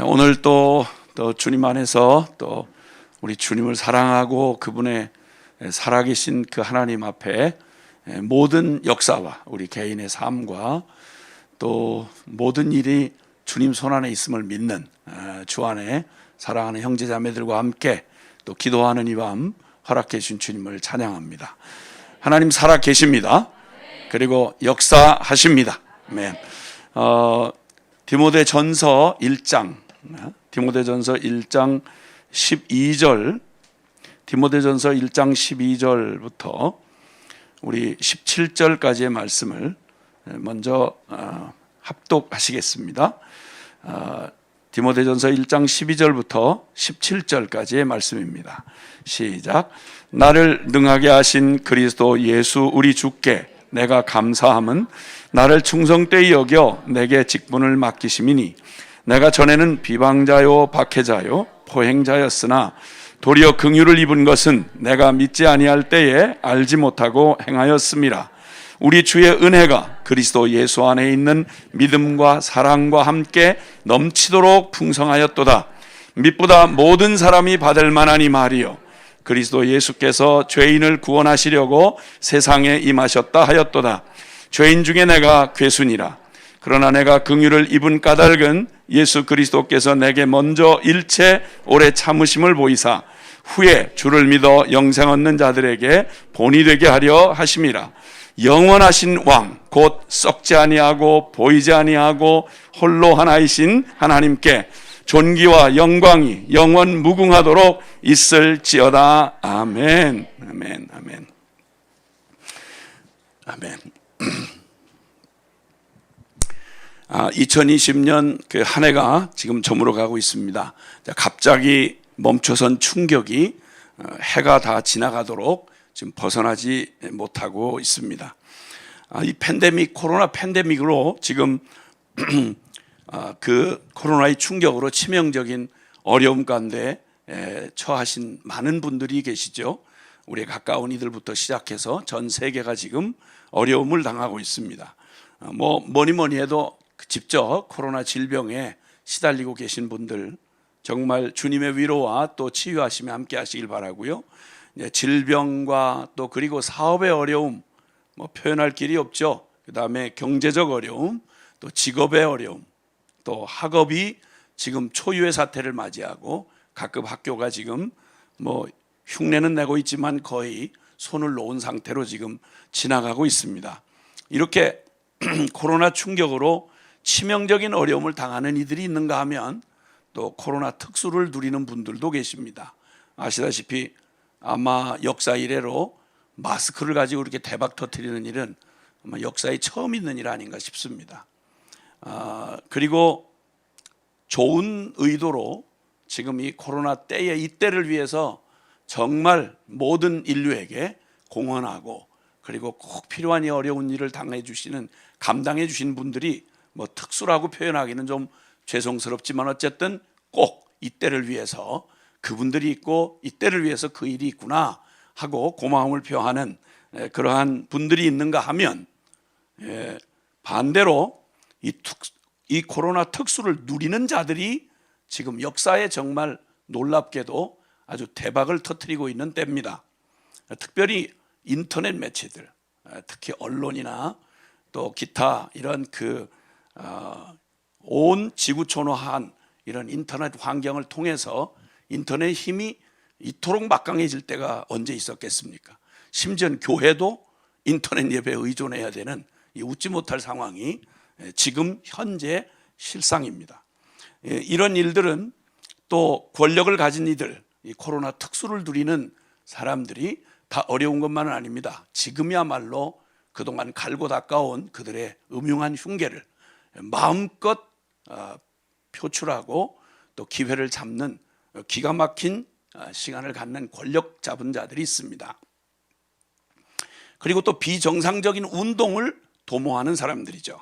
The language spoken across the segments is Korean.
오늘 또 주님 안에서 또 우리 주님을 사랑하고 그분의 살아계신 그 하나님 앞에 모든 역사와 우리 개인의 삶과 또 모든 일이 주님 손안에 있음을 믿는 주 안에 사랑하는 형제자매들과 함께 또 기도하는 이 밤 허락해 주신 주님을 찬양합니다. 하나님 살아계십니다. 그리고 역사하십니다. 아멘. 디모데전서 1장 12절 디모데전서 1장 12절부터 우리 17절까지의 말씀을 먼저 합독하시겠습니다. 디모데전서 1장 12절부터 17절까지의 말씀입니다. 시작. 나를 능하게 하신 그리스도 예수 우리 주께 내가 감사함은 나를 충성되이 여겨 내게 직분을 맡기심이니 내가 전에는 비방자요 박해자요 포행자였으나 도리어 긍휼을 입은 것은 내가 믿지 아니할 때에 알지 못하고 행하였음이라. 우리 주의 은혜가 그리스도 예수 안에 있는 믿음과 사랑과 함께 넘치도록 풍성하였도다. 믿보다 모든 사람이 받을 만한 이 말이요 그리스도 예수께서 죄인을 구원하시려고 세상에 임하셨다 하였도다. 죄인 중에 내가 괴순이라. 그러나 내가 긍휼을 입은 까닭은 예수 그리스도께서 내게 먼저 일체 오래 참으심을 보이사 후에 주를 믿어 영생 얻는 자들에게 본이 되게 하려 하심이라. 영원하신 왕 곧 썩지 아니하고 보이지 아니하고 홀로 하나이신 하나님께 존귀와 영광이 영원 무궁하도록 있을지어다. 아멘. 아멘. 아멘. 아멘. 2020년 그 한 해가 지금 저물어 가고 있습니다. 갑자기 멈춰선 충격이 해가 다 지나가도록 지금 벗어나지 못하고 있습니다. 이 팬데믹, 코로나 팬데믹으로 지금 그 코로나의 충격으로 치명적인 어려움 가운데 처하신 많은 분들이 계시죠. 우리 가까운 이들부터 시작해서 전 세계가 지금 어려움을 당하고 있습니다. 뭐니 해도 직접 코로나 질병에 시달리고 계신 분들 정말 주님의 위로와 또 치유하심에 함께 하시길 바라고요. 질병과 또 그리고 사업의 어려움 표현할 길이 없죠. 그 다음에 경제적 어려움, 또 직업의 어려움, 또 학업이 지금 초유의 사태를 맞이하고 각급 학교가 지금 흉내는 내고 있지만 거의 손을 놓은 상태로 지금 지나가고 있습니다. 이렇게 코로나 충격으로 치명적인 어려움을 당하는 이들이 있는가 하면 또 코로나 특수를 누리는 분들도 계십니다. 아시다시피 아마 역사 이래로 마스크를 가지고 이렇게 대박 터뜨리는 일은 아마 역사에 처음 있는 일 아닌가 싶습니다. 그리고 좋은 의도로 지금 이 코로나 때에 이 때를 위해서 정말 모든 인류에게 공헌하고 그리고 꼭 필요한 이 어려운 일을 당해 주시는 감당해 주신 분들이 특수라고 표현하기는 좀 죄송스럽지만 어쨌든 꼭 이 때를 위해서 그분들이 있고 이 때를 위해서 그 일이 있구나 하고 고마움을 표하는 그러한 분들이 있는가 하면 반대로 이 코로나 특수를 누리는 자들이 지금 역사에 정말 놀랍게도 아주 대박을 터뜨리고 있는 때입니다. 특별히 인터넷 매체들, 특히 언론이나 또 기타 이런 온 지구촌화한 이런 인터넷 환경을 통해서 인터넷 힘이 이토록 막강해질 때가 언제 있었겠습니까? 심지어 교회도 인터넷 예배에 의존해야 되는 이 웃지 못할 상황이 지금 현재 실상입니다. 이런 일들은 또 권력을 가진 이들, 이 코로나 특수를 누리는 사람들이 다 어려운 것만은 아닙니다. 지금이야말로 그동안 갈고 닦아온 그들의 음흉한 흉계를 마음껏 표출하고 또 기회를 잡는 기가 막힌 시간을 갖는 권력 잡은 자들이 있습니다. 그리고 또 비정상적인 운동을 도모하는 사람들이죠.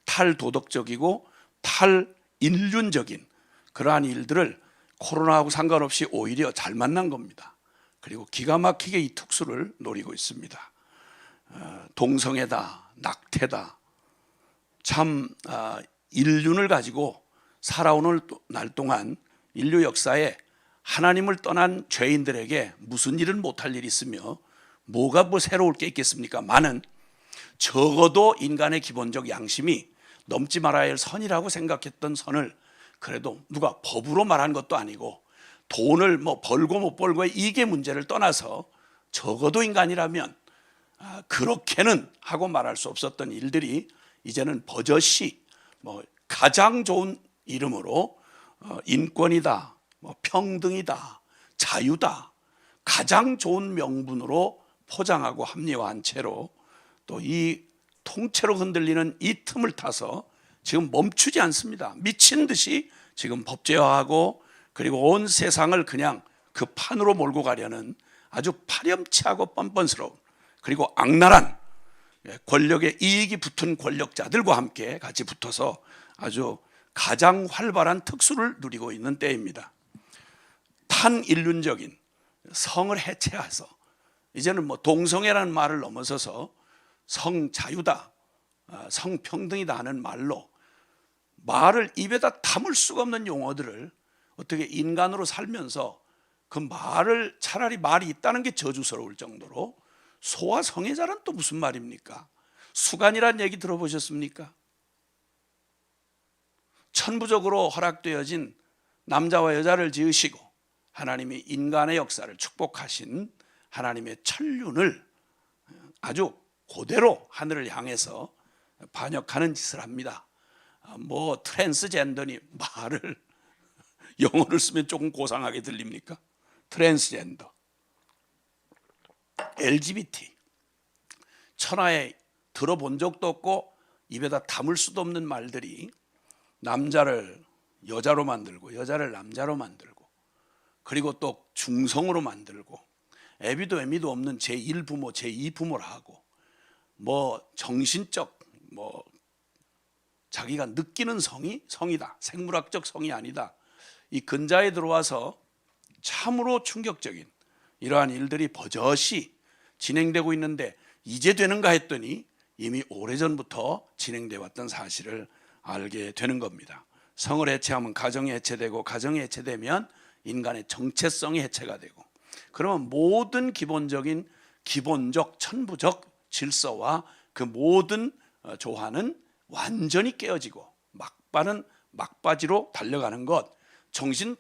탈도덕적이고 탈인륜적인 그러한 일들을 코로나하고 상관없이 오히려 잘 만난 겁니다. 그리고 기가 막히게 이 특수를 노리고 있습니다. 동성애다, 낙태다, 참 인륜을 가지고 살아오는 날 동안 인류 역사에 하나님을 떠난 죄인들에게 무슨 일은 못할 일이 있으며 뭐가 뭐 새로울 게 있겠습니까? 많은 적어도 인간의 기본적 양심이 넘지 말아야 할 선이라고 생각했던 선을 그래도 누가 법으로 말한 것도 아니고 돈을 뭐 벌고 못 벌고의 이게 문제를 떠나서 적어도 인간이라면 그렇게는 하고 말할 수 없었던 일들이 이제는 버젓이 뭐 가장 좋은 이름으로 인권이다, 뭐 평등이다, 자유다, 가장 좋은 명분으로 포장하고 합리화한 채로 또 이 통째로 흔들리는 이 틈을 타서 지금 멈추지 않습니다. 미친 듯이 지금 법제화하고 그리고 온 세상을 그냥 그 판으로 몰고 가려는 아주 파렴치하고 뻔뻔스러운 그리고 악랄한 권력에 이익이 붙은 권력자들과 함께 같이 붙어서 아주 가장 활발한 특수를 누리고 있는 때입니다. 판인륜적인 성을 해체해서 이제는 뭐 동성애라는 말을 넘어서서 성자유다, 성평등이다 하는 말을 입에다 담을 수가 없는 용어들을 어떻게 인간으로 살면서 그 말을 차라리 말이 있다는 게 저주스러울 정도로 소와 성애자란 또 무슨 말입니까? 수간이란 얘기 들어보셨습니까? 천부적으로 허락되어진 남자와 여자를 지으시고 하나님이 인간의 역사를 축복하신 하나님의 천륜을 아주 그대로 하늘을 향해서 반역하는 짓을 합니다. 뭐 트랜스젠더니 말을 영어를 쓰면 조금 고상하게 들립니까? 트랜스젠더, LGBT, 천하에 들어본 적도 없고 입에다 담을 수도 없는 말들이 남자를 여자로 만들고 여자를 남자로 만들고 그리고 또 중성으로 만들고 애비도 애미도 없는 제1부모 제2부모라 하고 뭐 정신적 뭐 자기가 느끼는 성이 성이다, 생물학적 성이 아니다, 이 근자에 들어와서 참으로 충격적인 이러한 일들이 버젓이 진행되고 있는데 이제 되는가 했더니 이미 오래전부터 진행되어 왔던 사실을 알게 되는 겁니다. 성을 해체하면 가정이 해체되고 가정이 해체되면 인간의 정체성이 해체가 되고 그러면 모든 기본적 천부적 질서와 그 모든 조화는 완전히 깨어지고 막바는 막바지로 달려가는 것. 정신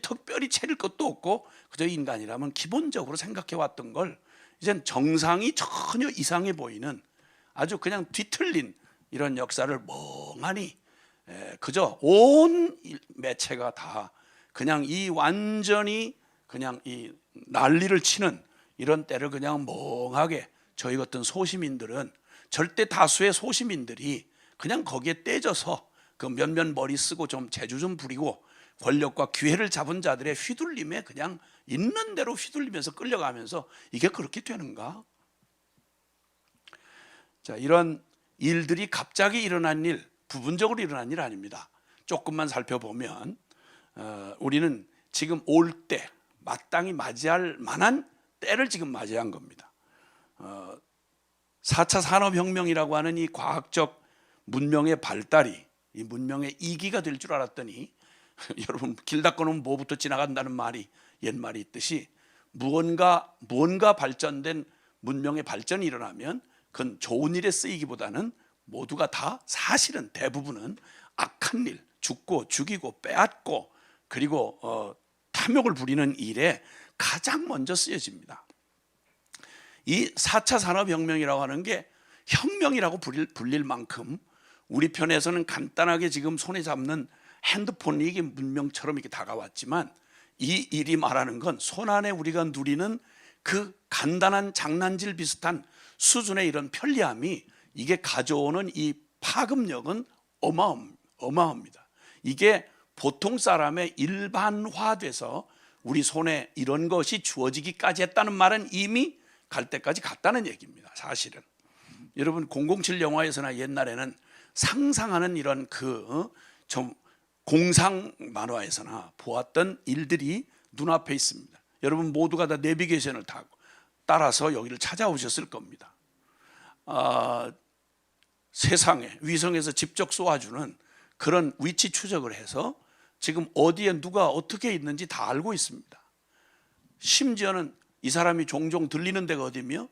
특별히 차릴 것도 없고 그저 인간이라면 기본적으로 생각해 왔던 걸 이젠 정상이 전혀 이상해 보이는 아주 그냥 뒤틀린 이런 역사를 멍하니 그저 온 매체가 다 그냥 이 완전히 그냥 이 난리를 치는 이런 때를 그냥 멍하게 저희 같은 소시민들은 절대 다수의 소시민들이 그냥 거기에 떼져서 그 몇몇 머리 쓰고 좀 재주 좀 부리고 권력과 기회를 잡은 자들의 휘둘림에 그냥 있는 대로 휘둘리면서 끌려가면서 이게 그렇게 되는가? 자, 이런 일들이 갑자기 일어난 일, 부분적으로 일어난 일 아닙니다. 조금만 살펴보면 우리는 지금 올 때 마땅히 맞이할 만한 때를 지금 맞이한 겁니다. 4차 산업혁명이라고 하는 이 과학적 문명의 발달이 이 문명의 이기가 될 줄 알았더니 여러분 길 닦아놓으면 뭐부터 지나간다는 말이 옛말이 있듯이 무언가 발전된 문명의 발전이 일어나면 그건 좋은 일에 쓰이기보다는 모두가 다 사실은 대부분은 악한 일, 죽고 죽이고 빼앗고 그리고 탐욕을 부리는 일에 가장 먼저 쓰여집니다. 이 4차 산업혁명이라고 하는 게 혁명이라고 불릴 만큼 우리 편에서는 간단하게 지금 손에 잡는 핸드폰이 이게 문명처럼 이렇게 다가왔지만 이 일이 말하는 건 손안에 우리가 누리는 그 간단한 장난질 비슷한 수준의 이런 편리함이 이게 가져오는 이 파급력은 어마어마합니다. 이게 보통 사람의 일반화돼서 우리 손에 이런 것이 주어지기까지 했다는 말은 이미 갈 때까지 갔다는 얘기입니다. 사실은 여러분 007 영화에서나 옛날에는 상상하는 이런 좀 공상 만화에서나 보았던 일들이 눈앞에 있습니다. 여러분 모두가 다 내비게이션을 타고 따라서 여기를 찾아오셨을 겁니다. 세상에 위성에서 직접 쏘아주는 그런 위치 추적을 해서 지금 어디에 누가 어떻게 있는지 다 알고 있습니다. 심지어는 이 사람이 종종 들리는 데가 어디며,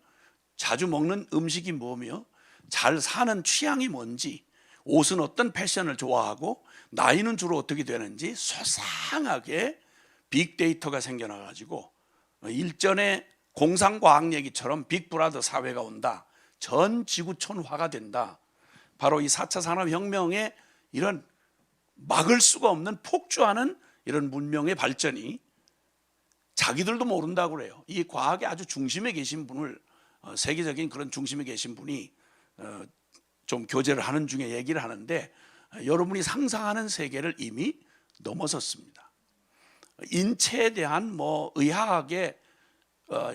자주 먹는 음식이 뭐며, 잘 사는 취향이 뭔지, 옷은 어떤 패션을 좋아하고 나이는 주로 어떻게 되는지 소상하게 빅데이터가 생겨나가지고 일전에 공상과학 얘기처럼 빅브라더 사회가 온다, 전 지구촌화가 된다. 바로 이 4차 산업혁명의 이런 막을 수가 없는 폭주하는 이런 문명의 발전이 자기들도 모른다고 그래요. 이 과학의 아주 중심에 계신 분을, 세계적인 그런 중심에 계신 분이 좀 교제를 하는 중에 얘기를 하는데, 여러분이 상상하는 세계를 이미 넘어섰습니다. 인체에 대한 의학의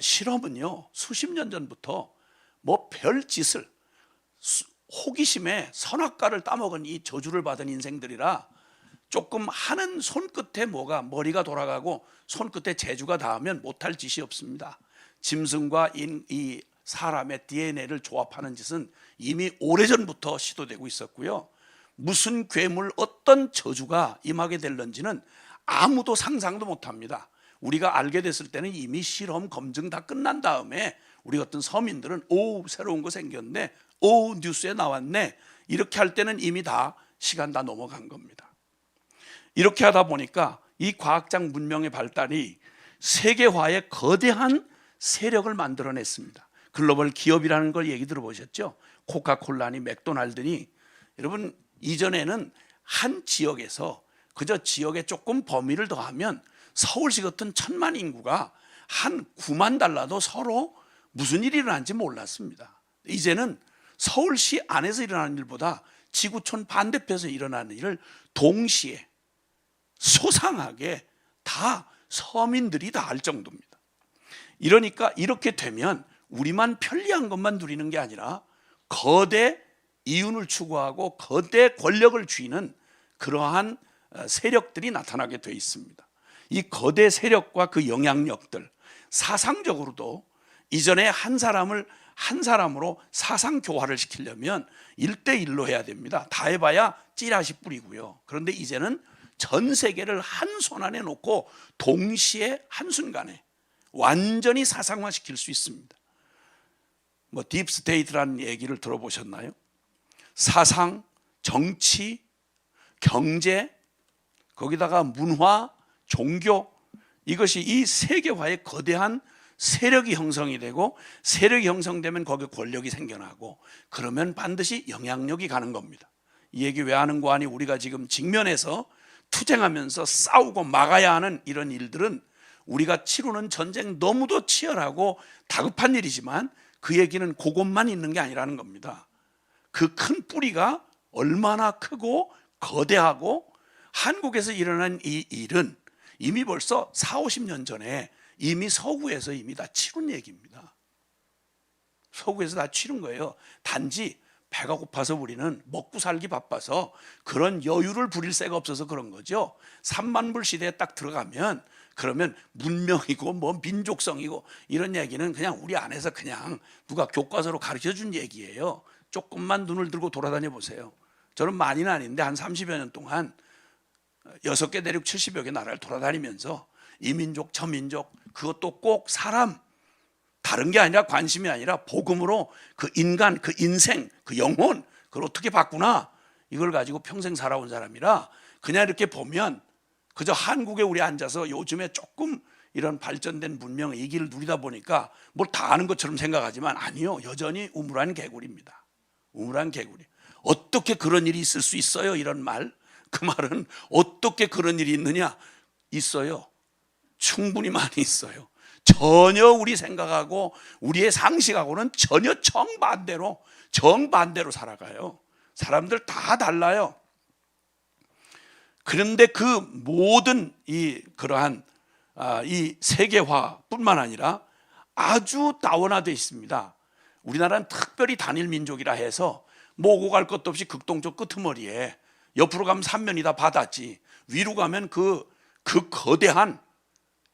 실험은요, 수십 년 전부터 별짓을, 호기심에 선악과를 따먹은 이 저주를 받은 인생들이라 조금 하는 손끝에 머리가 돌아가고 손끝에 재주가 닿으면 못할 짓이 없습니다. 짐승과 이 사람의 DNA를 조합하는 짓은 이미 오래전부터 시도되고 있었고요. 무슨 괴물, 어떤 저주가 임하게 될런지는 아무도 상상도 못합니다. 우리가 알게 됐을 때는 이미 실험 검증 다 끝난 다음에 우리 같은 서민들은 오, 새로운 거 생겼네, 오, 뉴스에 나왔네, 이렇게 할 때는 이미 다 시간 다 넘어간 겁니다. 이렇게 하다 보니까 이 과학적 문명의 발달이 세계화의 거대한 세력을 만들어냈습니다. 글로벌 기업이라는 걸 얘기 들어보셨죠? 코카콜라니 맥도날드니. 여러분, 이전에는 한 지역에서 그저 지역에 조금 범위를 더하면 서울시 같은 1000만 인구가 한 9만 달라도 서로 무슨 일이 일어난지 몰랐습니다. 이제는 서울시 안에서 일어나는 일보다 지구촌 반대편에서 일어나는 일을 동시에 소상하게 다 서민들이 다 알 정도입니다. 이러니까 이렇게 되면 우리만 편리한 것만 누리는 게 아니라 거대 이윤을 추구하고 거대 권력을 쥐는 그러한 세력들이 나타나게 돼 있습니다. 이 거대 세력과 그 영향력들, 사상적으로도 이전에 한 사람을 한 사람으로 사상 교화를 시키려면 1대1로 해야 됩니다. 다 해봐야 찌라시 뿌리고요. 그런데 이제는 전 세계를 한 손 안에 놓고 동시에 한순간에 완전히 사상화 시킬 수 있습니다. 딥스테이트라는 얘기를 들어보셨나요? 사상, 정치, 경제, 거기다가 문화, 종교, 이것이 이 세계화의 거대한 세력이 형성이 되고, 세력이 형성되면 거기에 권력이 생겨나고, 그러면 반드시 영향력이 가는 겁니다. 이 얘기 왜 하는 거 아니? 우리가 지금 직면해서 투쟁하면서 싸우고 막아야 하는 이런 일들은 우리가 치르는 전쟁 너무도 치열하고 다급한 일이지만 그 얘기는 그것만 있는 게 아니라는 겁니다. 그 큰 뿌리가 얼마나 크고 거대하고, 한국에서 일어난 이 일은 이미 벌써 40, 50년 전에 이미 서구에서 이미 다 치른 얘기입니다. 서구에서 다 치른 거예요. 단지 배가 고파서 우리는 먹고 살기 바빠서 그런 여유를 부릴 새가 없어서 그런 거죠. 3만불 시대에 딱 들어가면 그러면 문명이고 민족성이고 이런 얘기는 그냥 우리 안에서 그냥 누가 교과서로 가르쳐준 얘기예요. 조금만 눈을 들고 돌아다녀 보세요. 저는 많이는 아닌데 한 30여 년 동안 6개 대륙 70여 개 나라를 돌아다니면서 이 민족 저 민족, 그것도 꼭 사람, 다른 게 아니라 관심이 아니라 복음으로 그 인간, 그 인생, 그 영혼, 그걸 어떻게 바꾸나, 이걸 가지고 평생 살아온 사람이라 그냥 이렇게 보면 그저 한국에 우리 앉아서 요즘에 조금 이런 발전된 문명 이 길을 누리다 보니까 뭘 다 아는 것처럼 생각하지만 아니요, 여전히 우물안 개구리입니다. 우물안 개구리. 어떻게 그런 일이 있을 수 있어요? 이런 말, 그 말은 어떻게 그런 일이 있느냐? 있어요. 충분히 많이 있어요. 전혀 우리 생각하고 우리의 상식하고는 전혀 정반대로 살아가요. 사람들 다 달라요. 그런데 그 모든 그러한 이 세계화뿐만 아니라 아주 다원화되어 있습니다. 우리나라는 특별히 단일 민족이라 해서 오고 갈 것도 없이 극동적 끄트머리에 옆으로 가면 삼면이 다 바다지, 위로 가면 그 거대한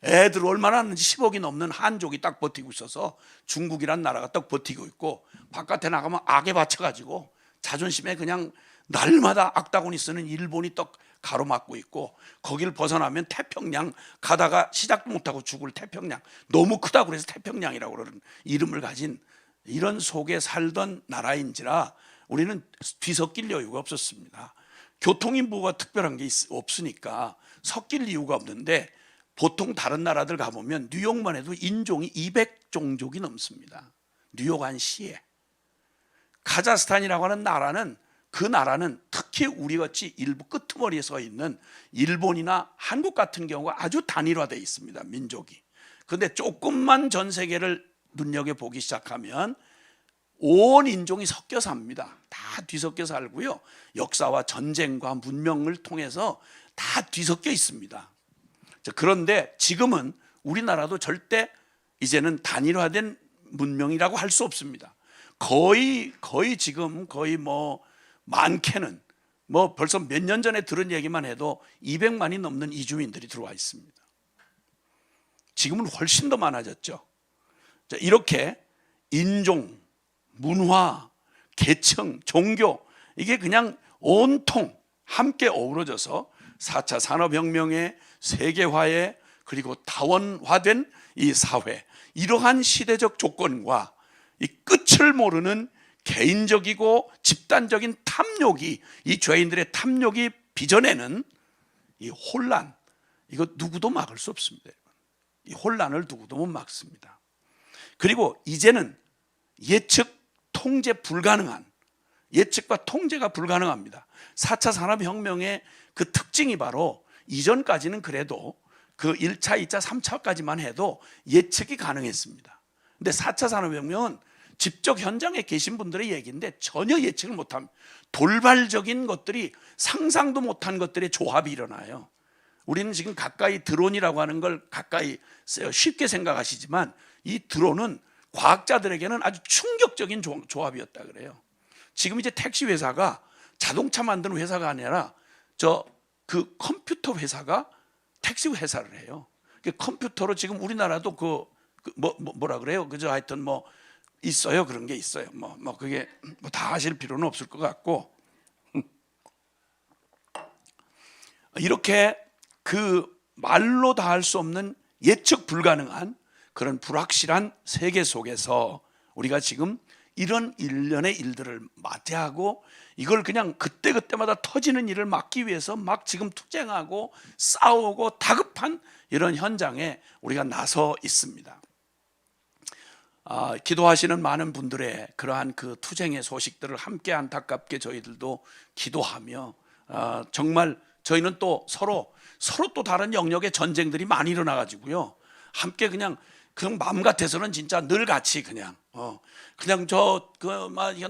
애들 얼마나 하는지 10억이 넘는 한족이 딱 버티고 있어서 중국이란 나라가 딱 버티고 있고, 바깥에 나가면 악에 받쳐가지고 자존심에 그냥 날마다 악다구니 쓰는 일본이 또 가로막고 있고, 거길 벗어나면 태평양 가다가 시작도 못하고 죽을 태평양, 너무 크다고 그래서 태평양이라고 그러는 이름을 가진 이런 속에 살던 나라인지라 우리는 뒤섞일 여유가 없었습니다. 교통인부가 특별한 게 없으니까 섞일 이유가 없는데, 보통 다른 나라들 가보면 뉴욕만 해도 인종이 200종족이 넘습니다. 뉴욕 한 시에. 카자흐스탄이라고 하는 나라는, 그 나라는 특히 우리같이 일부 끄트머리에 서 있는 일본이나 한국 같은 경우가 아주 단일화되어 있습니다, 민족이. 그런데 조금만 전 세계를 눈여겨보기 시작하면 온 인종이 섞여 삽니다. 다 뒤섞여 살고요, 역사와 전쟁과 문명을 통해서 다 뒤섞여 있습니다. 그런데 지금은 우리나라도 절대 이제는 단일화된 문명이라고 할 수 없습니다. 거의 지금 거의 뭐 많게는 뭐 벌써 몇 년 전에 들은 얘기만 해도 200만이 넘는 이주민들이 들어와 있습니다. 지금은 훨씬 더 많아졌죠. 자, 이렇게 인종, 문화, 계층, 종교, 이게 그냥 온통 함께 어우러져서 4차 산업혁명의 세계화에, 그리고 다원화된 이 사회, 이러한 시대적 조건과 이 끝을 모르는 개인적이고 집단적인 탐욕이, 이 죄인들의 탐욕이 빚어내는 이 혼란, 이거 누구도 막을 수 없습니다. 이 혼란을 누구도 못 막습니다. 그리고 이제는 통제 불가능한, 예측과 통제가 불가능합니다. 4차 산업혁명의 그 특징이 바로, 이전까지는 그래도 그 1차, 2차, 3차까지만 해도 예측이 가능했습니다. 근데 4차 산업혁명은 직접 현장에 계신 분들의 얘기인데 전혀 예측을 못합니다. 돌발적인 것들이, 상상도 못한 것들의 조합이 일어나요. 우리는 지금 가까이 드론이라고 하는 걸 가까이 쉽게 생각하시지만, 이 드론은 과학자들에게는 아주 충격적인 조합이었다 그래요. 지금 이제 택시 회사가 자동차 만드는 회사가 아니라 그 컴퓨터 회사가 택시 회사를 해요. 컴퓨터로 지금 우리나라도 뭐라 그래요? 그저 하여튼 뭐 있어요. 그런 게 있어요. 그게 다 아실 필요는 없을 것 같고, 이렇게 그 말로 다 할 수 없는 예측 불가능한 그런 불확실한 세계 속에서 우리가 지금 이런 일련의 일들을 맞이하고, 이걸 그냥 그때그때마다 터지는 일을 막기 위해서 막 지금 투쟁하고 싸우고 다급한 이런 현장에 우리가 나서 있습니다. 기도하시는 많은 분들의 그러한 그 투쟁의 소식들을 함께 안타깝게 저희들도 기도하며, 정말 저희는 또 서로 또 다른 영역의 전쟁들이 많이 일어나 가지고요, 함께 그냥 마음 같아서는 진짜 늘 같이 그냥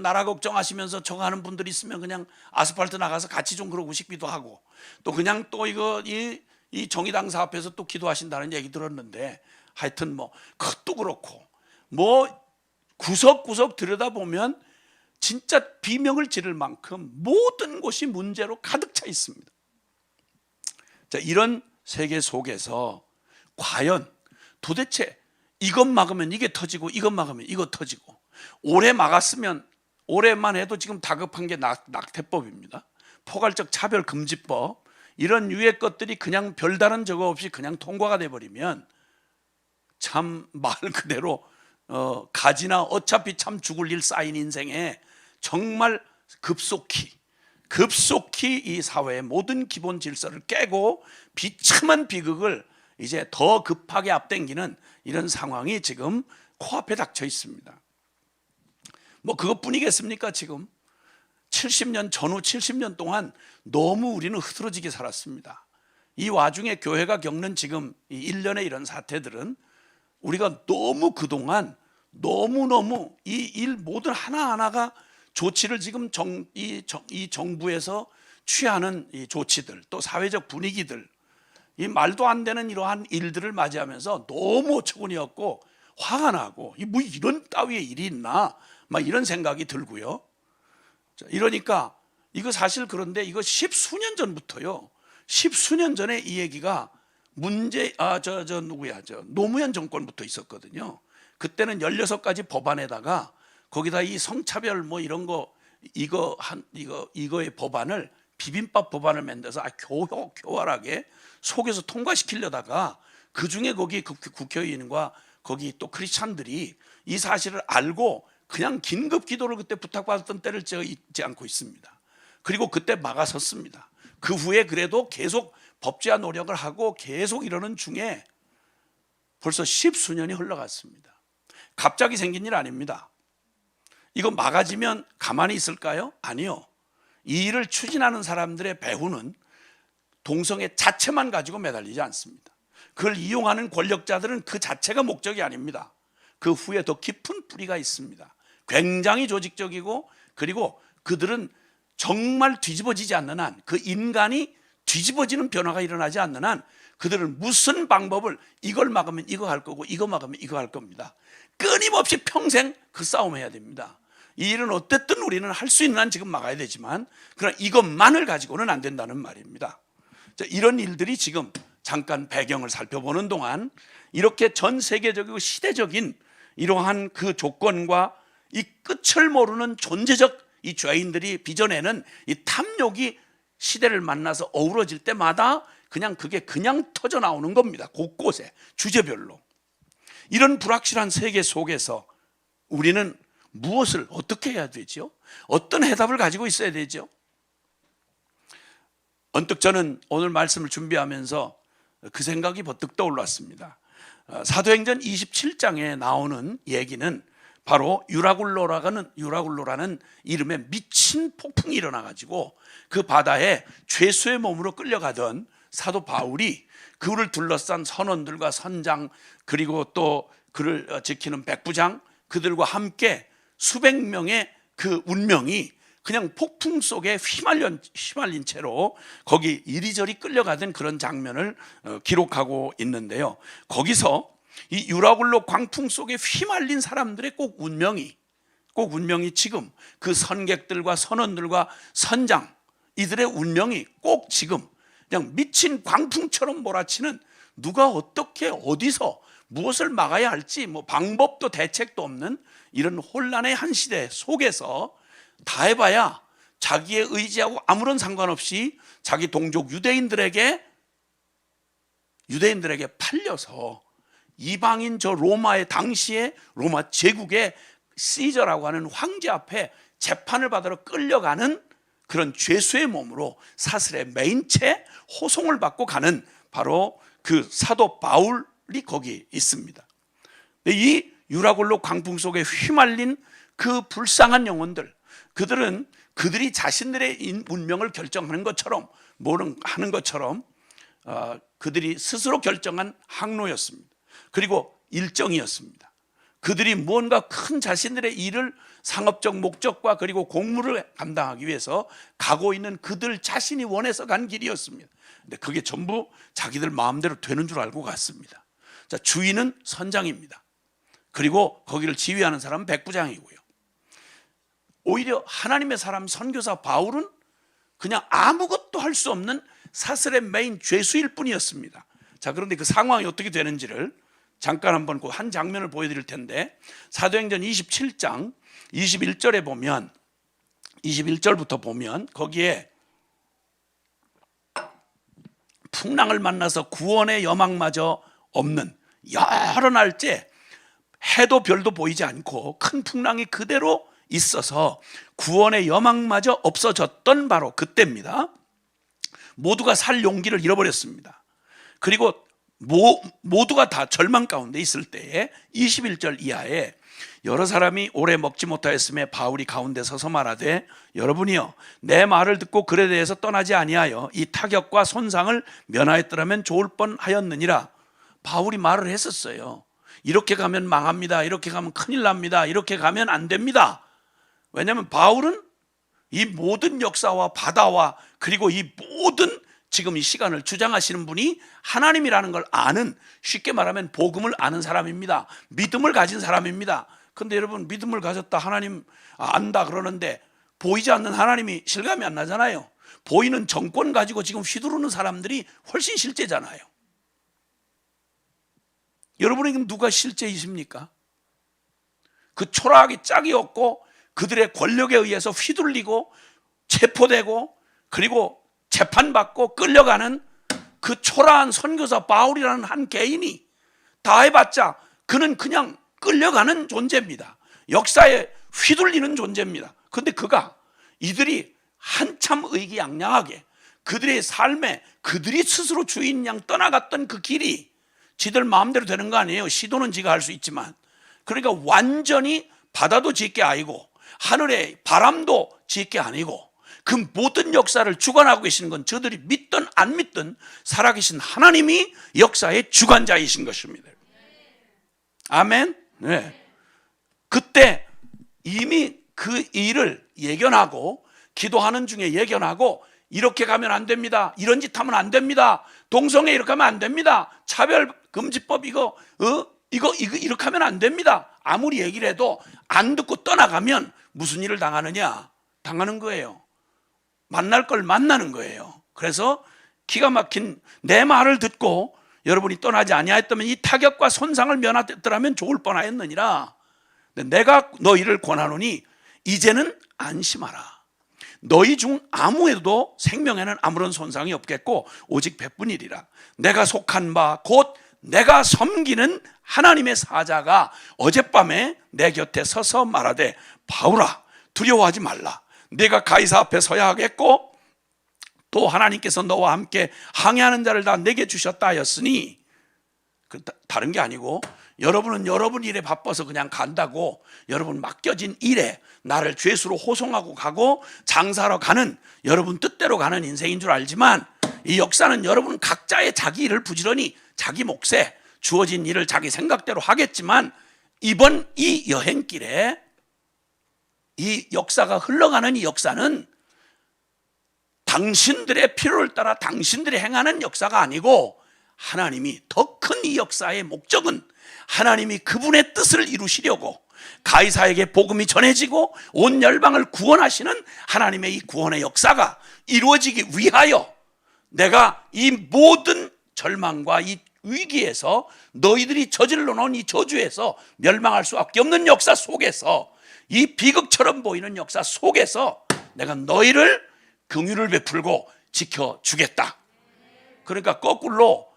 나라 걱정하시면서 정하는 분들이 있으면 그냥 아스팔트 나가서 같이 좀 그러고 싶기도 하고, 또 그냥 또 이 정의당사 앞에서 또 기도하신다는 얘기 들었는데, 하여튼 그것도 그렇고, 구석구석 들여다보면 진짜 비명을 지를 만큼 모든 곳이 문제로 가득 차 있습니다. 자, 이런 세계 속에서 과연 도대체 이것 막으면 이게 터지고, 이것 막으면 이거 터지고, 오래 막았으면, 올해만 해도 지금 다급한 게 낙태법입니다. 포괄적 차별금지법, 이런 유의 것들이 그냥 별다른 저거 없이 그냥 통과가 돼버리면 참 말 그대로 가지나 어차피 참 죽을 일 쌓인 인생에 정말 급속히 이 사회의 모든 기본 질서를 깨고 비참한 비극을 이제 더 급하게 앞당기는 이런 상황이 지금 코앞에 닥쳐 있습니다. 그것뿐이겠습니까? 지금 70년 전후 70년 동안 너무 우리는 흐트러지게 살았습니다. 이 와중에 교회가 겪는 지금 이 일련의 이런 사태들은 우리가 너무 그동안 너무너무 이 모든 하나하나가 조치를 지금 이 정부에서 취하는 이 조치들, 또 사회적 분위기들, 이 말도 안 되는 이러한 일들을 맞이하면서 너무 어처구니없고 화가 나고, 이런 따위의 일이 있나, 이런 생각이 들고요. 이러니까 이거 사실, 그런데 이거 십수년 전부터요, 십수년 전에 이 얘기가 노무현 정권부터 있었거든요. 그때는 16가지 법안에다가 거기다 이 성차별 이런 거 이거의 법안을 비빔밥 법안을 만들어서 교활하게 속에서 통과시키려다가 그 중에 거기 국회의원과 거기 또 크리스찬들이 이 사실을 알고 그냥 긴급 기도를 그때 부탁받았던 때를 제가 잊지 않고 있습니다. 그리고 그때 막아섰습니다. 그 후에 그래도 계속 법제화 노력을 하고 계속 이러는 중에 벌써 10수년이 흘러갔습니다. 갑자기 생긴 일 아닙니다. 이거 막아지면 가만히 있을까요? 아니요. 이 일을 추진하는 사람들의 배후는 동성애 자체만 가지고 매달리지 않습니다. 그걸 이용하는 권력자들은 그 자체가 목적이 아닙니다. 그 후에 더 깊은 뿌리가 있습니다. 굉장히 조직적이고, 그리고 그들은 정말 뒤집어지지 않는 한, 그 인간이 뒤집어지는 변화가 일어나지 않는 한 그들은 무슨 방법을, 이걸 막으면 이거 할 거고 이거 막으면 이거 할 겁니다. 끊임없이 평생 그 싸움해야 됩니다. 이 일은 어쨌든 우리는 할 수 있는 한 지금 막아야 되지만, 그러나 이것만을 가지고는 안 된다는 말입니다. 자, 이런 일들이 지금 잠깐 배경을 살펴보는 동안 이렇게 전 세계적이고 시대적인 이러한 그 조건과 이 끝을 모르는 존재적 이 죄인들이 빚어내는 이 탐욕이 시대를 만나서 어우러질 때마다 그게 그냥 터져 나오는 겁니다. 곳곳에 주제별로. 이런 불확실한 세계 속에서 우리는 무엇을 어떻게 해야 되죠? 어떤 해답을 가지고 있어야 되죠? 언뜻 저는 오늘 말씀을 준비하면서 그 생각이 버뜩 떠올랐습니다. 사도행전 27장에 나오는 얘기는 바로 유라굴로라는 이름의 미친 폭풍이 일어나가지고 그 바다에 죄수의 몸으로 끌려가던 사도 바울이 그를 둘러싼 선원들과 선장, 그리고 또 그를 지키는 백부장, 그들과 함께 수백 명의 그 운명이 그냥 폭풍 속에 휘말린 채로 거기 이리저리 끌려가던 그런 장면을 기록하고 있는데요. 거기서 이 유라굴로 광풍 속에 휘말린 사람들의 꼭 운명이 지금 그 선객들과 선원들과 선장, 이들의 운명이 꼭 지금 그냥 미친 광풍처럼 몰아치는, 누가 어떻게 어디서 무엇을 막아야 할지 방법도 대책도 없는 이런 혼란의 한 시대 속에서 다 해봐야 자기의 의지하고 아무런 상관없이 자기 동족 유대인들에게 팔려서 이방인 저 로마의 당시에 로마 제국의 시저라고 하는 황제 앞에 재판을 받으러 끌려가는 그런 죄수의 몸으로 사슬에 매인 채 호송을 받고 가는 바로 그 사도 바울이 거기 있습니다. 이 유라굴로 광풍 속에 휘말린 그 불쌍한 영혼들, 그들이 자신들의 운명을 결정하는 것처럼 하는 것처럼 그들이 스스로 결정한 항로였습니다. 그리고 일정이었습니다. 그들이 무언가 큰 자신들의 일을 상업적 목적과 그리고 공무를 감당하기 위해서 가고 있는 그들 자신이 원해서 간 길이었습니다. 근데 그게 전부 자기들 마음대로 되는 줄 알고 갔습니다. 자, 주인은 선장입니다. 그리고 거기를 지휘하는 사람은 백부장이고요. 오히려 하나님의 사람 선교사 바울은 그냥 아무것도 할 수 없는 사슬에 매인 죄수일 뿐이었습니다. 자, 그런데 그 상황이 어떻게 되는지를 잠깐 한번 그 한 장면을 보여드릴 텐데, 사도행전 27장 21절에 보면, 21절부터 보면 거기에 풍랑을 만나서 구원의 여망마저 없는 여러 날째 해도 별도 보이지 않고 큰 풍랑이 그대로 있어서 구원의 여망마저 없어졌던 바로 그때입니다. 모두가 살 용기를 잃어버렸습니다. 그리고 모두가 다 절망 가운데 있을 때에 21절 이하에 여러 사람이 오래 먹지 못하였음에 바울이 가운데 서서 말하되, 여러분이여 내 말을 듣고 글에 대해서 떠나지 아니하여 이 타격과 손상을 면하였더라면 좋을 뻔하였느니라. 바울이 말을 했었어요. 이렇게 가면 망합니다. 이렇게 가면 큰일 납니다. 이렇게 가면 안 됩니다. 왜냐하면 바울은 이 모든 역사와 바다와 그리고 이 모든 지금 이 시간을 주장하시는 분이 하나님이라는 걸 아는, 쉽게 말하면 복음을 아는 사람입니다. 믿음을 가진 사람입니다. 근데 여러분, 믿음을 가졌다, 하나님 안다 그러는데 보이지 않는 하나님이 실감이 안 나잖아요. 보이는 정권 가지고 지금 휘두르는 사람들이 훨씬 실제잖아요. 여러분에게 누가 실제이십니까? 그 초라하게 짝이 없고 그들의 권력에 의해서 휘둘리고 체포되고 그리고 재판받고 끌려가는 그 초라한 선교사 바울이라는 한 개인이 다 해봤자 그는 그냥 끌려가는 존재입니다. 역사에 휘둘리는 존재입니다. 그런데 이들이 한참 의기양양하게 그들의 삶에 그들이 스스로 주인 양 떠나갔던 그 길이 지들 마음대로 되는 거 아니에요. 시도는 지가 할 수 있지만. 그러니까 완전히 바다도 지게 아니고 하늘의 바람도 지게 아니고 그 모든 역사를 주관하고 계시는 건 저들이 믿든 안 믿든 살아계신 하나님이 역사의 주관자이신 것입니다. 아멘. 네. 그때 이미 그 일을 예견하고 기도하는 중에 예견하고 이렇게 가면 안 됩니다. 이런 짓 하면 안 됩니다. 동성애 이렇게 하면 안 됩니다. 차별금지법 이렇게 하면 안 됩니다. 아무리 얘기를 해도 안 듣고 떠나가면 무슨 일을 당하느냐? 당하는 거예요. 만날 걸 만나는 거예요. 그래서 기가 막힌 내 말을 듣고 여러분이 떠나지 아니하였다면 이 타격과 손상을 면하였더라면 좋을 뻔하였느니라. 내가 너희를 권하노니 이제는 안심하라. 너희 중 아무에도 생명에는 아무런 손상이 없겠고 오직 배뿐이리라. 내가 속한 바 곧 내가 섬기는 하나님의 사자가 어젯밤에 내 곁에 서서 말하되 바울아 두려워하지 말라. 내가 가이사 앞에 서야 하겠고 또 하나님께서 너와 함께 항해하는 자를 다 내게 주셨다 하였으니 다른 게 아니고 여러분은 여러분 일에 바빠서 그냥 간다고 여러분 맡겨진 일에 나를 죄수로 호송하고 가고 장사하러 가는 여러분 뜻대로 가는 인생인 줄 알지만 이 역사는 여러분 각자의 자기 일을 부지런히 자기 몫에 주어진 일을 자기 생각대로 하겠지만 이번 이 여행길에 이 역사가 흘러가는 이 역사는 당신들의 필요를 따라 당신들이 행하는 역사가 아니고 하나님이 더 큰 이 역사의 목적은 하나님이 그분의 뜻을 이루시려고 가이사에게 복음이 전해지고 온 열방을 구원하시는 하나님의 이 구원의 역사가 이루어지기 위하여 내가 이 모든 절망과 이 위기에서 너희들이 저질러 놓은 이 저주에서 멸망할 수밖에 없는 역사 속에서 이 비극처럼 보이는 역사 속에서 내가 너희를 긍휼을 베풀고 지켜주겠다. 그러니까 거꾸로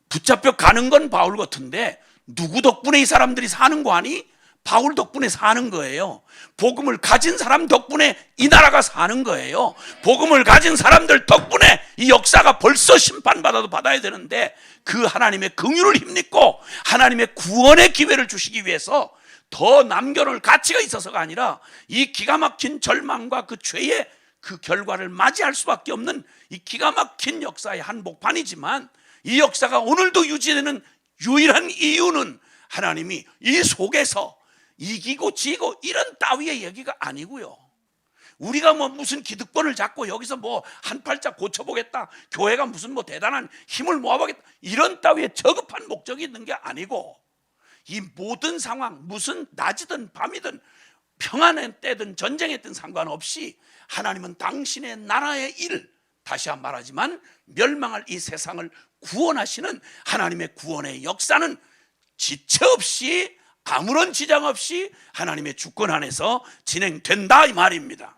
붙잡혀 가는 건 바울 같은데 누구 덕분에 이 사람들이 사는 거 아니? 바울 덕분에 사는 거예요. 복음을 가진 사람 덕분에 이 나라가 사는 거예요. 복음을 가진 사람들 덕분에 이 역사가 벌써 심판받아도 받아야 되는데 그 하나님의 긍휼을 힘입고 하나님의 구원의 기회를 주시기 위해서 더 남겨놓을 가치가 있어서가 아니라 이 기가 막힌 절망과 그 죄의 그 결과를 맞이할 수밖에 없는 이 기가 막힌 역사의 한복판이지만 이 역사가 오늘도 유지되는 유일한 이유는 하나님이 이 속에서 이기고 지고 이런 따위의 얘기가 아니고요. 우리가 뭐 무슨 기득권을 잡고 여기서 뭐 한 팔자 고쳐보겠다, 교회가 무슨 뭐 대단한 힘을 모아보겠다, 이런 따위의 저급한 목적이 있는 게 아니고 이 모든 상황, 무슨 낮이든 밤이든 평안의 때든 전쟁의 때든 상관없이 하나님은 당신의 나라의 일, 다시 한번 말하지만 멸망할 이 세상을 구원하시는 하나님의 구원의 역사는 지체 없이 아무런 지장 없이 하나님의 주권 안에서 진행된다 이 말입니다.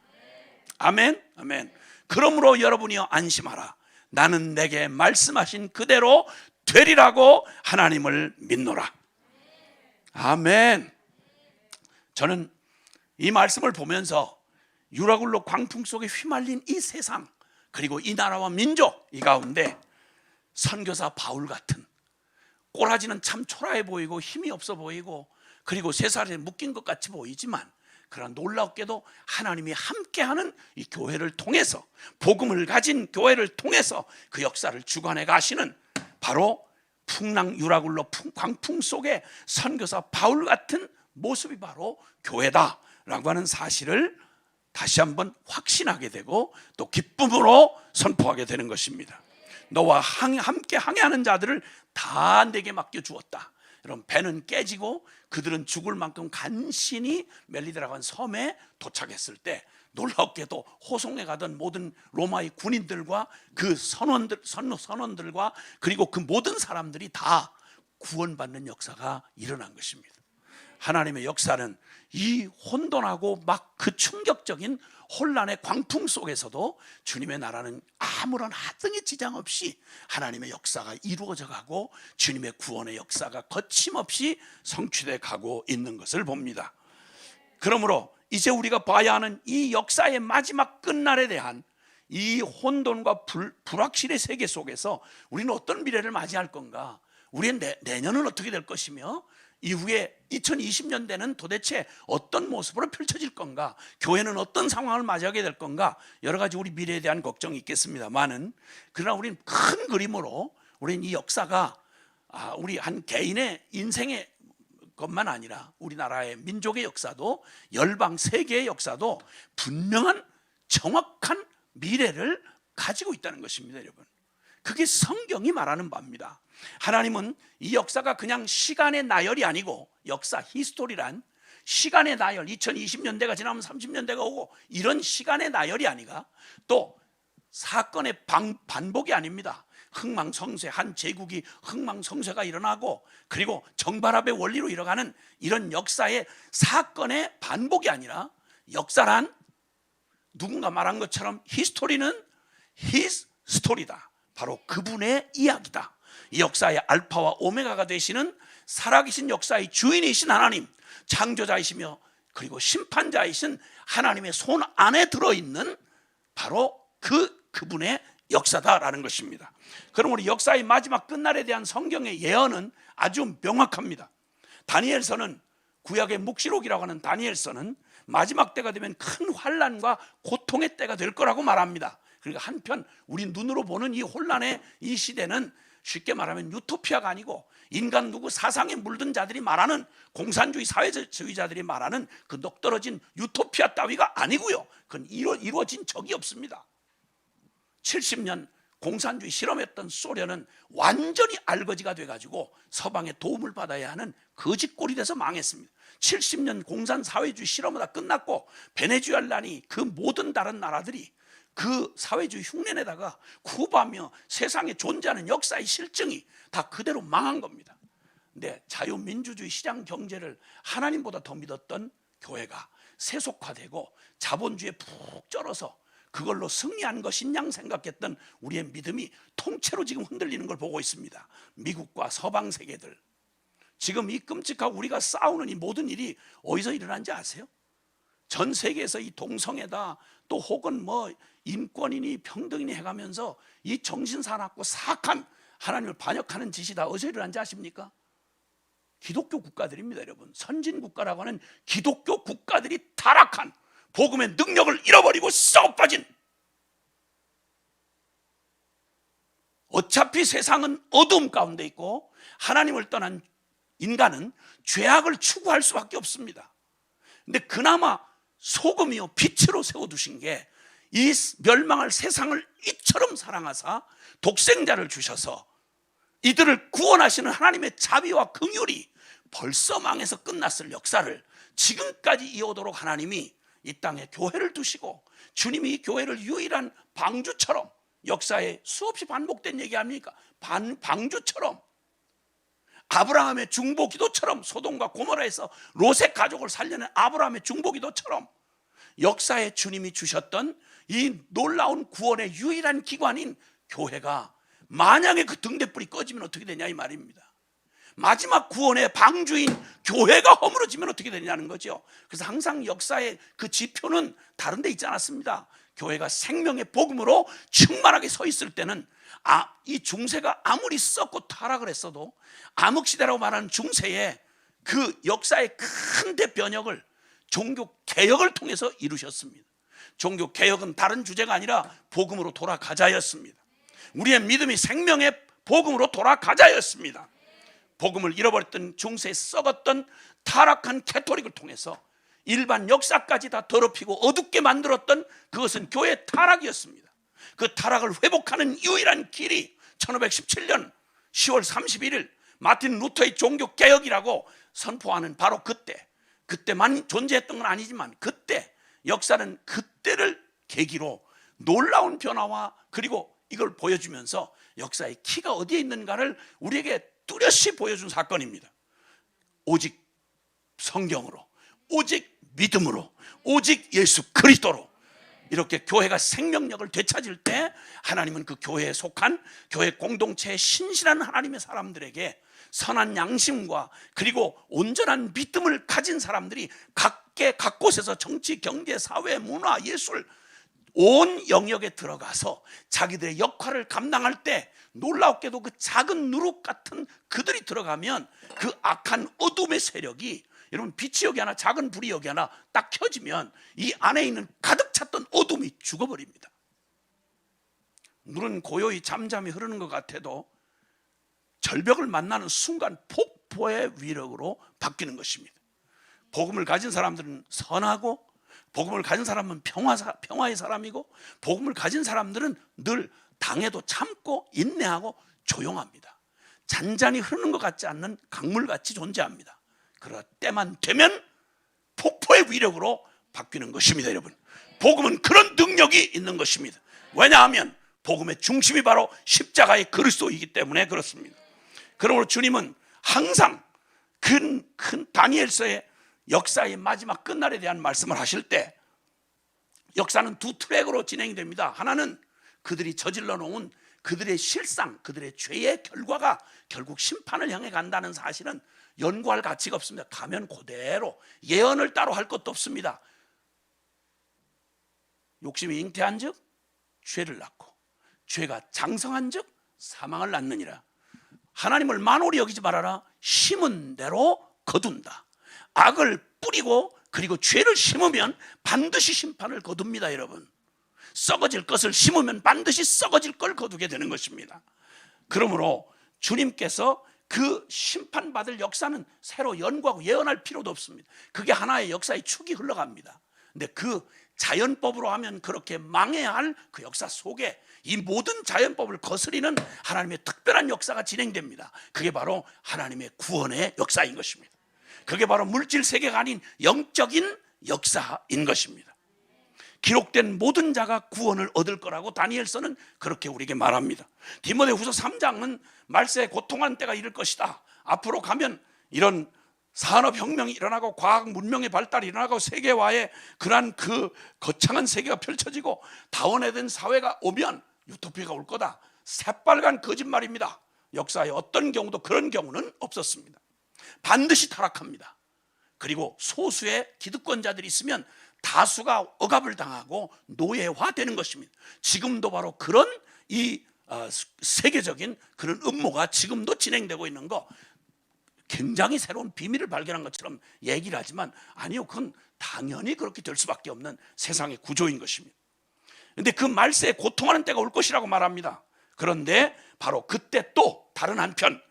아멘. 아멘. 그러므로 여러분이여 안심하라. 나는 내게 말씀하신 그대로 되리라고 하나님을 믿노라. 아멘. 저는 이 말씀을 보면서 유라굴로 광풍 속에 휘말린 이 세상 그리고 이 나라와 민족 이 가운데 선교사 바울 같은 꼬라지는 참 초라해 보이고 힘이 없어 보이고 그리고 쇠살에 묶인 것 같이 보이지만 그러나 놀랍게도 하나님이 함께하는 이 교회를 통해서 복음을 가진 교회를 통해서 그 역사를 주관해 가시는 바로 풍랑 유라굴로 광풍 속에 선교사 바울 같은 모습이 바로 교회다라고 하는 사실을 다시 한번 확신하게 되고 또 기쁨으로 선포하게 되는 것입니다. 너와 함께 항해하는 자들을 다 내게 맡겨주었다. 여러분, 배는 깨지고 그들은 죽을 만큼 간신히 멜리데라고 하는 섬에 도착했을 때 놀랍게도 호송에 가던 모든 로마의 군인들과 그 선원들과 그리고 그 모든 사람들이 다 구원받는 역사가 일어난 것입니다. 하나님의 역사는 이 혼돈하고 막 그 충격적인 혼란의 광풍 속에서도 주님의 나라는 아무런 하등의 지장 없이 하나님의 역사가 이루어져 가고 주님의 구원의 역사가 거침없이 성취돼 가고 있는 것을 봅니다. 그러므로 이제 우리가 봐야 하는 이 역사의 마지막 끝날에 대한 이 혼돈과 불확실의 세계 속에서 우리는 어떤 미래를 맞이할 건가? 우리의 내년은 어떻게 될 것이며 이후에 2020년대는 도대체 어떤 모습으로 펼쳐질 건가? 교회는 어떤 상황을 맞이하게 될 건가? 여러 가지 우리 미래에 대한 걱정이 있겠습니다만은, 그러나 우리는 큰 그림으로 우리는 이 역사가 우리 한 개인의 인생의 것만 아니라 우리나라의 민족의 역사도 열방 세계의 역사도 분명한 정확한 미래를 가지고 있다는 것입니다. 여러분, 그게 성경이 말하는 바입니다. 하나님은 이 역사가 그냥 시간의 나열이 아니고, 역사 히스토리란 시간의 나열, 2020년대가 지나면 30년대가 오고 이런 시간의 나열이 아니라 또 사건의 반복이 아닙니다. 흥망성쇠, 한 제국이 흥망성쇠가 일어나고 그리고 정발합의 원리로 이뤄가는 이런 역사의 사건의 반복이 아니라, 역사란 누군가 말한 것처럼 히스토리는 His 스토리다, 바로 그분의 이야기다. 이 역사의 알파와 오메가가 되시는 살아계신 역사의 주인이신 하나님, 창조자이시며 그리고 심판자이신 하나님의 손 안에 들어있는 바로 그분의 역사다라는 것입니다. 그럼 우리 역사의 마지막 끝날에 대한 성경의 예언은 아주 명확합니다. 다니엘서는, 구약의 묵시록이라고 하는 다니엘서는 마지막 때가 되면 큰 환난과 고통의 때가 될 거라고 말합니다. 그러니까 한편 우리 눈으로 보는 이 혼란의 이 시대는 쉽게 말하면 유토피아가 아니고, 인간 누구 사상에 물든 자들이 말하는, 공산주의 사회주의자들이 말하는 그 넋떨어진 유토피아 따위가 아니고요, 그건 이루어진 적이 없습니다. 70년 공산주의 실험했던 소련은 완전히 알거지가 돼가지고 서방의 도움을 받아야 하는 거짓골이 돼서 망했습니다. 70년 공산 사회주의 실험은 다 끝났고 베네수엘라니 그 모든 다른 나라들이 그 사회주의 흉내내다가 쿠바며 세상에 존재하는 역사의 실증이 다 그대로 망한 겁니다. 근데 자유민주주의 시장 경제를 하나님보다 더 믿었던 교회가 세속화되고 자본주의에 푹 쩔어서 그걸로 승리한 것인 양 생각했던 우리의 믿음이 통째로 지금 흔들리는 걸 보고 있습니다. 미국과 서방 세계들, 지금 이 끔찍하고 우리가 싸우는 이 모든 일이 어디서 일어난지 아세요? 전 세계에서 이 동성애다, 또 혹은 뭐 인권이니 평등이니 해가면서 이 정신사납고 사악한 하나님을 반역하는 짓이 다 어디서 일어난지 아십니까? 기독교 국가들입니다. 여러분, 선진국가라고 하는 기독교 국가들이 타락한, 복음의 능력을 잃어버리고 썩어 빠진, 어차피 세상은 어두움 가운데 있고 하나님을 떠난 인간은 죄악을 추구할 수밖에 없습니다. 근데 그나마 소금이요 빛으로 세워두신 게, 이 멸망할 세상을 이처럼 사랑하사 독생자를 주셔서 이들을 구원하시는 하나님의 자비와 긍휼이 벌써 망해서 끝났을 역사를 지금까지 이어오도록 하나님이 이 땅에 교회를 두시고, 주님이 이 교회를 유일한 방주처럼, 역사에 수없이 반복된 얘기 아닙니까? 방주처럼, 아브라함의 중보 기도처럼, 소돔과 고모라에서 롯의 가족을 살려낸 아브라함의 중보 기도처럼 역사에 주님이 주셨던 이 놀라운 구원의 유일한 기관인 교회가 만약에 그 등대불이 꺼지면 어떻게 되냐 이 말입니다. 마지막 구원의 방주인 교회가 허물어지면 어떻게 되냐는 거죠. 그래서 항상 역사의 그 지표는 다른 데 있지 않았습니다. 교회가 생명의 복음으로 충만하게 서 있을 때는 이 중세가 아무리 썩고 타락을 했어도 암흑시대라고 말하는 중세에 그 역사의 큰 대변혁을 종교개혁을 통해서 이루셨습니다. 종교개혁은 다른 주제가 아니라 복음으로 돌아가자였습니다. 우리의 믿음이 생명의 복음으로 돌아가자였습니다. 복음을 잃어버렸던 중세에 썩었던 타락한 캐토릭을 통해서 일반 역사까지 다 더럽히고 어둡게 만들었던 그것은 교회의 타락이었습니다. 그 타락을 회복하는 유일한 길이 1517년 10월 31일 마틴 루터의 종교개혁이라고 선포하는 바로 그때만 존재했던 건 아니지만 그때 역사는 그때를 계기로 놀라운 변화와 그리고 이걸 보여주면서 역사의 키가 어디에 있는가를 우리에게 뚜렷이 보여준 사건입니다. 오직 성경으로, 오직 믿음으로, 오직 예수 그리스도로 이렇게 교회가 생명력을 되찾을 때 하나님은 그 교회에 속한 교회 공동체의 신실한 하나님의 사람들에게 선한 양심과 그리고 온전한 믿음을 가진 사람들이 각 곳에서 정치, 경제, 사회, 문화, 예술 온 영역에 들어가서 자기들의 역할을 감당할 때 놀랍게도 그 작은 누룩 같은 그들이 들어가면 그 악한 어둠의 세력이, 여러분 빛이 여기 하나, 작은 불이 여기 하나 딱 켜지면 이 안에 있는 가득 찼던 어둠이 죽어버립니다. 물은 고요히 잠잠히 흐르는 것 같아도 절벽을 만나는 순간 폭포의 위력으로 바뀌는 것입니다. 복음을 가진 사람들은 선하고, 복음을 가진 사람은 평화의 사람이고, 복음을 가진 사람들은 늘 당해도 참고 인내하고 조용합니다. 잔잔히 흐르는 것 같지 않는 강물같이 존재합니다. 그러나 때만 되면 폭포의 위력으로 바뀌는 것입니다. 여러분, 복음은 그런 능력이 있는 것입니다. 왜냐하면 복음의 중심이 바로 십자가의 그리스도이기 때문에 그렇습니다. 그러므로 주님은 항상 큰 다니엘서의 역사의 마지막 끝날에 대한 말씀을 하실 때 역사는 두 트랙으로 진행이 됩니다. 하나는 그들이 저질러 놓은 그들의 실상, 그들의 죄의 결과가 결국 심판을 향해 간다는 사실은 연구할 가치가 없습니다. 가면 그대로 예언을 따로 할 것도 없습니다. 욕심이 잉태한 즉 죄를 낳고, 죄가 장성한 즉 사망을 낳느니라. 하나님을 만홀히 여기지 말아라. 심은 대로 거둔다. 악을 뿌리고 그리고 죄를 심으면 반드시 심판을 거둡니다. 여러분, 썩어질 것을 심으면 반드시 썩어질 걸 거두게 되는 것입니다. 그러므로 주님께서 그 심판받을 역사는 새로 연구하고 예언할 필요도 없습니다. 그게 하나의 역사의 축이 흘러갑니다. 근데 그 자연법으로 하면 그렇게 망해야 할 그 역사 속에 이 모든 자연법을 거스리는 하나님의 특별한 역사가 진행됩니다. 그게 바로 하나님의 구원의 역사인 것입니다. 그게 바로 물질 세계가 아닌 영적인 역사인 것입니다. 기록된 모든 자가 구원을 얻을 거라고 다니엘서는 그렇게 우리에게 말합니다. 디모데후서 3장은 말세에 고통한 때가 이를 것이다. 앞으로 가면 이런 산업혁명이 일어나고 과학 문명의 발달이 일어나고 세계화의 그러한 그 거창한 세계가 펼쳐지고 다원화된 사회가 오면 유토피아가 올 거다. 새빨간 거짓말입니다. 역사의 어떤 경우도 그런 경우는 없었습니다. 반드시 타락합니다. 그리고 소수의 기득권자들이 있으면 다수가 억압을 당하고 노예화되는 것입니다. 지금도 바로 그런 이 세계적인 그런 음모가 지금도 진행되고 있는 거, 굉장히 새로운 비밀을 발견한 것처럼 얘기를 하지만 아니요, 그건 당연히 그렇게 될 수밖에 없는 세상의 구조인 것입니다. 그런데 그 말세에 고통하는 때가 올 것이라고 말합니다. 그런데 바로 그때 또 다른 한편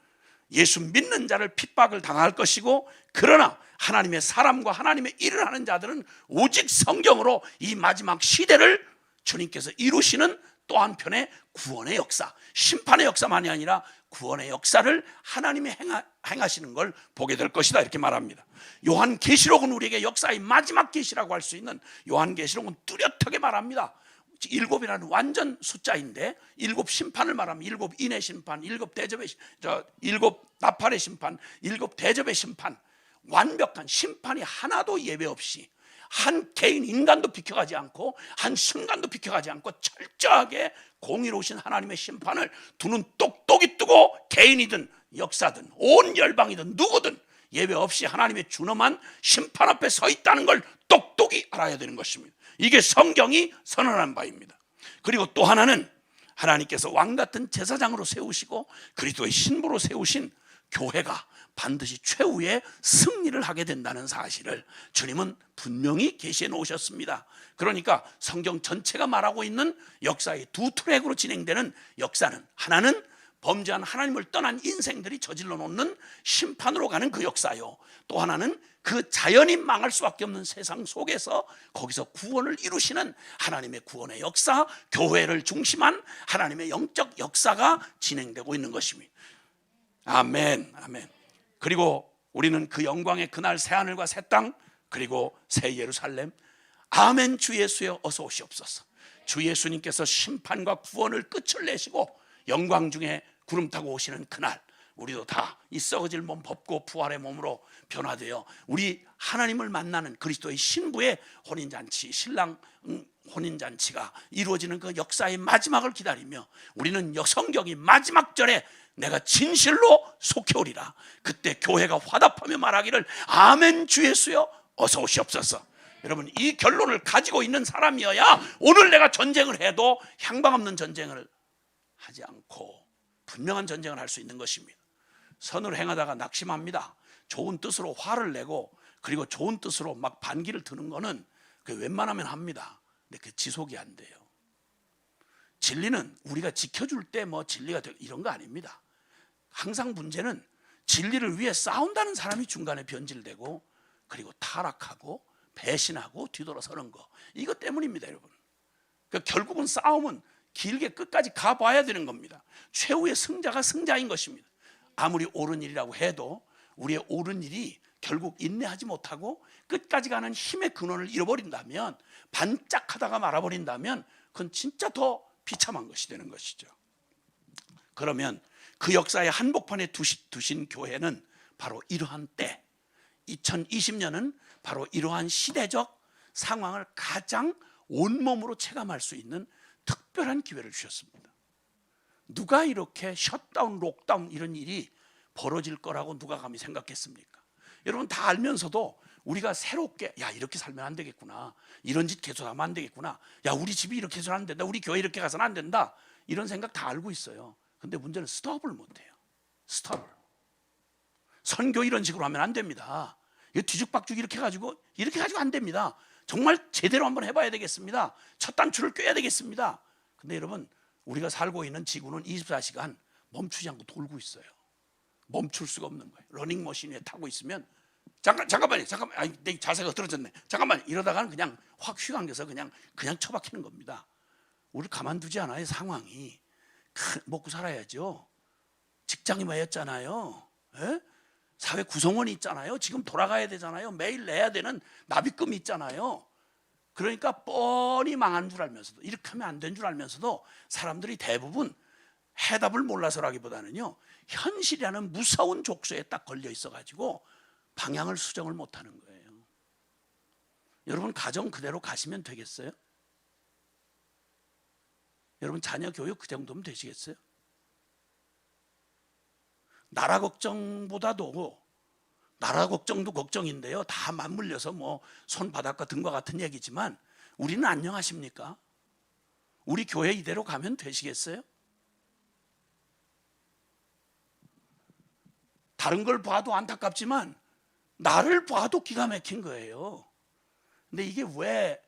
예수 믿는 자를 핍박을 당할 것이고, 그러나 하나님의 사람과 하나님의 일을 하는 자들은 오직 성경으로 이 마지막 시대를 주님께서 이루시는 또 한편의 구원의 역사, 심판의 역사만이 아니라 구원의 역사를 하나님이 행하시는 걸 보게 될 것이다, 이렇게 말합니다. 요한계시록은 우리에게 역사의 마지막 계시라고 할 수 있는, 요한계시록은 뚜렷하게 말합니다. 7이라는 완전 숫자인데, 7 심판을 말하면 7 인의 심판, 7 대접의 7 나팔의 심판, 7 대접의 심판, 완벽한 심판이 하나도 예외 없이 한 개인 인간도 비켜가지 않고 한 순간도 비켜가지 않고 철저하게 공의로우신 하나님의 심판을 두 눈 똑똑히 뜨고 개인이든 역사든 온 열방이든 누구든 예외 없이 하나님의 준엄한 심판 앞에 서 있다는 걸 똑똑히 알아야 되는 것입니다. 이게 성경이 선언한 바입니다. 그리고 또 하나는 하나님께서 왕같은 제사장으로 세우시고 그리스도의 신부로 세우신 교회가 반드시 최후의 승리를 하게 된다는 사실을 주님은 분명히 계시해 놓으셨습니다. 그러니까 성경 전체가 말하고 있는 역사의 두 트랙으로 진행되는 역사는, 하나는 범죄한 하나님을 떠난 인생들이 저질러 놓는 심판으로 가는 그 역사요, 또 하나는 그 자연이 망할 수밖에 없는 세상 속에서 거기서 구원을 이루시는 하나님의 구원의 역사, 교회를 중심한 하나님의 영적 역사가 진행되고 있는 것입니다. 아멘, 아멘. 그리고 우리는 그 영광의 그날 새하늘과 새 땅, 그리고 새 예루살렘, 아멘 주 예수여 어서 오시옵소서. 주 예수님께서 심판과 구원을 끝을 내시고 영광 중에 구름 타고 오시는 그날, 우리도 다 이 썩어질 몸 벗고 부활의 몸으로 변화되어 우리 하나님을 만나는 그리스도의 신부의 혼인잔치, 신랑 혼인잔치가 이루어지는 그 역사의 마지막을 기다리며 우리는 성경이 마지막 절에 내가 진실로 속해오리라, 그때 교회가 화답하며 말하기를 아멘 주 예수여 어서 오시옵소서. 여러분, 이 결론을 가지고 있는 사람이어야 오늘 내가 전쟁을 해도 향방 없는 전쟁을 하지 않고 분명한 전쟁을 할 수 있는 것입니다. 선을 행하다가 낙심합니다. 좋은 뜻으로 화를 내고 그리고 좋은 뜻으로 막 반기를 드는 거는 그 웬만하면 합니다. 근데 그 지속이 안 돼요. 진리는 우리가 지켜줄 때 뭐 진리가 되고 이런 거 아닙니다. 항상 문제는 진리를 위해 싸운다는 사람이 중간에 변질되고 그리고 타락하고 배신하고 뒤돌아서는 거, 이것 때문입니다, 여러분. 그러니까 결국은 싸움은 길게 끝까지 가봐야 되는 겁니다. 최후의 승자가 승자인 것입니다. 아무리 옳은 일이라고 해도 우리의 옳은 일이 결국 인내하지 못하고 끝까지 가는 힘의 근원을 잃어버린다면, 반짝하다가 말아버린다면 그건 진짜 더 비참한 것이 되는 것이죠. 그러면 그 역사의 한복판에 두신 교회는 바로 이러한 때, 2020년은 바로 이러한 시대적 상황을 가장 온몸으로 체감할 수 있는 특별한 기회를 주셨습니다. 누가 이렇게 셧다운, 록다운 이런 일이 벌어질 거라고 누가 감히 생각했습니까? 여러분 다 알면서도 우리가 새롭게 야 이렇게 살면 안 되겠구나, 이런 짓 계속하면 안 되겠구나, 야 우리 집이 이렇게 해서는 안 된다, 우리 교회 이렇게 가서는 안 된다, 이런 생각 다 알고 있어요. 근데 문제는 스톱을 못해요. 스톱을. 선교 이런 식으로 하면 안 됩니다. 이거 뒤죽박죽 이렇게 가지고 안 됩니다. 정말 제대로 한번 해봐야 되겠습니다. 첫 단추를 꿰야 되겠습니다. 근데 여러분, 우리가 살고 있는 지구는 24시간 멈추지 않고 돌고 있어요. 멈출 수가 없는 거예요. 러닝머신 위에 타고 있으면 잠깐만요. 아니, 내 자세가 떨어졌네. 잠깐만, 이러다가는 그냥 확 휘감겨서 그냥 처박히는 겁니다. 우리를 가만두지 않아요. 상황이 먹고 살아야죠. 직장이 뭐였잖아요. 에? 사회 구성원이 있잖아요. 지금 돌아가야 되잖아요. 매일 내야 되는 납입금이 있잖아요. 그러니까 뻔히 망한 줄 알면서도, 이렇게 하면 안 된 줄 알면서도 사람들이 대부분 해답을 몰라서라기보다는요, 현실이라는 무서운 족쇄에 딱 걸려 있어가지고 방향을 수정을 못하는 거예요. 여러분 가정 그대로 가시면 되겠어요? 여러분 자녀 교육 그 정도면 되시겠어요? 나라 걱정보다도, 나라 걱정도 걱정인데요, 다 맞물려서 뭐 손바닥과 등과 같은 얘기지만 우리는 안녕하십니까? 우리 교회 이대로 가면 되시겠어요? 다른 걸 봐도 안타깝지만 나를 봐도 기가 막힌 거예요. 근데 이게 왜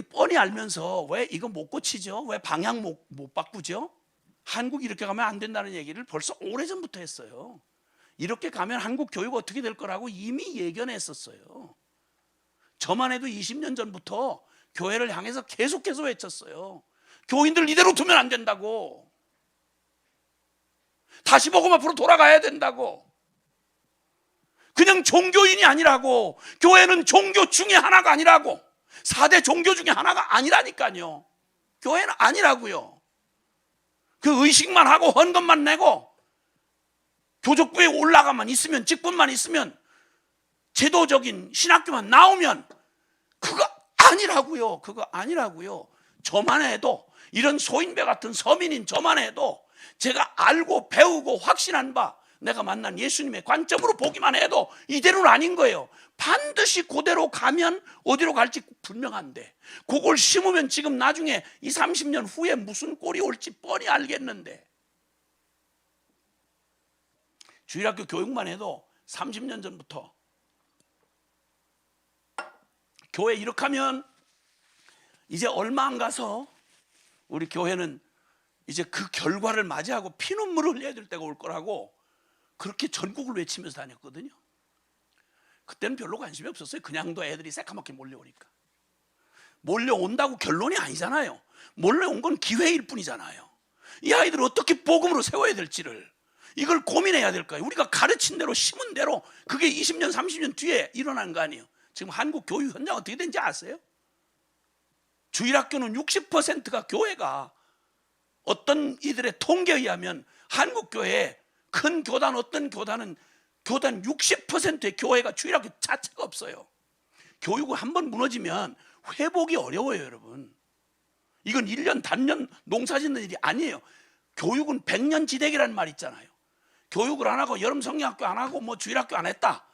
뻔히 알면서 왜 이거 못 고치죠? 왜 방향 못 바꾸죠? 한국 이렇게 가면 안 된다는 얘기를 벌써 오래전부터 했어요. 이렇게 가면 한국 교육 어떻게 될 거라고 이미 예견했었어요. 저만 해도 20년 전부터 교회를 향해서 계속해서 외쳤어요. 교인들 이대로 두면 안 된다고. 다시 복음 앞으로 돌아가야 된다고. 그냥 종교인이 아니라고. 교회는 종교 중에 하나가 아니라고. 4대 종교 중에 하나가 아니라니까요. 교회는 아니라고요. 그 의식만 하고 헌금만 내고 교족부에 올라가만 있으면, 직분만 있으면, 제도적인 신학교만 나오면 그거 아니라고요. 그거 아니라고요. 저만 해도, 이런 소인배 같은 서민인 저만 해도, 제가 알고 배우고 확신한 바, 내가 만난 예수님의 관점으로 보기만 해도 이대로는 아닌 거예요. 반드시 그대로 가면 어디로 갈지 분명한데, 그걸 심으면 지금 나중에 20, 30년 후에 무슨 꼴이 올지 뻔히 알겠는데, 주일학교 교육만 해도 30년 전부터 교회 이렇게 하면 이제 얼마 안 가서 우리 교회는 이제 그 결과를 맞이하고 피눈물을 흘려야 될 때가 올 거라고 그렇게 전국을 외치면서 다녔거든요. 그때는 별로 관심이 없었어요. 그냥도 애들이 새까맣게 몰려오니까. 몰려온다고 결론이 아니잖아요. 몰려온 건 기회일 뿐이잖아요. 이 아이들을 어떻게 복음으로 세워야 될지를, 이걸 고민해야 될 거예요. 우리가 가르친 대로, 심은 대로 그게 20년 30년 뒤에 일어난 거 아니에요. 지금 한국 교육 현장 어떻게 된지 아세요? 주일학교는 60%가 교회가, 어떤 이들의 통계에 의하면 한국 교회에 큰 교단, 어떤 교단은 교단 60%의 교회가 주일학교 자체가 없어요. 교육을 한번 무너지면 회복이 어려워요, 여러분. 이건 1년 단년 농사 짓는 일이 아니에요. 교육은 백년지대기라는 말 있잖아요. 교육을 안 하고 여름 성경학교 안 하고 뭐 주일학교 안 했다,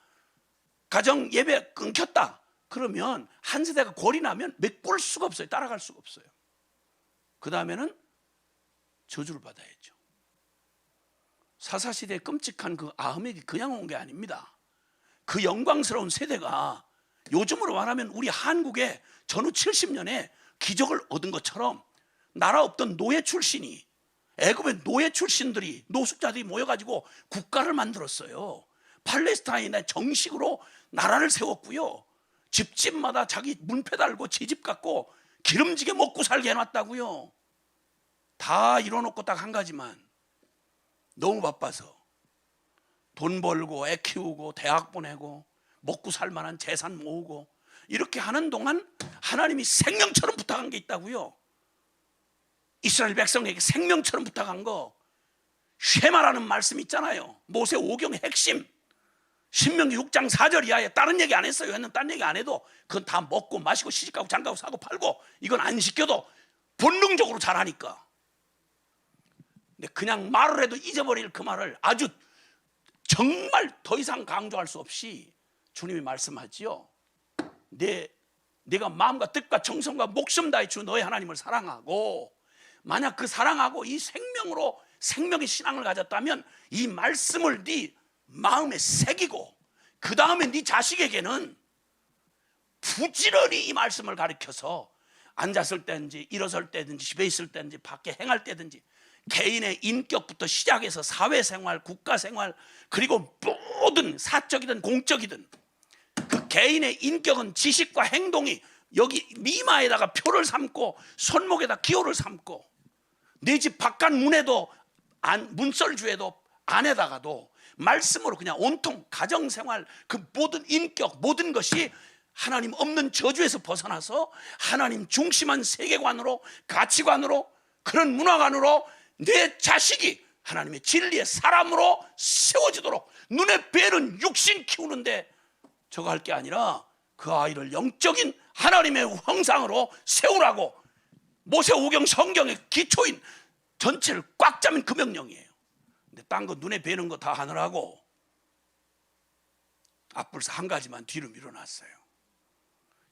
가정 예배 끊겼다, 그러면 한 세대가 골이 나면 메꿀 수가 없어요. 따라갈 수가 없어요. 그 다음에는 저주를 받아야죠. 사사시대의 끔찍한 그 아흐맥이 그냥 온 게 아닙니다. 그 영광스러운 세대가 요즘으로 말하면 우리 한국에 전후 70년에 기적을 얻은 것처럼 나라 없던 노예 출신이, 애굽의 노예 출신들이, 노숙자들이 모여가지고 국가를 만들었어요. 팔레스타인에 정식으로 나라를 세웠고요. 집집마다 자기 문패 달고 지집 갖고 기름지게 먹고 살게 해놨다고요. 다 이뤄놓고 딱 한 가지만, 너무 바빠서 돈 벌고 애 키우고 대학 보내고 먹고 살 만한 재산 모으고 이렇게 하는 동안 하나님이 생명처럼 부탁한 게 있다고요. 이스라엘 백성에게 생명처럼 부탁한 거, 쉐마라는 말씀 있잖아요. 모세 오경의 핵심. 신명기 6장 4절 이하에 다른 얘기 안 했어요. 다른 얘기 안 해도 그건 다 먹고 마시고 시집가고 장가고 사고 팔고, 이건 안 시켜도 본능적으로 잘하니까. 근데 그냥 말을 해도 잊어버릴 그 말을 아주 정말 더 이상 강조할 수 없이 주님이 말씀하지요. 내가 마음과 뜻과 정성과 목숨 다해 주 너의 하나님을 사랑하고, 만약 그 사랑하고 이 생명으로 생명의 신앙을 가졌다면 이 말씀을 네 마음에 새기고, 그 다음에 네 자식에게는 부지런히 이 말씀을 가르쳐서 앉았을 때든지 일어설 때든지 집에 있을 때든지 밖에 행할 때든지 개인의 인격부터 시작해서 사회생활, 국가생활, 그리고 모든 사적이든 공적이든 그 개인의 인격은 지식과 행동이 여기 미마에다가 표를 삼고 손목에다 기호를 삼고, 내 집 바깥 문에도 문설주에도 안에다가도 말씀으로 그냥 온통 가정생활, 그 모든 인격, 모든 것이 하나님 없는 저주에서 벗어나서 하나님 중심한 세계관으로, 가치관으로, 그런 문화관으로 내 자식이 하나님의 진리의 사람으로 세워지도록, 눈에 뵈는 육신 키우는데 저거 할 게 아니라 그 아이를 영적인 하나님의 형상으로 세우라고 모세오경 성경의 기초인 전체를 꽉 짜면 그 명령이에요. 근데 딴 거 눈에 뵈는 거 다 하느라고 앞불사 한 가지만 뒤로 밀어놨어요.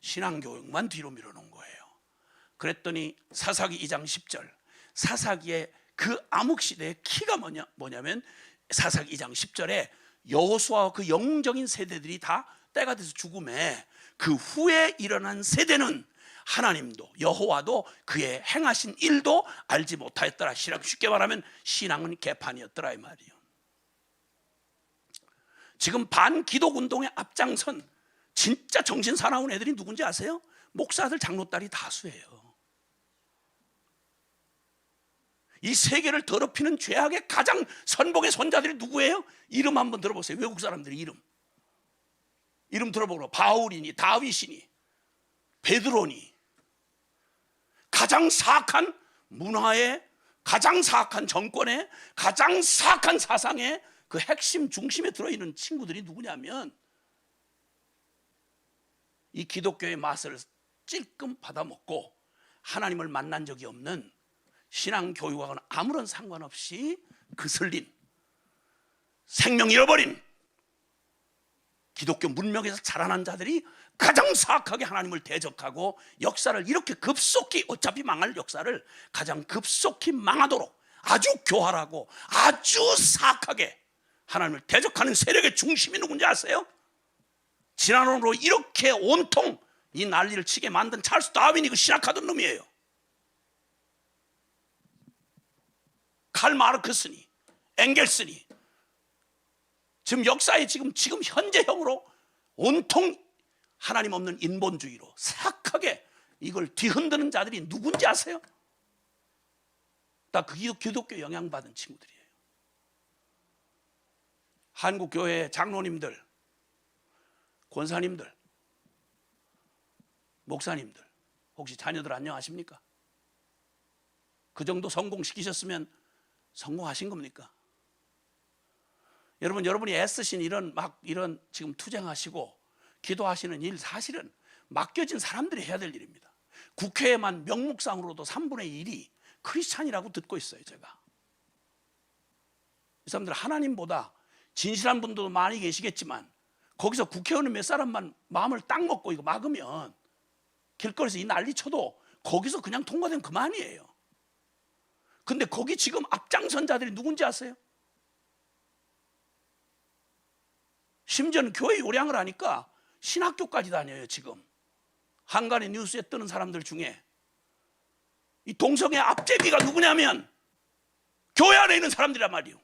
신앙교육만 뒤로 밀어놓은 거예요. 그랬더니 사사기 2장 10절, 사사기의 그 암흑시대의 키가 뭐냐면 사사기 2장 10절에 여호수아와 그 영적인 세대들이 다 때가 돼서 죽음에, 그 후에 일어난 세대는 하나님도 여호와도 그의 행하신 일도 알지 못하였더라. 쉽게 말하면 신앙은 개판이었더라 이 말이에요. 지금 반기독 운동에 앞장선 진짜 정신 사나운 애들이 누군지 아세요? 목사들, 장로딸이 다수예요. 이 세계를 더럽히는 죄악의 가장 선봉의 손자들이 누구예요? 이름 한번 들어보세요. 외국 사람들의 이름 들어보고, 바울이니 다윗이니 베드로니, 가장 사악한 문화의, 가장 사악한 정권의, 가장 사악한 사상의 그 핵심 중심에 들어있는 친구들이 누구냐면 이 기독교의 맛을 찔끔 받아먹고 하나님을 만난 적이 없는, 신앙교육하고는 아무런 상관없이 그슬린, 생명 잃어버린 기독교 문명에서 자라난 자들이 가장 사악하게 하나님을 대적하고 역사를 이렇게 급속히, 어차피 망할 역사를 가장 급속히 망하도록 아주 교활하고 아주 사악하게 하나님을 대적하는 세력의 중심이 누군지 아세요? 지난번으로 이렇게 온통 이 난리를 치게 만든 찰스 다윈이 그 신학하던 놈이에요. 칼 마르크스니 엥겔스니, 지금 역사에 지금 현재형으로 온통 하나님 없는 인본주의로 사악하게 이걸 뒤흔드는 자들이 누군지 아세요? 다 그 기독교 영향받은 친구들이에요. 한국교회 장로님들, 권사님들, 목사님들, 혹시 자녀들 안녕하십니까? 그 정도 성공시키셨으면 성공하신 겁니까? 여러분이 애쓰신 이런 지금 투쟁하시고 기도하시는 일, 사실은 맡겨진 사람들이 해야 될 일입니다. 국회에만 명목상으로도 3분의 1이 크리스찬이라고 듣고 있어요. 제가 이 사람들 하나님보다 진실한 분들도 많이 계시겠지만 거기서 국회의원 몇 사람만 마음을 딱 먹고 이거 막으면 길거리에서 이 난리 쳐도 거기서 그냥 통과되면 그만이에요. 근데 거기 지금 앞장선 자들이 누군지 아세요? 심지어는 교회 요량을 하니까 신학교까지 다녀요. 지금 한간의 뉴스에 뜨는 사람들 중에 이 동성애 앞제비가 누구냐면 교회 안에 있는 사람들이란 말이에요.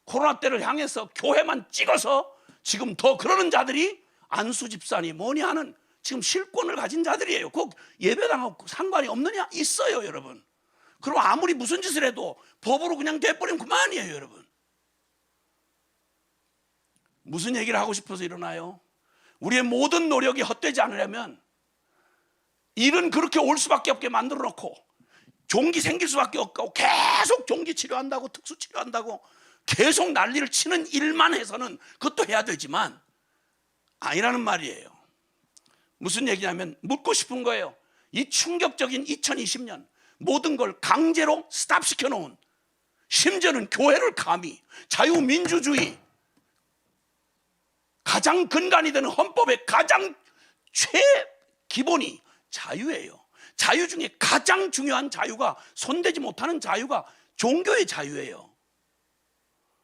코로나 때를 향해서 교회만 찍어서 지금 더 그러는 자들이 안수 집사니 뭐니 하는 지금 실권을 가진 자들이에요. 그 예배당하고 상관이 없느냐? 있어요, 여러분. 그리고 아무리 무슨 짓을 해도 법으로 그냥 돼버리면 그만이에요, 여러분. 무슨 얘기를 하고 싶어서 일어나요? 우리의 모든 노력이 헛되지 않으려면 일은 그렇게 올 수밖에 없게 만들어 놓고 종기 생길 수밖에 없고 계속 종기 치료한다고 특수 치료한다고 계속 난리를 치는 일만 해서는 그것도 해야 되지만 아니라는 말이에요. 무슨 얘기냐면 묻고 싶은 거예요. 이 충격적인 2020년 모든 걸 강제로 스탑시켜 놓은, 심지어는 교회를 감히 자유민주주의 가장 근간이 되는 헌법의 가장 최기본이 자유예요. 자유 중에 가장 중요한 자유가, 손대지 못하는 자유가 종교의 자유예요.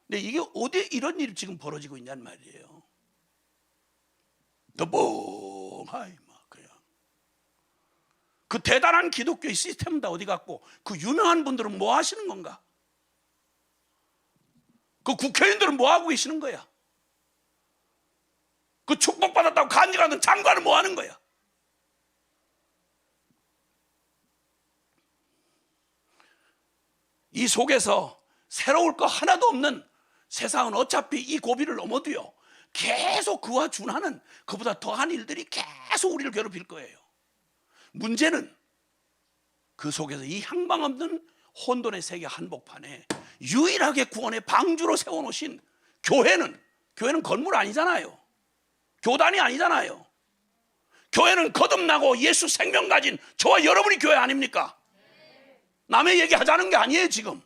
근데 이게 어디에 이런 일이 지금 벌어지고 있냔 말이에요. 너봉하이 막 그냥 그 대단한 기독교의 시스템은 다 어디 갔고 그 유명한 분들은 뭐 하시는 건가? 그 국회의원들은 뭐 하고 계시는 거야? 그 축복받았다고 간증하는 장관은 뭐 하는 거야? 이 속에서 새로울 거 하나도 없는 세상은 어차피 이 고비를 넘어도요 계속 그와 준하는 그보다 더한 일들이 계속 우리를 괴롭힐 거예요. 문제는 그 속에서 이 향방 없는 혼돈의 세계 한복판에 유일하게 구원의 방주로 세워놓으신 교회는 건물 아니잖아요. 교단이 아니잖아요. 교회는 거듭나고 예수 생명 가진 저와 여러분이 교회 아닙니까? 남의 얘기하자는 게 아니에요. 지금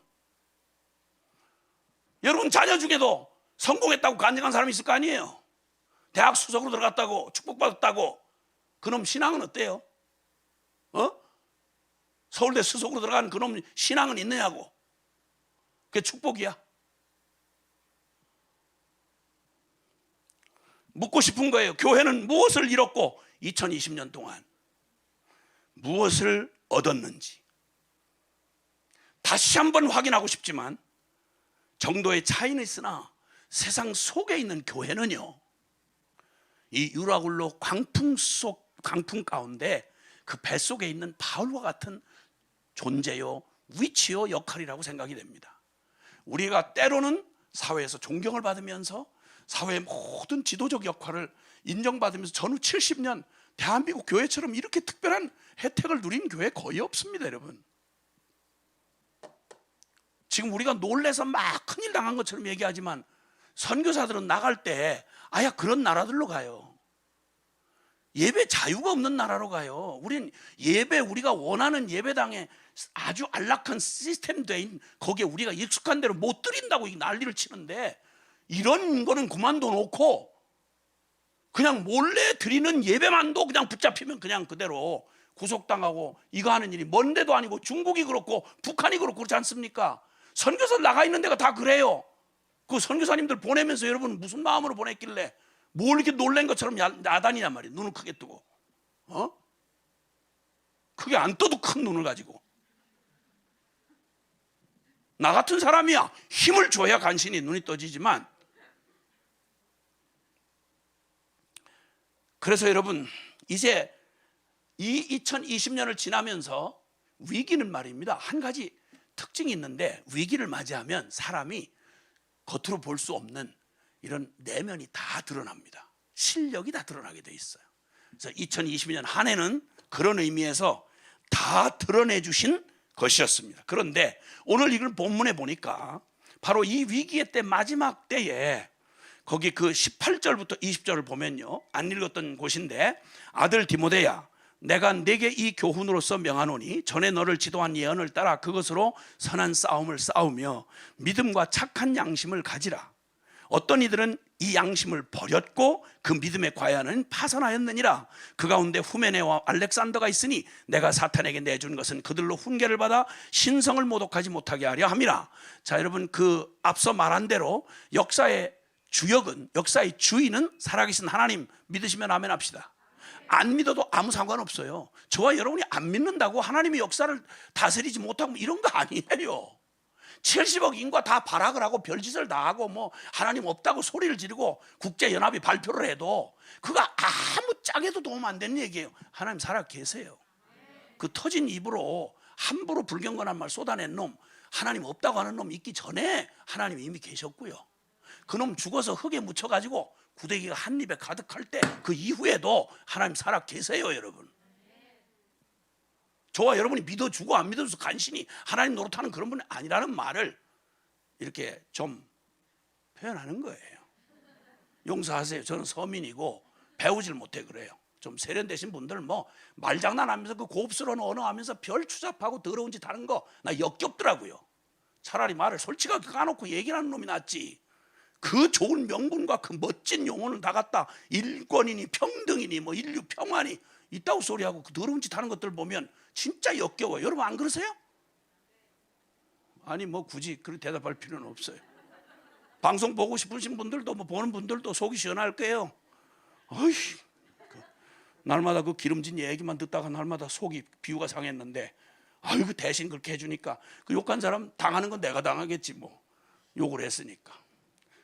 여러분 자녀 중에도 성공했다고 간증한 사람이 있을 거 아니에요. 대학 수석으로 들어갔다고 축복받았다고. 그놈 신앙은 어때요? 서울대 수석으로 들어간 그놈 신앙은 있느냐고. 그게 축복이야. 묻고 싶은 거예요. 교회는 무엇을 잃었고 2020년 동안 무엇을 얻었는지 다시 한번 확인하고 싶지만 정도의 차이는 있으나 세상 속에 있는 교회는요, 이 유라굴로 광풍 가운데 그 뱃속에 있는 바울과 같은 존재요, 위치요, 역할이라고 생각이 됩니다. 우리가 때로는 사회에서 존경을 받으면서 사회의 모든 지도적 역할을 인정받으면서 전후 70년 대한민국 교회처럼 이렇게 특별한 혜택을 누린 교회 거의 없습니다. 여러분, 지금 우리가 놀래서 막 큰일 당한 것처럼 얘기하지만 선교사들은 나갈 때 아야 그런 나라들로 가요. 예배 자유가 없는 나라로 가요. 우린 예배, 우리가 원하는 예배당에 아주 안락한 시스템 된 거기에 우리가 익숙한 대로 못 드린다고 난리를 치는데, 이런 거는 그만둬 놓고 그냥 몰래 드리는 예배만도 그냥 붙잡히면 그냥 그대로 구속당하고 이거 하는 일이 먼 데도 아니고 중국이 그렇고 북한이 그렇고 그렇지 않습니까? 선교사 나가 있는 데가 다 그래요. 그 선교사님들 보내면서 여러분 무슨 마음으로 보냈길래 뭘 이렇게 놀란 것처럼 야단이냔 말이에요. 눈을 크게 뜨고 크게 안 떠도 큰 눈을 가지고. 나 같은 사람이야 힘을 줘야 간신히 눈이 떠지지만. 그래서 여러분 이제 이 2020년을 지나면서 위기는 말입니다, 한 가지 특징이 있는데, 위기를 맞이하면 사람이 겉으로 볼 수 없는 이런 내면이 다 드러납니다. 실력이 다 드러나게 돼 있어요. 그래서 2020년 한 해는 그런 의미에서 다 드러내 주신 것이었습니다. 그런데 오늘 이걸 본문에 보니까 바로 이 위기의 때 마지막 때에 거기 그 18절부터 20절을 보면요, 안 읽었던 곳인데, 아들 디모데야, 내가 네게 이 교훈으로서 명하노니 전에 너를 지도한 예언을 따라 그것으로 선한 싸움을 싸우며 믿음과 착한 양심을 가지라. 어떤 이들은 이 양심을 버렸고 그 믿음의 과연은 파선하였느니라. 그 가운데 후메네와 알렉산더가 있으니 내가 사탄에게 내준 것은 그들로 훈계를 받아 신성을 모독하지 못하게 하려 함이라. 자, 여러분, 그 앞서 말한 대로 역사의 주역은, 역사의 주인은 살아계신 하나님 믿으시면 아멘 합시다. 안 믿어도 아무 상관없어요. 저와 여러분이 안 믿는다고 하나님이 역사를 다스리지 못하고 이런 거 아니에요. 70억 인구가 다 발악을 하고 별짓을 다 하고 뭐 하나님 없다고 소리를 지르고 국제연합이 발표를 해도 그거 아무 짝에도 도움 안 되는 얘기예요. 하나님 살아 계세요. 그 터진 입으로 함부로 불경건한 말 쏟아낸 놈, 하나님 없다고 하는 놈 있기 전에 하나님 이미 계셨고요. 그놈 죽어서 흙에 묻혀가지고 구데기가 한 입에 가득할 때 그 이후에도 하나님 살아 계세요, 여러분. 저와 여러분이 믿어주고 안 믿어줘서 간신히 하나님 노릇하는 그런 분이 아니라는 말을 이렇게 좀 표현하는 거예요. 용서하세요. 저는 서민이고 배우질 못해 그래요. 좀 세련되신 분들 뭐 말장난하면서 그 고급스러운 언어하면서 별 추잡하고 더러운 짓 하는 거 나 역겹더라고요. 차라리 말을 솔직하게 까놓고 얘기하는 놈이 낫지. 그 좋은 명분과 그 멋진 용어는 다 갖다 일권이니 평등이니 뭐 인류 평안이 있다고 소리하고 그 더러운 짓 하는 것들 보면 진짜 역겨워요. 여러분 안 그러세요? 아니 뭐 굳이 그렇게 대답할 필요는 없어요. 방송 보고 싶으신 분들도 뭐 보는 분들도 속이 시원할 거예요. 어이, 날마다 그 기름진 얘기만 듣다가 날마다 속이 비유가 상했는데, 아이고 대신 그렇게 해주니까 그 욕한 사람 당하는 건 내가 당하겠지 뭐, 욕을 했으니까.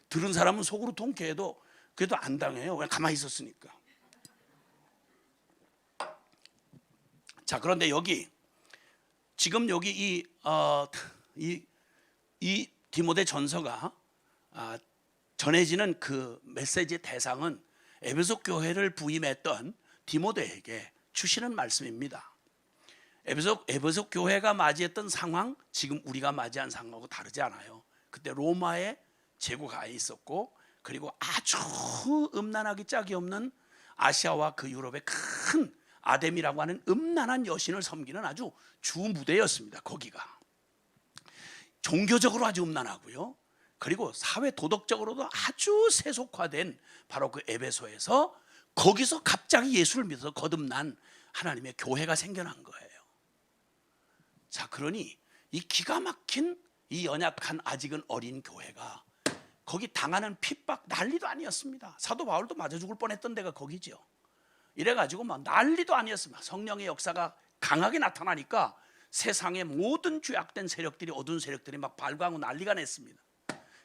들은 사람은 속으로 통쾌해도 그래도 안 당해요. 왜? 가만히 있었으니까. 자, 그런데 여기 지금 여기 이 디모데 전서가 전해지는 그 메시지의 대상은 에베소 교회를 부임했던 디모데에게 주시는 말씀입니다. 에베소 교회가 맞이했던 상황, 지금 우리가 맞이한 상황하고 다르지 않아요. 그때 로마의 제국하에 있었고, 그리고 아주 음란하기 짝이 없는 아시아와 그 유럽의 큰 아뎀이라고 하는 음란한 여신을 섬기는 아주 주무대였습니다. 거기가 종교적으로 아주 음란하고요, 그리고 사회 도덕적으로도 아주 세속화된 바로 그 에베소에서, 거기서 갑자기 예수를 믿어서 거듭난 하나님의 교회가 생겨난 거예요. 자, 그러니 이 기가 막힌 이 연약한 아직은 어린 교회가 거기 당하는 핍박 난리도 아니었습니다. 사도 바울도 맞아 죽을 뻔했던 데가 거기죠. 이래가지고 막 난리도 아니었습니다. 성령의 역사가 강하게 나타나니까 세상의 모든 죄악된 세력들이, 어두운 세력들이 막 발광하고 난리가 냈습니다.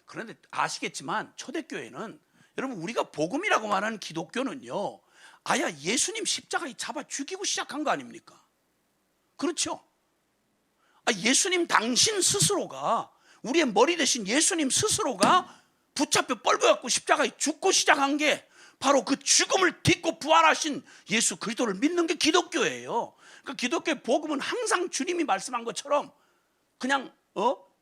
그런데 아시겠지만 초대교회는, 여러분 우리가 복음이라고 말하는 기독교는요, 아야 예수님 십자가에 잡아 죽이고 시작한 거 아닙니까? 그렇죠? 예수님 당신 스스로가, 우리의 머리 대신 예수님 스스로가 붙잡혀 뻘거갖고 십자가에 죽고 시작한 게 바로 그 죽음을 딛고 부활하신 예수 그리스도를 믿는 게 기독교예요. 그러니까 기독교의 복음은 항상 주님이 말씀한 것처럼 그냥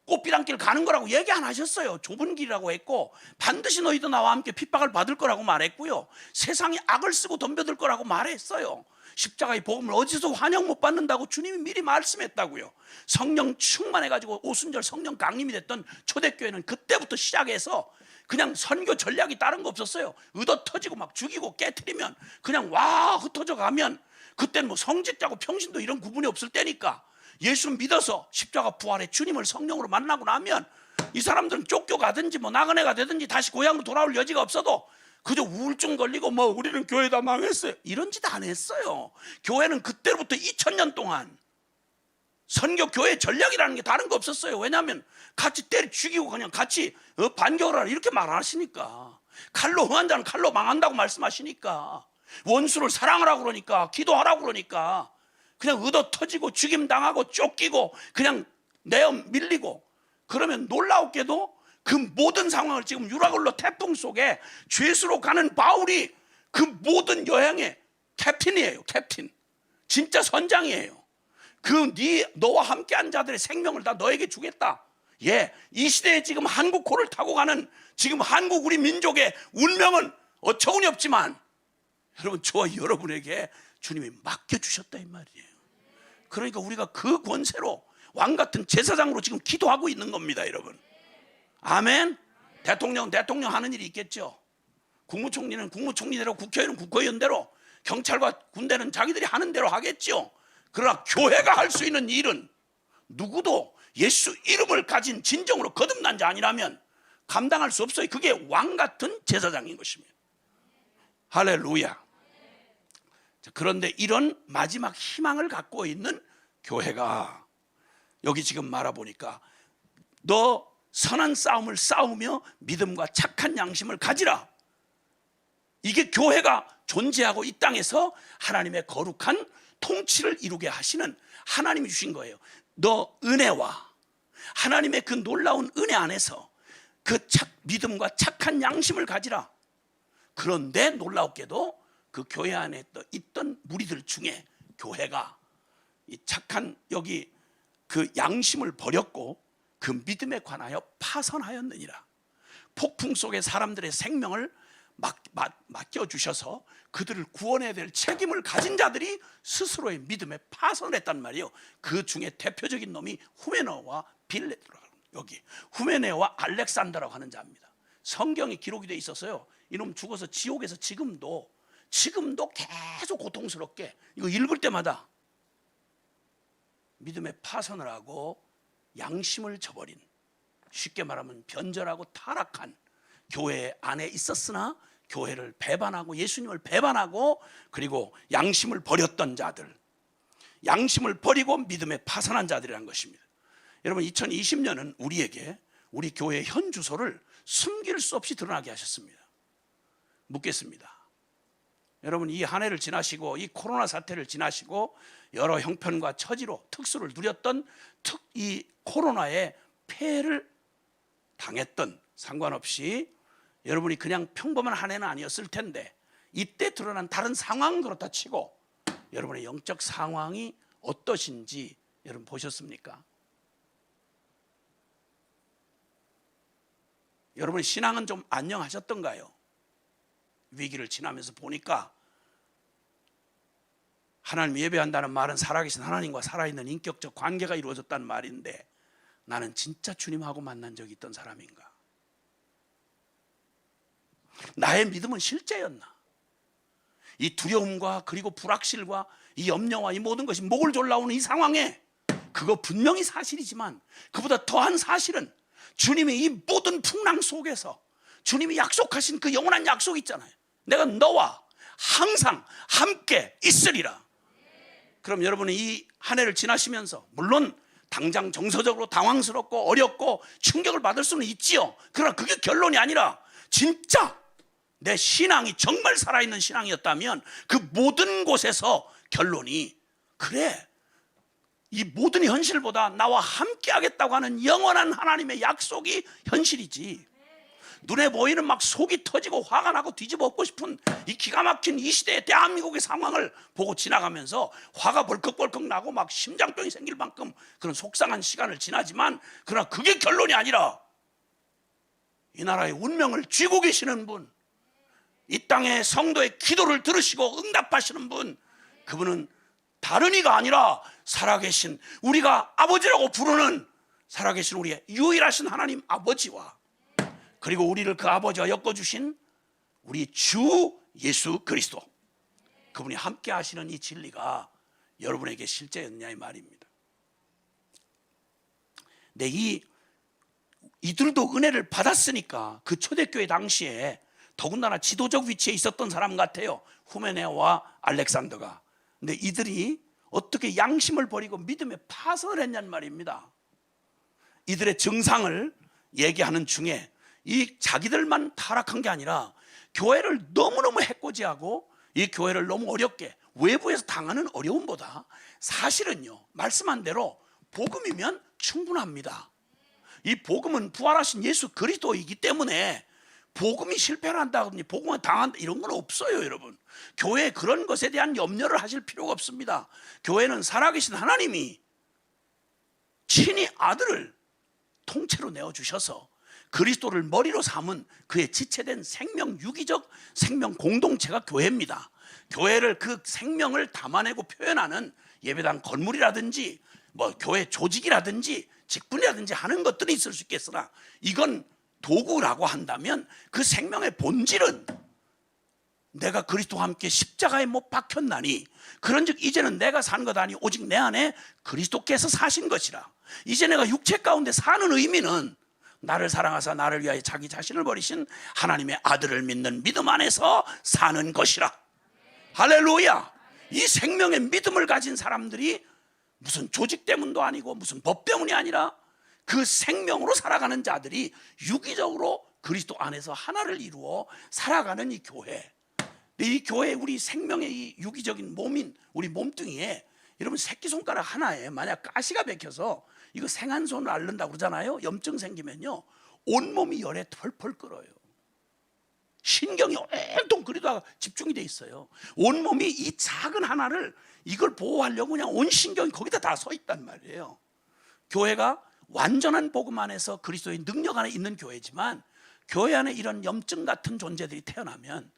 꽃비단길 가는 거라고 얘기 안 하셨어요. 좁은 길이라고 했고, 반드시 너희도 나와 함께 핍박을 받을 거라고 말했고요, 세상이 악을 쓰고 덤벼들 거라고 말했어요. 십자가의 복음을 어디서 환영 못 받는다고 주님이 미리 말씀했다고요. 성령 충만해가지고 오순절 성령 강림이 됐던 초대교회는 그때부터 시작해서 그냥 선교 전략이 다른 거 없었어요. 의도 터지고 막 죽이고 깨트리면 그냥 와 흩어져 가면, 그때는 뭐 성직자고 평신도 이런 구분이 없을 때니까 예수 믿어서 십자가 부활의 주님을 성령으로 만나고 나면 이 사람들은 쫓겨가든지 뭐 나그네가 되든지 다시 고향으로 돌아올 여지가 없어도 그저 우울증 걸리고 뭐 우리는 교회 다 망했어요 이런 짓 안 했어요. 교회는 그때부터 2000년 동안 선교 교회 전략이라는 게 다른 거 없었어요. 왜냐하면 같이 때려 죽이고 그냥 같이 반격을 하라 이렇게 말하시니까, 칼로 흥한 자는 칼로 망한다고 말씀하시니까, 원수를 사랑하라고 그러니까, 기도하라고 그러니까 그냥 의도 터지고 죽임 당하고 쫓기고 그냥 내어 밀리고, 그러면 놀라웠게도 그 모든 상황을 지금 유라굴로 태풍 속에 죄수로 가는 바울이 그 모든 여행의 캡틴이에요. 캡틴, 진짜 선장이에요. 그 너와 함께한 자들의 생명을 다 너에게 주겠다. 예, 이 시대에 지금 한국호를 타고 가는 지금 한국 우리 민족의 운명은 어처구니 없지만 여러분, 저와 여러분에게 주님이 맡겨주셨다 이 말이에요. 그러니까 우리가 그 권세로 왕같은 제사장으로 지금 기도하고 있는 겁니다, 여러분. 아멘. 대통령 하는 일이 있겠죠. 국무총리는 국무총리대로, 국회의원은 국회의원대로, 경찰과 군대는 자기들이 하는 대로 하겠죠. 그러나 교회가 할 수 있는 일은 누구도 예수 이름을 가진 진정으로 거듭난 자 아니라면 감당할 수 없어요. 그게 왕같은 제사장인 것입니다. 할렐루야. 그런데 이런 마지막 희망을 갖고 있는 교회가 여기 지금 말해보니까 너 선한 싸움을 싸우며 믿음과 착한 양심을 가지라. 이게 교회가 존재하고 이 땅에서 하나님의 거룩한 통치를 이루게 하시는 하나님이 주신 거예요. 너 은혜와 하나님의 그 놀라운 은혜 안에서 그 믿음과 착한 양심을 가지라. 그런데 놀랍게도 그 교회 안에 있던 무리들 중에 교회가 이 착한 여기 그 양심을 버렸고 그 믿음에 관하여 파선하였느니라. 폭풍 속에 사람들의 생명을 맡겨주셔서 그들을 구원해야 될 책임을 가진 자들이 스스로의 믿음에 파선을 했단 말이에요. 그 중에 대표적인 놈이 후메네와 빌레드라고, 여기 후메네와 알렉산더라고 하는 자입니다. 성경에 기록이 돼 있었어요. 이놈 죽어서 지옥에서 지금도 계속 고통스럽게 이거 읽을 때마다 믿음에 파선을 하고 양심을 저버린, 쉽게 말하면 변절하고 타락한 교회 안에 있었으나 교회를 배반하고 예수님을 배반하고 그리고 양심을 버렸던 자들, 양심을 버리고 믿음에 파선한 자들이라는 것입니다. 여러분, 2020년은 우리에게 우리 교회의 현 주소를 숨길 수 없이 드러나게 하셨습니다. 묻겠습니다. 여러분, 이 한 해를 지나시고 이 코로나 사태를 지나시고 여러 형편과 처지로 특수를 누렸던 이 코로나의 폐해를 당했던 상관없이 여러분이 그냥 평범한 한 해는 아니었을 텐데 이때 드러난 다른 상황은 그렇다 치고 여러분의 영적 상황이 어떠신지 여러분 보셨습니까? 여러분의 신앙은 좀 안녕하셨던가요? 위기를 지나면서 보니까 하나님 예배한다는 말은 살아계신 하나님과 살아있는 인격적 관계가 이루어졌다는 말인데 나는 진짜 주님하고 만난 적이 있던 사람인가? 나의 믿음은 실제였나? 이 두려움과 그리고 불확실과 이 염려와 이 모든 것이 목을 졸라오는 이 상황에 그거 분명히 사실이지만 그보다 더한 사실은 주님이 이 모든 풍랑 속에서 주님이 약속하신 그 영원한 약속 있잖아요. 내가 너와 항상 함께 있으리라. 그럼 여러분이 이 한 해를 지나시면서 물론 당장 정서적으로 당황스럽고 어렵고 충격을 받을 수는 있지요. 그러나 그게 결론이 아니라 진짜 내 신앙이 정말 살아있는 신앙이었다면 그 모든 곳에서 결론이 그래, 이 모든 현실보다 나와 함께 하겠다고 하는 영원한 하나님의 약속이 현실이지. 눈에 보이는 막 속이 터지고 화가 나고 뒤집어 엎고 싶은 이 기가 막힌 이 시대의 대한민국의 상황을 보고 지나가면서 화가 벌컥벌컥 나고 막 심장병이 생길 만큼 그런 속상한 시간을 지나지만 그러나 그게 결론이 아니라 이 나라의 운명을 쥐고 계시는 분, 이 땅의 성도의 기도를 들으시고 응답하시는 분, 그분은 다른 이가 아니라 살아계신 우리가 아버지라고 부르는 살아계신 우리의 유일하신 하나님 아버지와 그리고 우리를 그 아버지와 엮어주신 우리 주 예수 그리스도, 그분이 함께 하시는 이 진리가 여러분에게 실제였냐 이 말입니다. 근데 이들도 은혜를 받았으니까 그 초대교회 당시에 더군다나 지도적 위치에 있었던 사람 같아요. 후메네와 알렉산더가. 근데 이들이 어떻게 양심을 버리고 믿음에 파선을 했냐는 말입니다. 이들의 증상을 얘기하는 중에 이 자기들만 타락한 게 아니라 교회를 너무너무 해코지하고 이 교회를 너무 어렵게 외부에서 당하는 어려움보다 사실은요, 말씀한 대로 복음이면 충분합니다. 이 복음은 부활하신 예수 그리스도이기 때문에 복음이 실패를 한다든지 복음을 당한다 이런 건 없어요. 여러분, 교회에 그런 것에 대한 염려를 하실 필요가 없습니다. 교회는 살아계신 하나님이 친히 아들을 통째로 내어주셔서 그리스도를 머리로 삼은 그의 지체된 생명 유기적 생명 공동체가 교회입니다. 교회를 그 생명을 담아내고 표현하는 예배당 건물이라든지 뭐 교회 조직이라든지 직분이라든지 하는 것들이 있을 수 있겠으나 이건 도구라고 한다면 그 생명의 본질은 내가 그리스도와 함께 십자가에 못 박혔나니 그런즉 이제는 내가 사는 것 아니 오직 내 안에 그리스도께서 사신 것이라. 이제 내가 육체 가운데 사는 의미는 나를 사랑하사 나를 위하여 자기 자신을 버리신 하나님의 아들을 믿는 믿음 안에서 사는 것이라. 할렐루야. 이 생명의 믿음을 가진 사람들이 무슨 조직 때문도 아니고 무슨 법 때문이 아니라 그 생명으로 살아가는 자들이 유기적으로 그리스도 안에서 하나를 이루어 살아가는 이 교회. 이 교회 우리 생명의 이 유기적인 몸인 우리 몸뚱이에 여러분 새끼손가락 하나에 만약 가시가 박혀서 이거 생한손을 앓는다고 그러잖아요. 염증 생기면요 온몸이 열에 펄펄 끓어요. 신경이 온통 그리다가 집중이 돼 있어요. 온몸이 이 작은 하나를 이걸 보호하려고 그냥 온 신경이 거기다 다 서 있단 말이에요. 교회가 완전한 복음 안에서 그리스도의 능력 안에 있는 교회지만 교회 안에 이런 염증 같은 존재들이 태어나면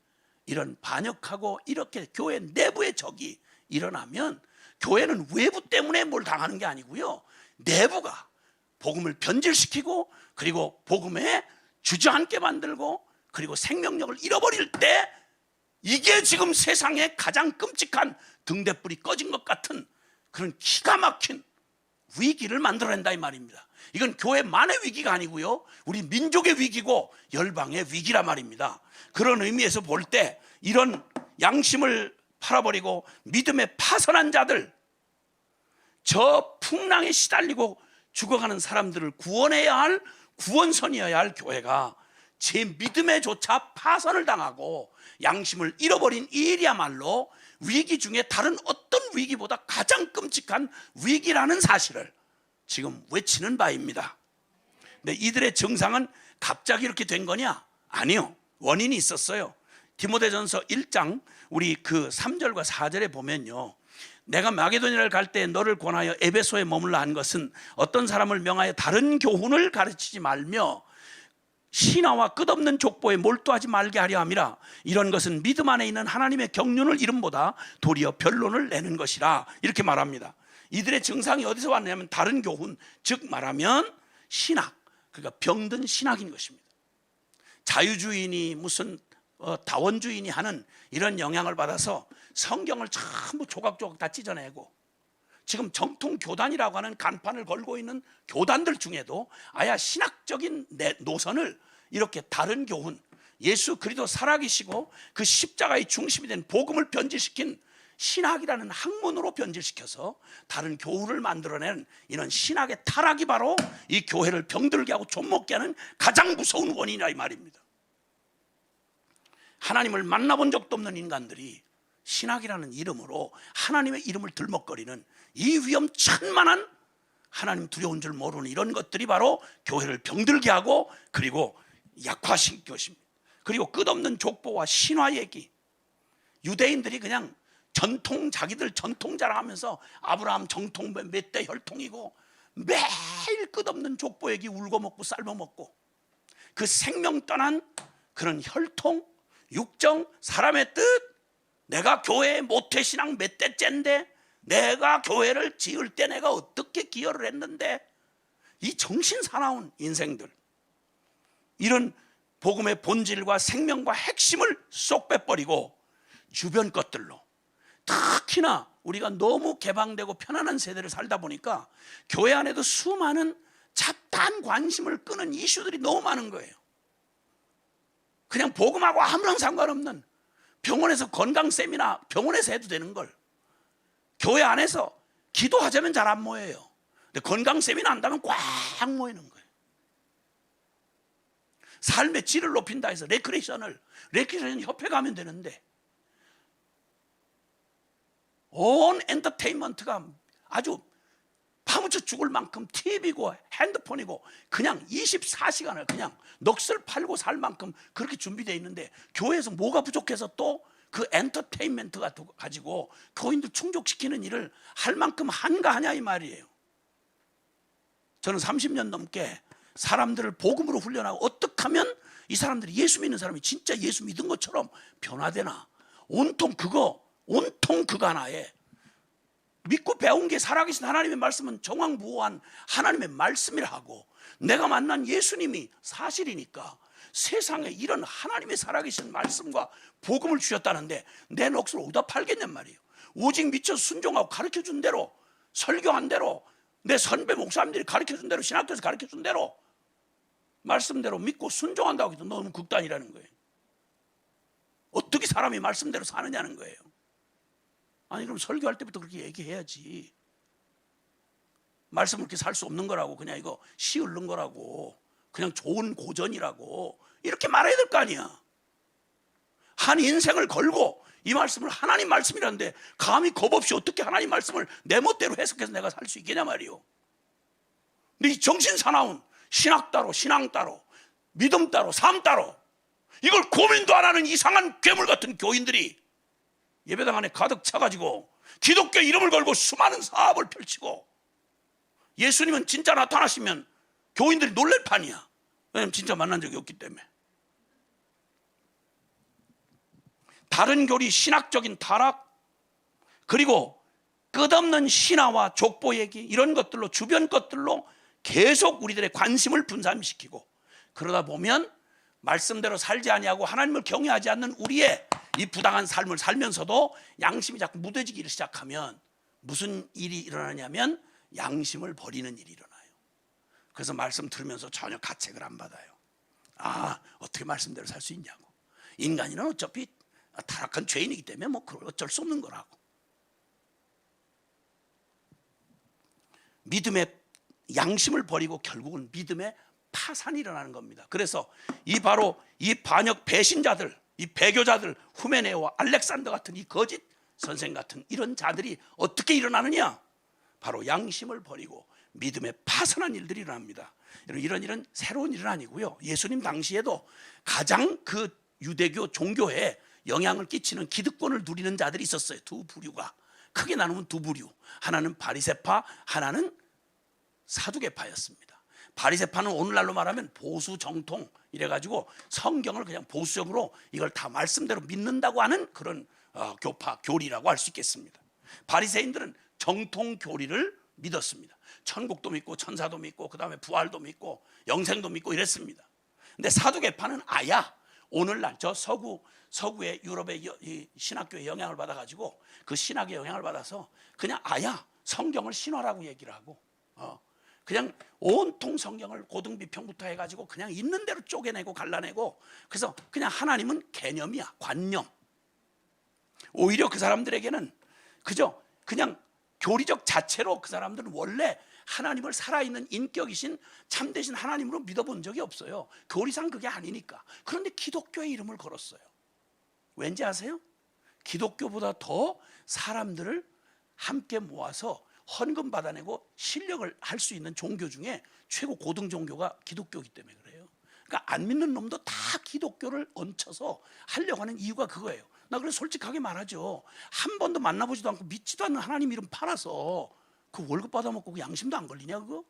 이런 반역하고 이렇게 교회 내부의 적이 일어나면 교회는 외부 때문에 뭘 당하는 게 아니고요 내부가 복음을 변질시키고 그리고 복음에 주저앉게 만들고 그리고 생명력을 잃어버릴 때 이게 지금 세상에 가장 끔찍한 등대불이 꺼진 것 같은 그런 기가 막힌 위기를 만들어낸다 이 말입니다. 이건 교회만의 위기가 아니고요 우리 민족의 위기고 열방의 위기라 말입니다. 그런 의미에서 볼 때 이런 양심을 팔아버리고 믿음에 파선한 자들, 저 풍랑에 시달리고 죽어가는 사람들을 구원해야 할 구원선이어야 할 교회가 제 믿음에조차 파선을 당하고 양심을 잃어버린 이 일이야말로 위기 중에 다른 어떤 위기보다 가장 끔찍한 위기라는 사실을 지금 외치는 바입니다. 근데 이들의 증상은 갑자기 이렇게 된 거냐? 아니요. 원인이 있었어요. 디모데전서 1장 우리 그 3절과 4절에 보면요. 내가 마게도니아를 갈 때 너를 권하여 에베소에 머물라 한 것은 어떤 사람을 명하여 다른 교훈을 가르치지 말며 신화와 끝없는 족보에 몰두하지 말게 하려 함이라. 이런 것은 믿음 안에 있는 하나님의 경륜을 이름보다 도리어 변론을 내는 것이라. 이렇게 말합니다. 이들의 증상이 어디서 왔냐면 다른 교훈, 즉 말하면 신학, 그러니까 병든 신학인 것입니다. 자유주의니 무슨 다원주의니 하는 이런 영향을 받아서 성경을 전부 조각조각 다 찢어내고 지금 정통 교단이라고 하는 간판을 걸고 있는 교단들 중에도 아예 신학적인 노선을 이렇게 다른 교훈, 예수 그리스도 살아계시고 그 십자가의 중심이 된 복음을 변질시킨 신학이라는 학문으로 변질시켜서 다른 교훈을 만들어낸 이런 신학의 타락이 바로 이 교회를 병들게 하고 좀먹게 하는 가장 무서운 원인이라 이 말입니다. 하나님을 만나본 적도 없는 인간들이 신학이라는 이름으로 하나님의 이름을 들먹거리는 이 위험천만한 하나님 두려운 줄 모르는 이런 것들이 바로 교회를 병들게 하고 그리고 약화시킨 것입니다. 그리고 끝없는 족보와 신화 얘기, 유대인들이 그냥 전통 자기들 전통 자랑하면서 아브라함 정통 몇 대 혈통이고 매일 끝없는 족보 얘기 울고 먹고 삶아 먹고 그 생명 떠난 그런 혈통, 육정, 사람의 뜻, 내가 교회에 모태신앙 몇 대째인데 내가 교회를 지을 때 내가 어떻게 기여를 했는데 이 정신 사나운 인생들, 이런 복음의 본질과 생명과 핵심을 쏙 빼버리고 주변 것들로, 특히나 우리가 너무 개방되고 편안한 세대를 살다 보니까 교회 안에도 수많은 잡다한 관심을 끄는 이슈들이 너무 많은 거예요. 그냥 복음하고 아무런 상관없는 병원에서 건강 세미나 병원에서 해도 되는 걸 교회 안에서 기도하자면 잘 안 모여요. 근데 건강 세미나 한다면 꽉 모이는 거예요. 삶의 질을 높인다 해서 레크레이션 협회 가면 되는데 온 엔터테인먼트가 아주 파묻혀 죽을 만큼 TV고 핸드폰이고 그냥 24시간을 그냥 넋을 팔고 살 만큼 그렇게 준비되어 있는데 교회에서 뭐가 부족해서 또 그 엔터테인먼트가 가지고 교인들 충족시키는 일을 할 만큼 한가하냐 이 말이에요. 저는 30년 넘게 사람들을 복음으로 훈련하고 어떻게 하면 이 사람들이 예수 믿는 사람이 진짜 예수 믿은 것처럼 변화되나. 온통 그거 하나에 믿고 배운 게 살아계신 하나님의 말씀은 정황무오한 하나님의 말씀이라 하고, 내가 만난 예수님이 사실이니까 세상에 이런 하나님의 살아계신 말씀과 복음을 주셨다는데 내 넋을 어디다 팔겠냔 말이에요. 오직 미쳐 순종하고 가르쳐준 대로, 설교한 대로, 내 선배 목사님들이 가르쳐준 대로, 신학교에서 가르쳐준 대로, 말씀대로 믿고 순종한다고 해도 너무 극단이라는 거예요. 어떻게 사람이 말씀대로 사느냐는 거예요. 아니 그럼 설교할 때부터 그렇게 얘기해야지. 말씀을 그렇게 살 수 없는 거라고, 그냥 이거 시 읊는 거라고, 그냥 좋은 고전이라고 이렇게 말해야 될 거 아니야. 한 인생을 걸고 이 말씀을 하나님 말씀이라는데 감히 겁없이 어떻게 하나님 말씀을 내 멋대로 해석해서 내가 살 수 있겠냐 말이요. 근데 이 정신사나운 신학 따로, 신앙 따로, 믿음 따로, 삶 따로, 이걸 고민도 안 하는 이상한 괴물 같은 교인들이 예배당 안에 가득 차가지고 기독교 이름을 걸고 수많은 사업을 펼치고, 예수님은 진짜 나타나시면 교인들이 놀랄 판이야. 왜냐면 진짜 만난 적이 없기 때문에. 다른 교리, 신학적인 타락, 그리고 끝없는 신화와 족보 얘기, 이런 것들로, 주변 것들로 계속 우리들의 관심을 분산시키고, 그러다 보면 말씀대로 살지 아니하고 하나님을 경외하지 않는 우리의 이 부당한 삶을 살면서도 양심이 자꾸 무뎌지기 시작하면 무슨 일이 일어나냐면 양심을 버리는 일이 일어나요. 그래서 말씀 들으면서 전혀 가책을 안 받아요. 아, 어떻게 말씀대로 살 수 있냐고. 인간이는 어차피 타락한 죄인이기 때문에 뭐 그걸 어쩔 수 없는 거라고. 믿음의 양심을 버리고 결국은 믿음의 파산이 일어나는 겁니다. 그래서 바로 이 반역 배신자들, 이 배교자들, 후메네오와 알렉산더 같은 이 거짓 선생 같은 이런 자들이 어떻게 일어나느냐? 바로 양심을 버리고 믿음에 파산한 일들이 일어납니다. 이런 새로운 일은 아니고요. 예수님 당시에도 가장 그 유대교 종교에 영향을 끼치는 기득권을 누리는 자들이 있었어요. 두 부류가. 크게 나누면 두 부류. 하나는 바리새파, 하나는 사두개파였습니다. 바리새파는 오늘날로 말하면 보수 정통 이래가지고 성경을 그냥 보수적으로 이걸 다 말씀대로 믿는다고 하는 그런 교리라고 할 수 있겠습니다. 바리새인들은 정통 교리를 믿었습니다. 천국도 믿고 천사도 믿고 그다음에 부활도 믿고 영생도 믿고 이랬습니다. 근데 사두개파는 오늘날 저 서구의 유럽의 이 신학교의 영향을 받아가지고 그 신학의 영향을 받아서 그냥 성경을 신화라고 얘기를 하고 그냥 온통 성경을 고등비평부터 해가지고 그냥 있는 대로 쪼개내고 갈라내고, 그래서 그냥 하나님은 개념이야, 관념. 오히려 그 사람들에게는 그냥 교리적 자체로 그 사람들은 원래 하나님을 살아있는 인격이신 참되신 하나님으로 믿어본 적이 없어요. 교리상 그게 아니니까. 그런데 기독교의 이름을 걸었어요. 왠지 아세요? 기독교보다 더 사람들을 함께 모아서 헌금 받아내고 실력을 할 수 있는 종교 중에 최고 고등 종교가 기독교이기 때문에 그래요. 그러니까 안 믿는 놈도 다 기독교를 얹혀서 하려고 하는 이유가 그거예요. 나 그래서 솔직하게 말하죠. 한 번도 만나보지도 않고 믿지도 않는 하나님 이름 팔아서 그 월급 받아먹고 그 양심도 안 걸리냐 그거?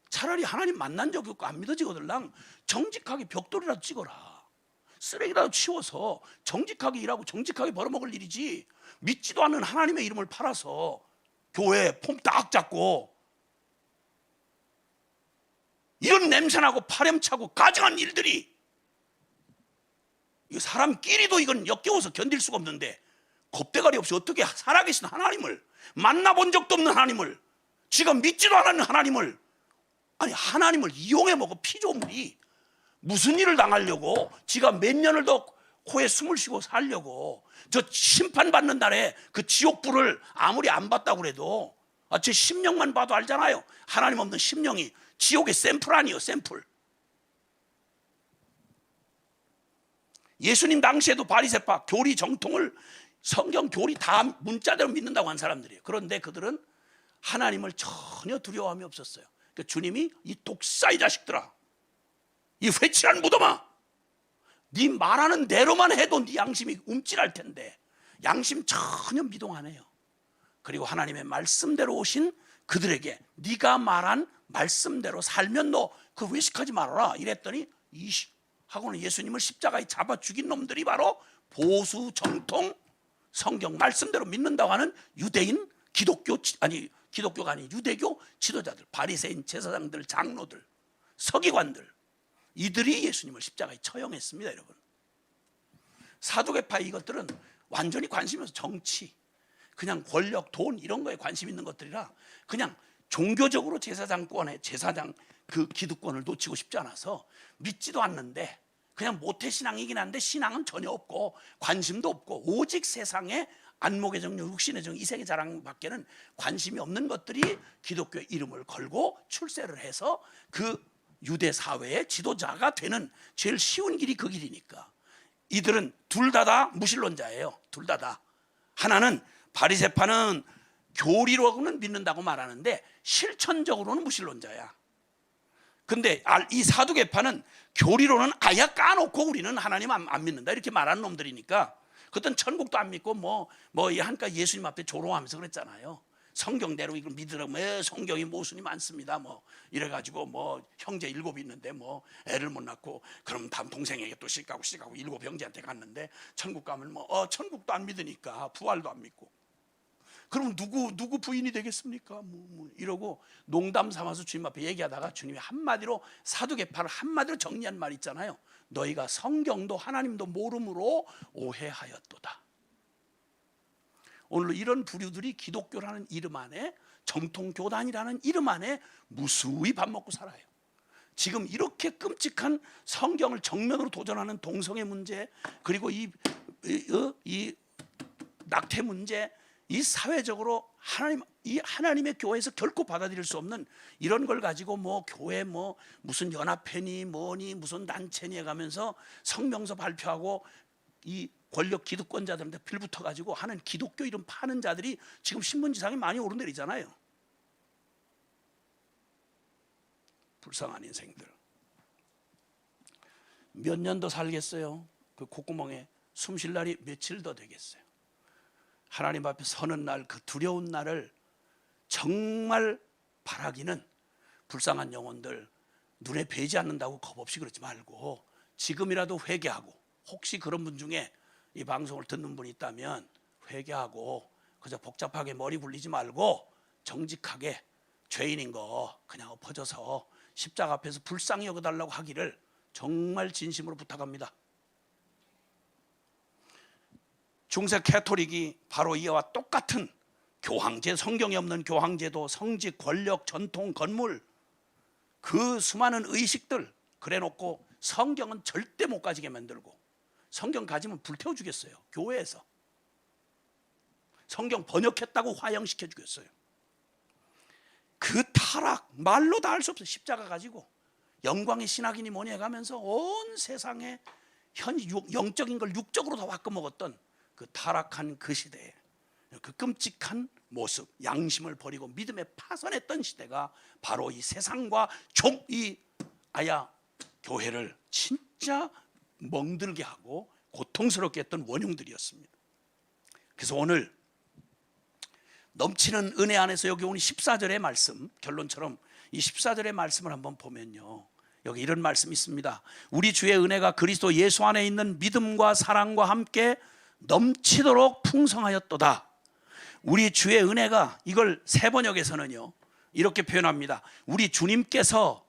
차라리 하나님 만난 적이 없고 안 믿어지거들랑 정직하게 벽돌이라도 찍어라. 쓰레기라도 치워서 정직하게 일하고 정직하게 벌어먹을 일이지, 믿지도 않는 하나님의 이름을 팔아서 교회에 폼 딱 잡고 이런 냄새나고 파렴차고 가증한 일들이, 이 사람끼리도 이건 역겨워서 견딜 수가 없는데 겁대가리 없이 어떻게 살아계신 하나님을, 만나본 적도 없는 하나님을, 지가 믿지도 않는 하나님을, 하나님을 이용해 먹어. 피조물이 무슨 일을 당하려고, 지가 몇 년을 더 코에 숨을 쉬고 살려고, 저 심판받는 날에 그 지옥불을 아무리 안 봤다고 그래도 제 심령만 봐도 알잖아요. 하나님 없는 심령이 지옥의 샘플 아니에요, 샘플. 예수님 당시에도 바리새파 교리 정통을, 성경 교리 다 문자대로 믿는다고 한 사람들이에요. 그런데 그들은 하나님을 전혀 두려워함이 없었어요. 그러니까 주님이 이 독사의 자식들아, 이 회칠한 무덤아, 네 말하는 대로만 해도 네 양심이 움찔할 텐데 양심 전혀 미동 안 해요. 그리고 하나님의 말씀대로 오신 그들에게 네가 말한 말씀대로 살면 너 그 외식하지 말아라 이랬더니 이씨 하고는 예수님을 십자가에 잡아 죽인 놈들이 바로 보수 정통 성경 말씀대로 믿는다고 하는 유대인 기독교가 아닌 유대교 지도자들, 바리새인, 제사장들, 장로들, 서기관들, 이들이 예수님을 십자가에 처형했습니다. 여러분, 사두개파 이것들은 완전히 관심이 없어. 정치, 그냥 권력, 돈 이런 거에 관심 있는 것들이라 그냥 종교적으로 제사장 그 기득권을 놓치고 싶지 않아서 믿지도 않는데 그냥 모태신앙이긴 한데 신앙은 전혀 없고 관심도 없고 오직 세상의 안목의 정욕, 육신의 정욕, 이생의 자랑밖에는 관심이 없는 것들이 기독교의 이름을 걸고 출세를 해서 그 유대 사회의 지도자가 되는 제일 쉬운 길이 그 길이니까 이들은 둘 다 무신론자예요. 둘 다. 하나는 바리새파는 교리로는 믿는다고 말하는데 실천적으로는 무신론자야. 근데 이 사두개파는 교리로는 아예 까놓고 우리는 하나님 안 믿는다 이렇게 말하는 놈들이니까 그땐 천국도 안 믿고 한까 예수님 앞에 조롱하면서 그랬잖아요. 성경대로 이걸 믿으라고 성경이 모순이 많습니다. 이래가지고 형제 7 있는데 애를 못 낳고 그럼 다음 동생에게 또 시집가고 7 형제한테 갔는데 천국 가면 천국도 안 믿으니까 부활도 안 믿고 그럼 누구 부인이 되겠습니까? 이러고 농담 삼아서 주님 앞에 얘기하다가 주님이 한마디로 사두개파를 한마디로 정리한 말 있잖아요. 너희가 성경도 하나님도 모름으로 오해하였도다. 오늘 이런 부류들이 기독교라는 이름 안에 정통교단이라는 이름 안에 무수히 밥 먹고 살아요. 지금 이렇게 끔찍한 성경을 정면으로 도전하는 동성애 문제 그리고 이 낙태 문제 이 사회적으로 하나님의 교회에서 결코 받아들일 수 없는 이런 걸 가지고 교회 무슨 연합회니 무슨 단체니 해가면서 성명서 발표하고 이 권력 기득권자들한테 빌붙어 가지고 하는 기독교 이름 파는 자들이 지금 신문지상에 많이 오르내리잖아요. 불쌍한 인생들. 몇 년 더 살겠어요? 그 콧구멍에 숨 쉴 날이 며칠 더 되겠어요? 하나님 앞에 서는 날, 그 두려운 날을 정말 바라기는 불쌍한 영혼들 눈에 뵈지 않는다고 겁없이 그러지 말고 지금이라도 회개하고 혹시 그런 분 중에 이 방송을 듣는 분이 있다면 회개하고 그저 복잡하게 머리 굴리지 말고 정직하게 죄인인 거 그냥 엎어져서 십자가 앞에서 불쌍히 여겨달라고 하기를 정말 진심으로 부탁합니다. 중세 캐토릭이 바로 이와 똑같은 교황제, 성경에 없는 교황제도, 성직, 권력, 전통, 건물 그 수많은 의식들 그래놓고 성경은 절대 못 가지게 만들고 성경 가지면 불태워 주겠어요. 교회에서 성경 번역했다고 화형시켜 주겠어요. 그 타락 말로 다 할 수 없어요. 십자가 가지고 영광의 신학이니 뭐니 해가면서 온 세상에 영적인 걸 육적으로 다 바꿔먹었던 그 타락한 그 시대에 그 끔찍한 모습, 양심을 버리고 믿음에 파선했던 시대가 바로 이 세상과 이 교회를 진짜 멍들게 하고 고통스럽게 했던 원흉들이었습니다. 그래서 오늘 넘치는 은혜 안에서 여기 오는 14절의 말씀, 결론처럼 이 14절의 말씀을 한번 보면요, 여기 이런 말씀이 있습니다. 우리 주의 은혜가 그리스도 예수 안에 있는 믿음과 사랑과 함께 넘치도록 풍성하였도다. 우리 주의 은혜가, 이걸 세번역에서는요 이렇게 표현합니다. 우리 주님께서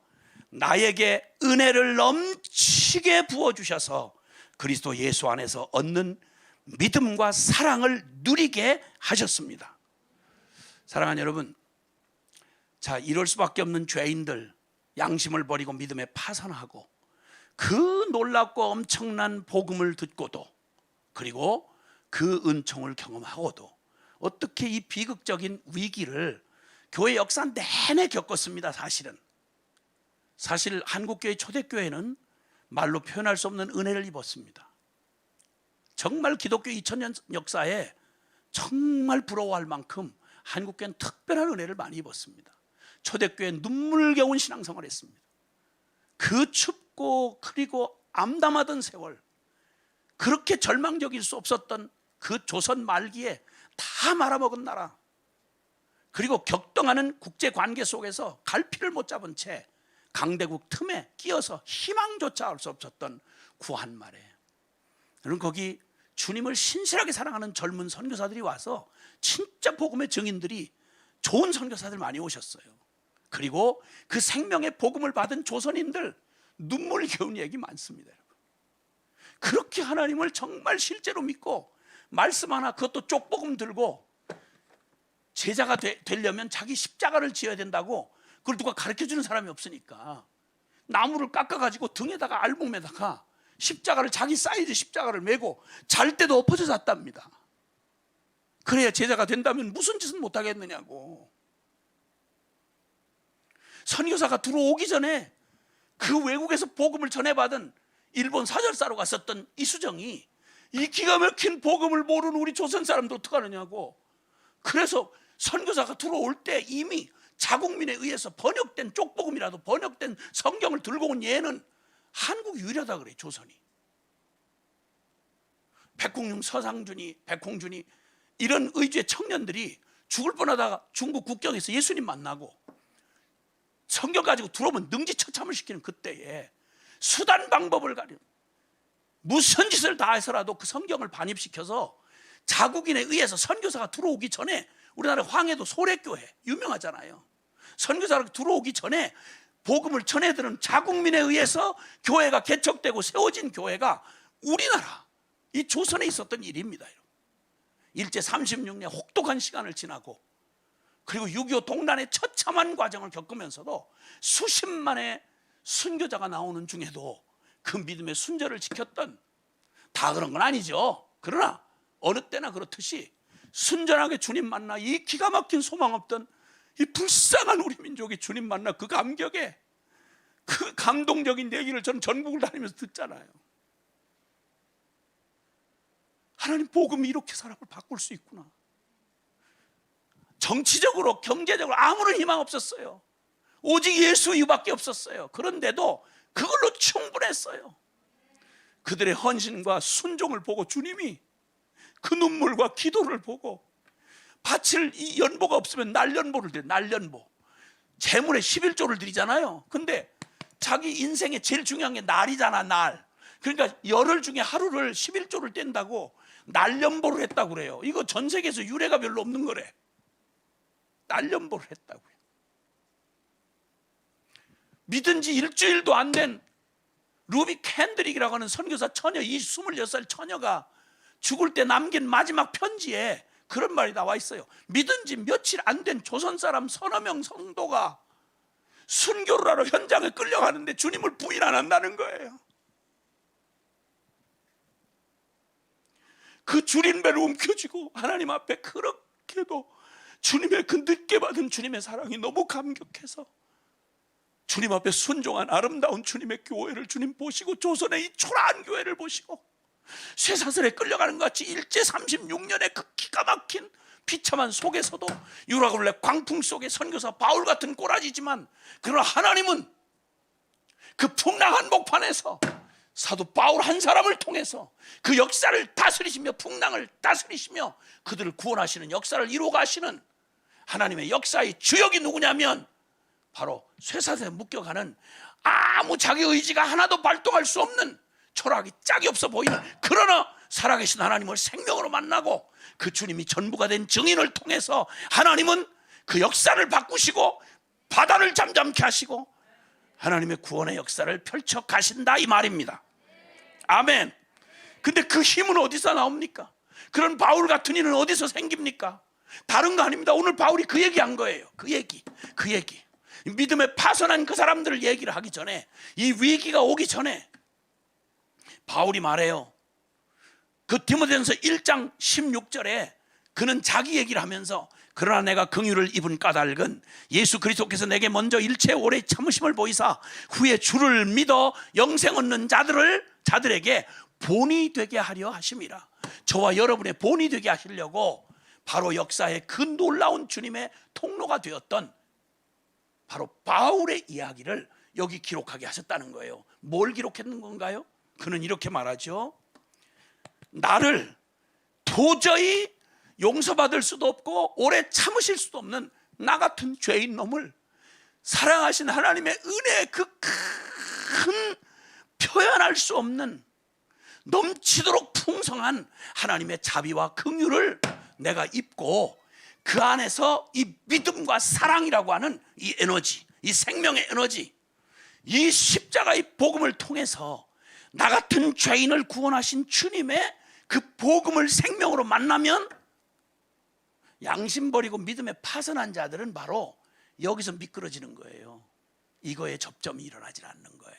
나에게 은혜를 넘치게 부어주셔서 그리스도 예수 안에서 얻는 믿음과 사랑을 누리게 하셨습니다. 사랑하는 여러분, 자, 이럴 수밖에 없는 죄인들, 양심을 버리고 믿음에 파선하고 그 놀랍고 엄청난 복음을 듣고도, 그리고 그 은총을 경험하고도 어떻게 이 비극적인 위기를 교회 역사 내내 겪었습니다. 사실 한국교회 초대교회는 말로 표현할 수 없는 은혜를 입었습니다. 정말 기독교 2000년 역사에 정말 부러워할 만큼 한국교회는 특별한 은혜를 많이 입었습니다. 초대교회는 눈물겨운 신앙생활을 했습니다. 그 춥고 그리고 암담하던 세월, 그렇게 절망적일 수 없었던 그 조선 말기에 다 말아먹은 나라, 그리고 격동하는 국제 관계 속에서 갈피를 못 잡은 채 강대국 틈에 끼어서 희망조차 알 수 없었던 구한말에, 여러분 거기 주님을 신실하게 사랑하는 젊은 선교사들이 와서 진짜 복음의 증인들이, 좋은 선교사들 많이 오셨어요. 그리고 그 생명의 복음을 받은 조선인들 눈물겨운 얘기 많습니다. 여러분. 그렇게 하나님을 정말 실제로 믿고 말씀 하나, 그것도 쪽복음 들고 제자가 되려면 자기 십자가를 지어야 된다고, 그걸 누가 가르쳐주는 사람이 없으니까 나무를 깎아가지고 등에다가 알몸에다가 십자가를, 자기 사이즈 십자가를 메고 잘 때도 엎어져 잤답니다. 그래야 제자가 된다면 무슨 짓은 못하겠느냐고. 선교사가 들어오기 전에 그 외국에서 복음을 전해받은 일본 사절사로 갔었던 이수정이 이 기가 막힌 복음을 모르는 우리 조선 사람도 어떡하느냐고. 그래서 선교사가 들어올 때 이미 자국민에 의해서 번역된 쪽복음이라도 번역된 성경을 들고 온 예는 한국 유일하다 그래, 조선이. 백홍룡, 서상준이, 백홍준이 이런 의주의 청년들이 죽을 뻔하다가 중국 국경에서 예수님 만나고 성경 가지고 들어오면 능지처참을 시키는 그때에 수단 방법을 가려 무슨 짓을 다 해서라도 그 성경을 반입시켜서 자국인에 의해서, 선교사가 들어오기 전에, 우리나라 황해도 소래교회 유명하잖아요. 선교사가 들어오기 전에 복음을 전해들은 자국민에 의해서 교회가 개척되고 세워진 교회가 우리나라 이 조선에 있었던 일입니다. 일제 36년 혹독한 시간을 지나고, 그리고 6.25 동란의 처참한 과정을 겪으면서도 수십만의 순교자가 나오는 중에도 그 믿음의 순절을 지켰던, 다 그런 건 아니죠. 그러나 어느 때나 그렇듯이 순전하게 주님 만나 이 기가 막힌 소망 없던 이 불쌍한 우리 민족이 주님 만나 그 감격에, 그 감동적인 얘기를 저는 전국을 다니면서 듣잖아요. 하나님 복음이 이렇게 사람을 바꿀 수 있구나. 정치적으로 경제적으로 아무런 희망 없었어요. 오직 예수 이밖에 없었어요. 그런데도 그걸로 충분했어요. 그들의 헌신과 순종을 보고 주님이 그 눈물과 기도를 보고, 바칠 이 연보가 없으면 날연보를 드려, 날연보. 재물에 11조를 드리잖아요. 근데 자기 인생에 제일 중요한 게 날이잖아, 날. 그러니까 열흘 중에 하루를 11조를 뗀다고 날연보를 했다고 그래요. 이거 전 세계에서 유례가 별로 없는 거래. 날연보를 했다고요. 믿은 지 일주일도 안 된 루비 캔드릭이라고 하는 선교사 처녀, 이 26살 처녀가 죽을 때 남긴 마지막 편지에 그런 말이 나와 있어요. 믿은 지 며칠 안 된 조선 사람 서너 명 성도가 순교를 하러 현장에 끌려가는데 주님을 부인 안 한다는 거예요. 그 주린배를 움켜쥐고 하나님 앞에 그렇게도 주님의 그 늦게 받은 주님의 사랑이 너무 감격해서 주님 앞에 순종한 아름다운 주님의 교회를 주님 보시고, 조선의 이 초라한 교회를 보시고 쇠사슬에 끌려가는 것 같이 일제 36년의 그 기가 막힌 비참한 속에서도, 유라굴레 광풍 속에 선교사 바울 같은 꼬라지지만, 그러나 하나님은 그 풍랑한 목판에서 사도 바울 한 사람을 통해서 그 역사를 다스리시며 풍랑을 다스리시며 그들을 구원하시는 역사를 이루어가시는 하나님의 역사의 주역이 누구냐면 바로 쇠사슬에 묶여가는 아무 자기 의지가 하나도 발동할 수 없는 초라하기 짝이 없어 보이는, 그러나 살아계신 하나님을 생명으로 만나고 그 주님이 전부가 된 증인을 통해서 하나님은 그 역사를 바꾸시고 바다를 잠잠케 하시고 하나님의 구원의 역사를 펼쳐 가신다, 이 말입니다. 아멘. 근데 그 힘은 어디서 나옵니까? 그런 바울 같은 이는 어디서 생깁니까? 다른 거 아닙니다. 오늘 바울이 그 얘기한 거예요. 그 얘기. 믿음에 파손한 그 사람들을 얘기를 하기 전에, 이 위기가 오기 전에 바울이 말해요. 그 디모데전서 1장 16절에 그는 자기 얘기를 하면서, 그러나 내가 긍휼을 입은 까닭은 예수 그리스도께서 내게 먼저 일체 오래 참으심을 보이사 후에 주를 믿어 영생 얻는 자들에게 본이 되게 하려 하심이라. 저와 여러분의 본이 되게 하시려고 바로 역사의 그 놀라운 주님의 통로가 되었던 바로 바울의 이야기를 여기 기록하게 하셨다는 거예요. 뭘 기록했는 건가요? 그는 이렇게 말하죠. 나를 도저히 용서받을 수도 없고 오래 참으실 수도 없는 나 같은 죄인 놈을 사랑하신 하나님의 은혜의 그 큰 표현할 수 없는 넘치도록 풍성한 하나님의 자비와 긍휼을 내가 입고 그 안에서 이 믿음과 사랑이라고 하는 이 에너지, 이 생명의 에너지, 이 십자가의 복음을 통해서 나 같은 죄인을 구원하신 주님의 그 복음을 생명으로 만나면 양심 버리고 믿음에 파선한 자들은 바로 여기서 미끄러지는 거예요. 이거에 접점이 일어나질 않는 거예요.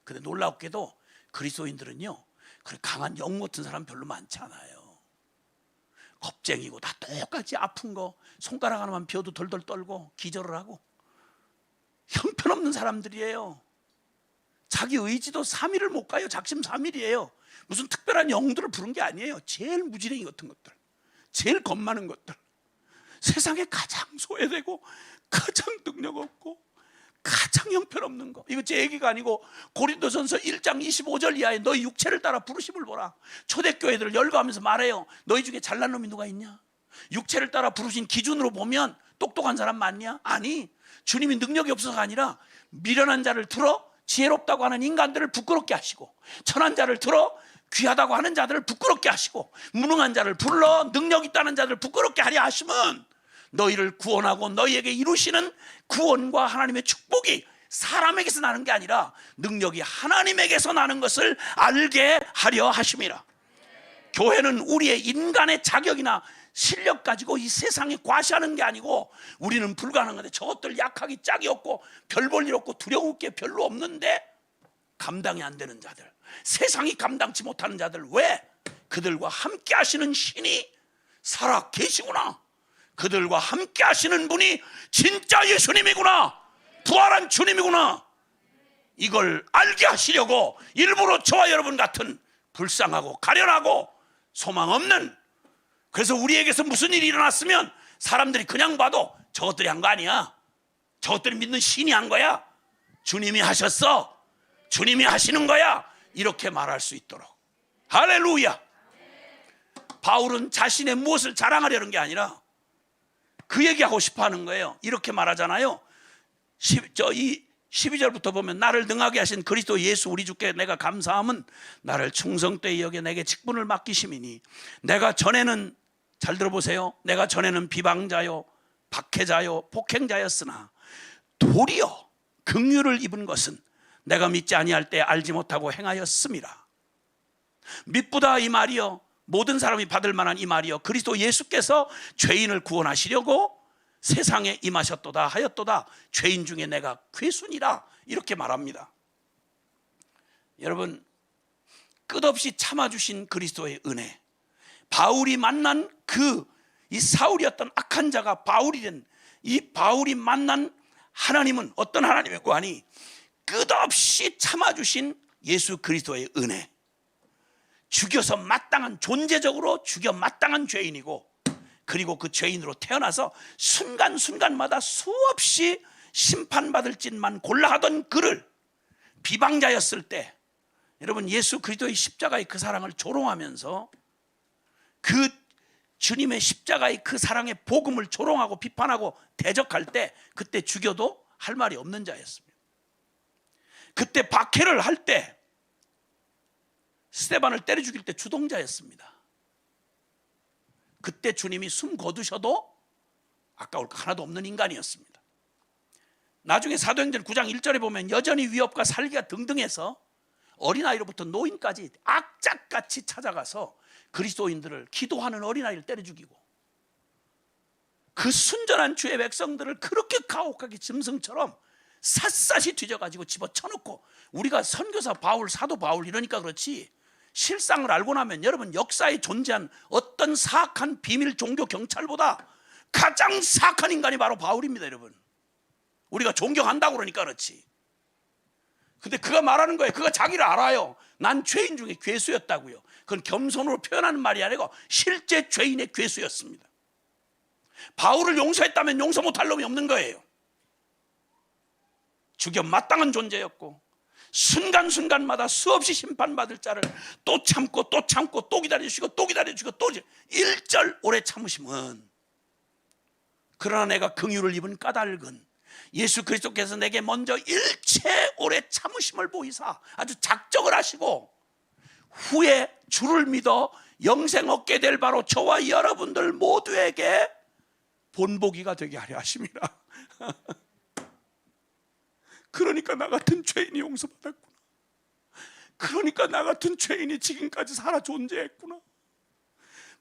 근데 놀랍게도 그리스도인들은요, 그렇게 강한 영 같은 사람 별로 많지 않아요. 겁쟁이고 다 똑같이 아픈 거 손가락 하나만 비워도 덜덜 떨고 기절을 하고 형편없는 사람들이에요. 자기 의지도 3일을 못 가요. 작심 3일이에요. 무슨 특별한 영들을 부른 게 아니에요. 제일 무지랭이 같은 것들, 제일 겁 많은 것들, 세상에 가장 소외되고 가장 능력 없고 가장 형편없는 거. 이거 제 얘기가 아니고 고린도전서 1장 25절 이하에 너희 육체를 따라 부르심을 보라. 초대교회들을 열거하면서 말해요. 너희 중에 잘난 놈이 누가 있냐? 육체를 따라 부르신 기준으로 보면 똑똑한 사람 많냐? 아니, 주님이 능력이 없어서가 아니라 미련한 자를 들어 지혜롭다고 하는 인간들을 부끄럽게 하시고, 천한 자를 들어 귀하다고 하는 자들을 부끄럽게 하시고, 무능한 자를 불러 능력 있다는 자들을 부끄럽게 하려 하시면 너희를 구원하고 너희에게 이루시는 구원과 하나님의 축복이 사람에게서 나는 게 아니라 능력이 하나님에게서 나는 것을 알게 하려 하심이라. 교회는 우리의 인간의 자격이나 실력 가지고 이 세상에 과시하는 게 아니고, 우리는 불가능한 건데 저것들 약하기 짝이 없고 별 볼 일 없고 두려울 게 별로 없는데 감당이 안 되는 자들, 세상이 감당치 못하는 자들, 왜? 그들과 함께 하시는 신이 살아 계시구나. 그들과 함께 하시는 분이 진짜 예수님이구나, 부활한 주님이구나. 이걸 알게 하시려고 일부러 저와 여러분 같은 불쌍하고 가련하고 소망 없는, 그래서 우리에게서 무슨 일이 일어났으면 사람들이 그냥 봐도 저것들이 한 거 아니야, 저것들이 믿는 신이 한 거야, 주님이 하셨어, 주님이 하시는 거야, 이렇게 말할 수 있도록. 할렐루야. 바울은 자신의 무엇을 자랑하려는 게 아니라 그 얘기하고 싶어 하는 거예요. 이렇게 말하잖아요. 12절부터 보면 나를 능하게 하신 그리스도 예수 우리 주께 내가 감사함은 나를 충성되이 여겨 내게 직분을 맡기심이니, 내가 전에는, 잘 들어보세요, 내가 전에는 비방자요 박해자요 폭행자였으나 도리어 긍휼을 입은 것은 내가 믿지 아니할 때 알지 못하고 행하였음이라. 미쁘다 이 말이여, 모든 사람이 받을 만한 이 말이여, 그리스도 예수께서 죄인을 구원하시려고 세상에 임하셨도다 하였도다. 죄인 중에 내가 괴순이라, 이렇게 말합니다. 여러분, 끝없이 참아주신 그리스도의 은혜, 바울이 만난 이 사울이었던 악한 자가 바울이 된 이 바울이 만난 하나님은 어떤 하나님이고 하니, 끝없이 참아주신 예수 그리스도의 은혜, 죽여서 마땅한, 존재적으로 죽여 마땅한 죄인이고, 그리고 그 죄인으로 태어나서 순간순간마다 수없이 심판받을 짓만 골라하던 그를, 비방자였을 때 여러분 예수 그리스도의 십자가의 그 사랑을 조롱하면서, 그 주님의 십자가의 그 사랑의 복음을 조롱하고 비판하고 대적할 때, 그때 죽여도 할 말이 없는 자였습니다. 그때 박해를 할 때, 스데반을 때려 죽일 때 주동자였습니다. 그때 주님이 숨 거두셔도 아까울 거 하나도 없는 인간이었습니다. 나중에 사도행전 9장 1절에 보면 여전히 위협과 살기가 등등해서 어린아이로부터 노인까지 악착같이 찾아가서 그리스도인들을, 기도하는 어린아이를 때려 죽이고, 그 순전한 주의 백성들을 그렇게 가혹하게 짐승처럼 샅샅이 뒤져가지고 집어쳐놓고, 우리가 선교사 바울, 사도 바울 이러니까 그렇지, 실상을 알고 나면 여러분 역사에 존재한 어떤 사악한 비밀 종교 경찰보다 가장 사악한 인간이 바로 바울입니다. 여러분, 우리가 존경한다고 그러니까 그렇지. 근데 그가 말하는 거예요. 그가 자기를 알아요. 난 죄인 중에 괴수였다고요. 그건 겸손으로 표현하는 말이 아니고 실제 죄인의 괴수였습니다. 바울을 용서했다면 용서 못할 놈이 없는 거예요. 죽여 마땅한 존재였고, 순간순간마다 수없이 심판받을 자를 또 참고 또 참고 또 기다려주시고 또 기다려주시고 또 1절 오래 참으심은 그러나 내가 긍휼을 입은 까닭은 예수 그리스도께서 내게 먼저 일체 오래 참으심을 보이사 아주 작정을 하시고 후에 주를 믿어 영생 얻게 될 바로 저와 여러분들 모두에게 본보기가 되게 하려 하심이라. 그러니까 나 같은 죄인이 용서받았구나. 그러니까 나 같은 죄인이 지금까지 살아 존재했구나.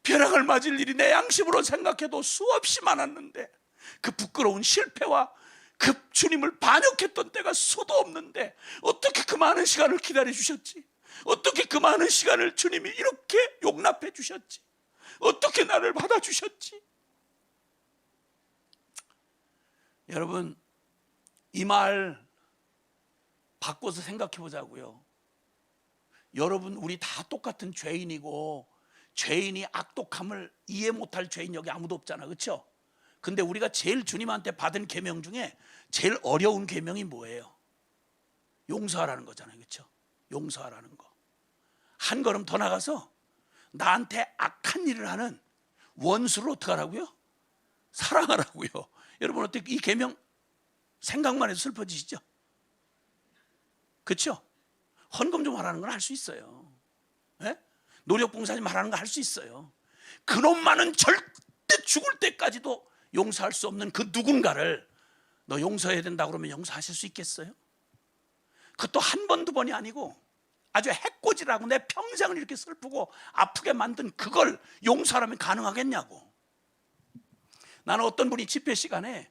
벼락을 맞을 일이 내 양심으로 생각해도 수없이 많았는데 그 부끄러운 실패와 그 주님을 반역했던 때가 수도 없는데 어떻게 그 많은 시간을 기다려 주셨지? 어떻게 그 많은 시간을 주님이 이렇게 용납해 주셨지? 어떻게 나를 받아주셨지? 여러분, 이 말 바꿔서 생각해 보자고요. 여러분, 우리 다 똑같은 죄인이고 죄인이 악독함을 이해 못할 죄인 여기 아무도 없잖아, 그렇죠? 근데 우리가 제일 주님한테 받은 계명 중에 제일 어려운 계명이 뭐예요? 용서하라는 거잖아요, 그렇죠? 용서하라는 거. 한 걸음 더 나가서 나한테 악한 일을 하는 원수를 어떻게 하라고요? 사랑하라고요. 여러분, 어떻게 이 계명 생각만 해도 슬퍼지시죠? 그렇죠? 헌금 좀 하라는 건 할 수 있어요. 네? 노력봉사 좀 하라는 거 할 수 있어요. 그놈만은 절대 죽을 때까지도 용서할 수 없는 그 누군가를 너 용서해야 된다 그러면 용서하실 수 있겠어요? 그것도 한 번, 두 번이 아니고 아주 해코지라고 내 평생을 이렇게 슬프고 아프게 만든 그걸 용서하라면 가능하겠냐고. 나는 어떤 분이 집회 시간에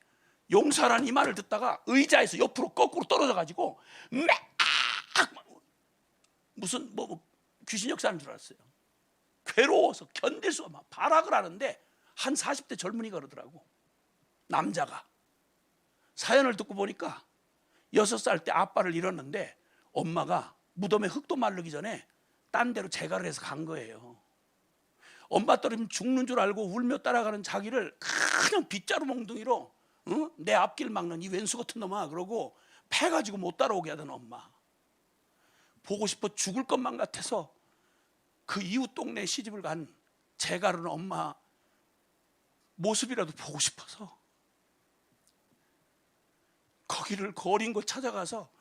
용서하라는 이 말을 듣다가 의자에서 옆으로 거꾸로 떨어져 가지고 무슨 귀신 역사하는 줄 알았어요. 괴로워서 견딜 수가 막 발악을 하는데 한 40대 젊은이가 그러더라고. 남자가. 사연을 듣고 보니까 6살 때 아빠를 잃었는데 엄마가 무덤에 흙도 마르기 전에 딴 데로 재가를 해서 간 거예요. 엄마 떨어지면 죽는 줄 알고 울며 따라가는 자기를 그냥 빗자루 몽둥이로 내 앞길 막는 이 왼수 같은 놈아 그러고 패가지고 못 따라오게 하던 엄마. 보고 싶어 죽을 것만 같아서 그 이웃 동네 시집을 간 재가르는 엄마 모습이라도 보고 싶어서 거기를 거린 곳 찾아가서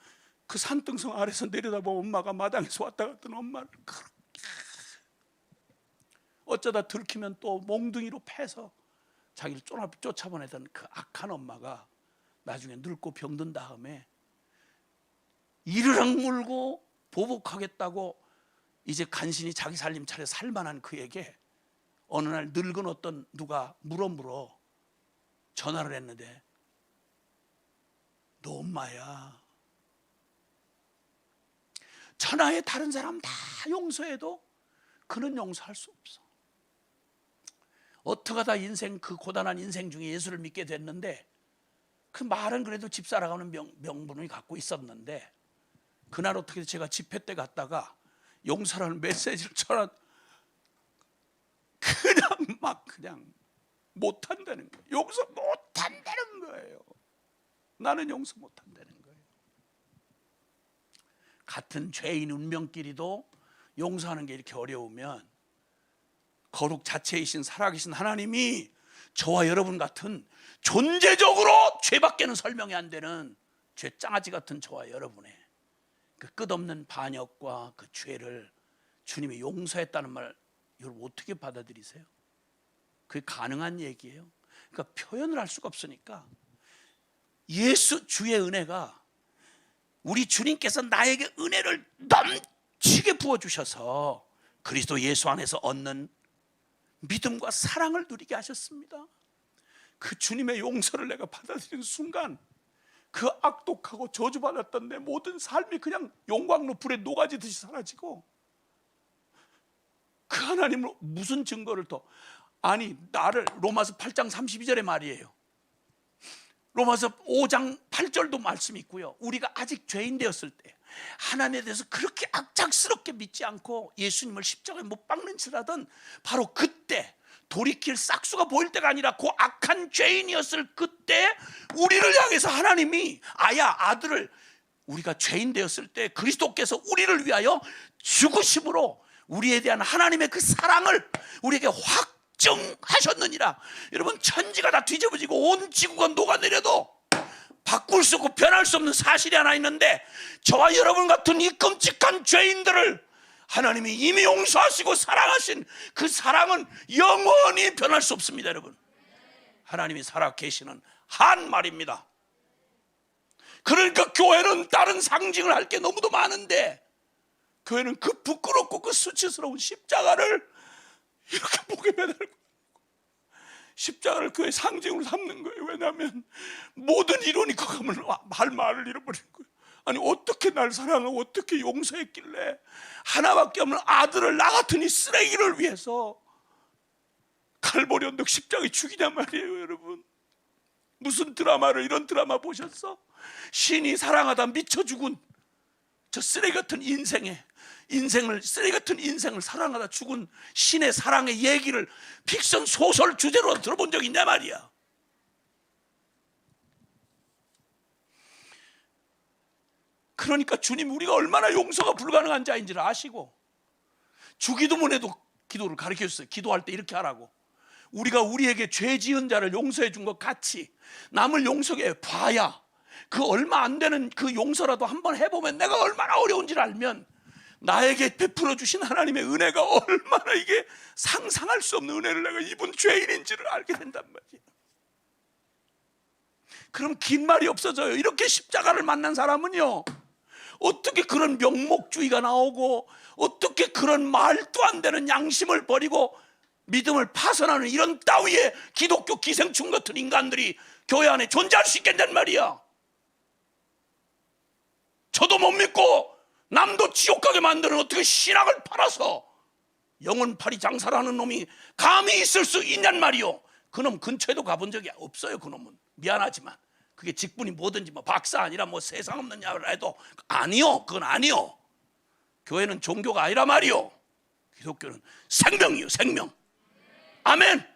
그 산등성 아래서 내려다보면 엄마가 마당에서 왔다 갔던 엄마를 그렇게 어쩌다 들키면 또 몽둥이로 패서 자기를 쫓아보내던 그 악한 엄마가 나중에 늙고 병든 다음에 이르락 물고 보복하겠다고 이제 간신히 자기 살림 차려 살만한 그에게 어느 날 늙은 어떤 누가 물어 전화를 했는데 너 엄마야. 천하의 다른 사람 다 용서해도 그는 용서할 수 없어. 어떻게 하다 인생 그 고단한 인생 중에 예수를 믿게 됐는데 그 말은 그래도 집 살아가는 명분을 갖고 있었는데 그날 어떻게 제가 집회 때 갔다가 용서라는 메시지를 전한 그냥 못한다는 거예요. 용서 못한다는 거예요. 나는 용서 못한다는 거예요. 같은 죄인 운명끼리도 용서하는 게 이렇게 어려우면 거룩 자체이신 살아계신 하나님이 저와 여러분 같은 존재적으로 죄밖에는 설명이 안 되는 죄장아지 같은 저와 여러분의 그 끝없는 반역과 그 죄를 주님이 용서했다는 말 여러분 어떻게 받아들이세요? 그게 가능한 얘기예요? 그러니까 표현을 할 수가 없으니까 예수 주의 은혜가 우리 주님께서 나에게 은혜를 넘치게 부어주셔서 그리스도 예수 안에서 얻는 믿음과 사랑을 누리게 하셨습니다. 그 주님의 용서를 내가 받아들이는 순간 그 악독하고 저주받았던 내 모든 삶이 그냥 용광로 불에 녹아지듯이 사라지고 그 하나님을 무슨 증거를 더 아니 나를 로마서 8장 32절의 말이에요. 로마서 5장 8절도 말씀이 있고요. 우리가 아직 죄인 되었을 때 하나님에 대해서 그렇게 악착스럽게 믿지 않고 예수님을 십자가에 못 박는지라던 바로 그때 돌이킬 싹수가 보일 때가 아니라 그 악한 죄인이었을 그때 우리를 향해서 하나님이 아들을 우리가 죄인 되었을 때 그리스도께서 우리를 위하여 죽으심으로 우리에 대한 하나님의 그 사랑을 우리에게 확 결정하셨느니라. 여러분, 천지가 다 뒤집어지고 온 지구가 녹아내려도 바꿀 수 없고 변할 수 없는 사실이 하나 있는데, 저와 여러분 같은 이 끔찍한 죄인들을 하나님이 이미 용서하시고 사랑하신 그 사랑은 영원히 변할 수 없습니다. 여러분, 하나님이 살아 계시는 한 말입니다. 그러니까 교회는 다른 상징을 할 게 너무도 많은데, 교회는 그 부끄럽고 그 수치스러운 십자가를 이렇게 목에 매달고 십자가를 교회의 상징으로 삼는 거예요. 왜냐하면 모든 이론이 커가면 할 말을 잃어버리는 거예요. 아니, 어떻게 날 사랑하고 어떻게 용서했길래 하나밖에 없는 아들을, 나 같은 이 쓰레기를 위해서 칼보리 언덕 십자가에 죽이냔 말이에요. 여러분, 무슨 드라마를, 이런 드라마 보셨어? 신이 사랑하다 미쳐 죽은 저 쓰레기 같은 쓰레기 같은 인생을 사랑하다 죽은 신의 사랑의 얘기를 픽션 소설 주제로 들어본 적 있냐 말이야. 그러니까 주님, 우리가 얼마나 용서가 불가능한 자인지를 아시고 주기도문에도 기도를 가르쳐 줬어요. 기도할 때 이렇게 하라고. 우리가 우리에게 죄 지은 자를 용서해 준 것 같이 남을 용서해 봐야, 그 얼마 안 되는 그 용서라도 한번 해보면 내가 얼마나 어려운지를 알면 나에게 베풀어 주신 하나님의 은혜가 얼마나, 이게 상상할 수 없는 은혜를 내가 입은 죄인인지를 알게 된단 말이에요. 그럼 긴 말이 없어져요. 이렇게 십자가를 만난 사람은요, 어떻게 그런 명목주의가 나오고, 어떻게 그런 말도 안 되는 양심을 버리고 믿음을 파선하는 이런 따위의 기독교 기생충 같은 인간들이 교회 안에 존재할 수 있겠단 말이야. 저도 못 믿고 남도 지옥 가게 만드는 어떻게 신앙을 팔아서 영혼팔이 장사를 하는 놈이 감히 있을 수 있냔 말이요. 그놈 근처에도 가본 적이 없어요. 그놈은 미안하지만 그게 직분이 뭐든지 뭐 박사 아니라 뭐 세상 없는 야를 해도 아니요, 그건 아니요. 교회는 종교가 아니라 말이요, 기독교는 생명이요, 생명. 아멘.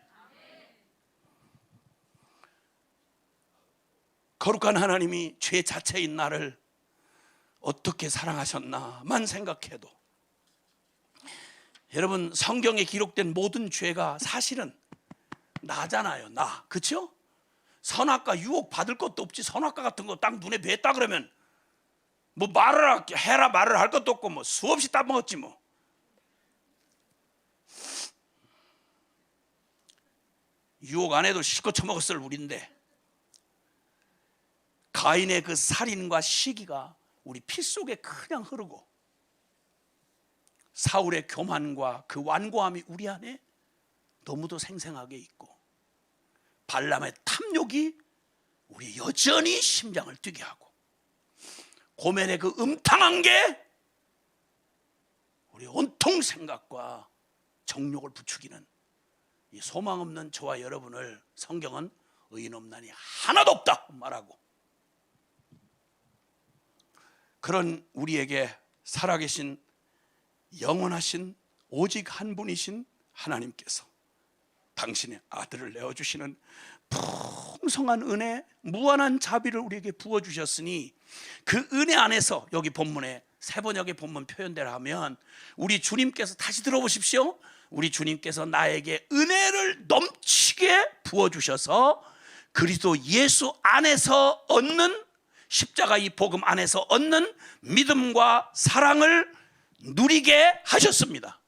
거룩한 하나님이 죄 자체인 나를 어떻게 사랑하셨나만 생각해도, 여러분, 성경에 기록된 모든 죄가 사실은 나잖아요. 나, 그렇죠? 선악과 유혹 받을 것도 없지. 선악과 같은 거 딱 눈에 뵀다 그러면 뭐 말을 해라 말을 할 것도 없고 뭐 수없이 따먹었지 뭐. 유혹 안 해도 실컷 처먹었을 우리인데, 가인의 그 살인과 시기가 우리 피 속에 그냥 흐르고, 사울의 교만과 그 완고함이 우리 안에 너무도 생생하게 있고, 발람의 탐욕이 우리 여전히 심장을 뛰게 하고, 고멜의 그 음탕한 게 우리 온통 생각과 정욕을 부추기는 이 소망 없는 저와 여러분을 성경은 의인 없나니 하나도 없다 말하고, 그런 우리에게 살아계신 영원하신 오직 한 분이신 하나님께서 당신의 아들을 내어주시는 풍성한 은혜, 무한한 자비를 우리에게 부어주셨으니, 그 은혜 안에서 여기 본문에 세 번역의 본문 표현대로 하면, 우리 주님께서, 다시 들어보십시오, 우리 주님께서 나에게 은혜를 넘치게 부어주셔서 그리스도 예수 안에서 얻는, 십자가 이 복음 안에서 얻는 믿음과 사랑을 누리게 하셨습니다.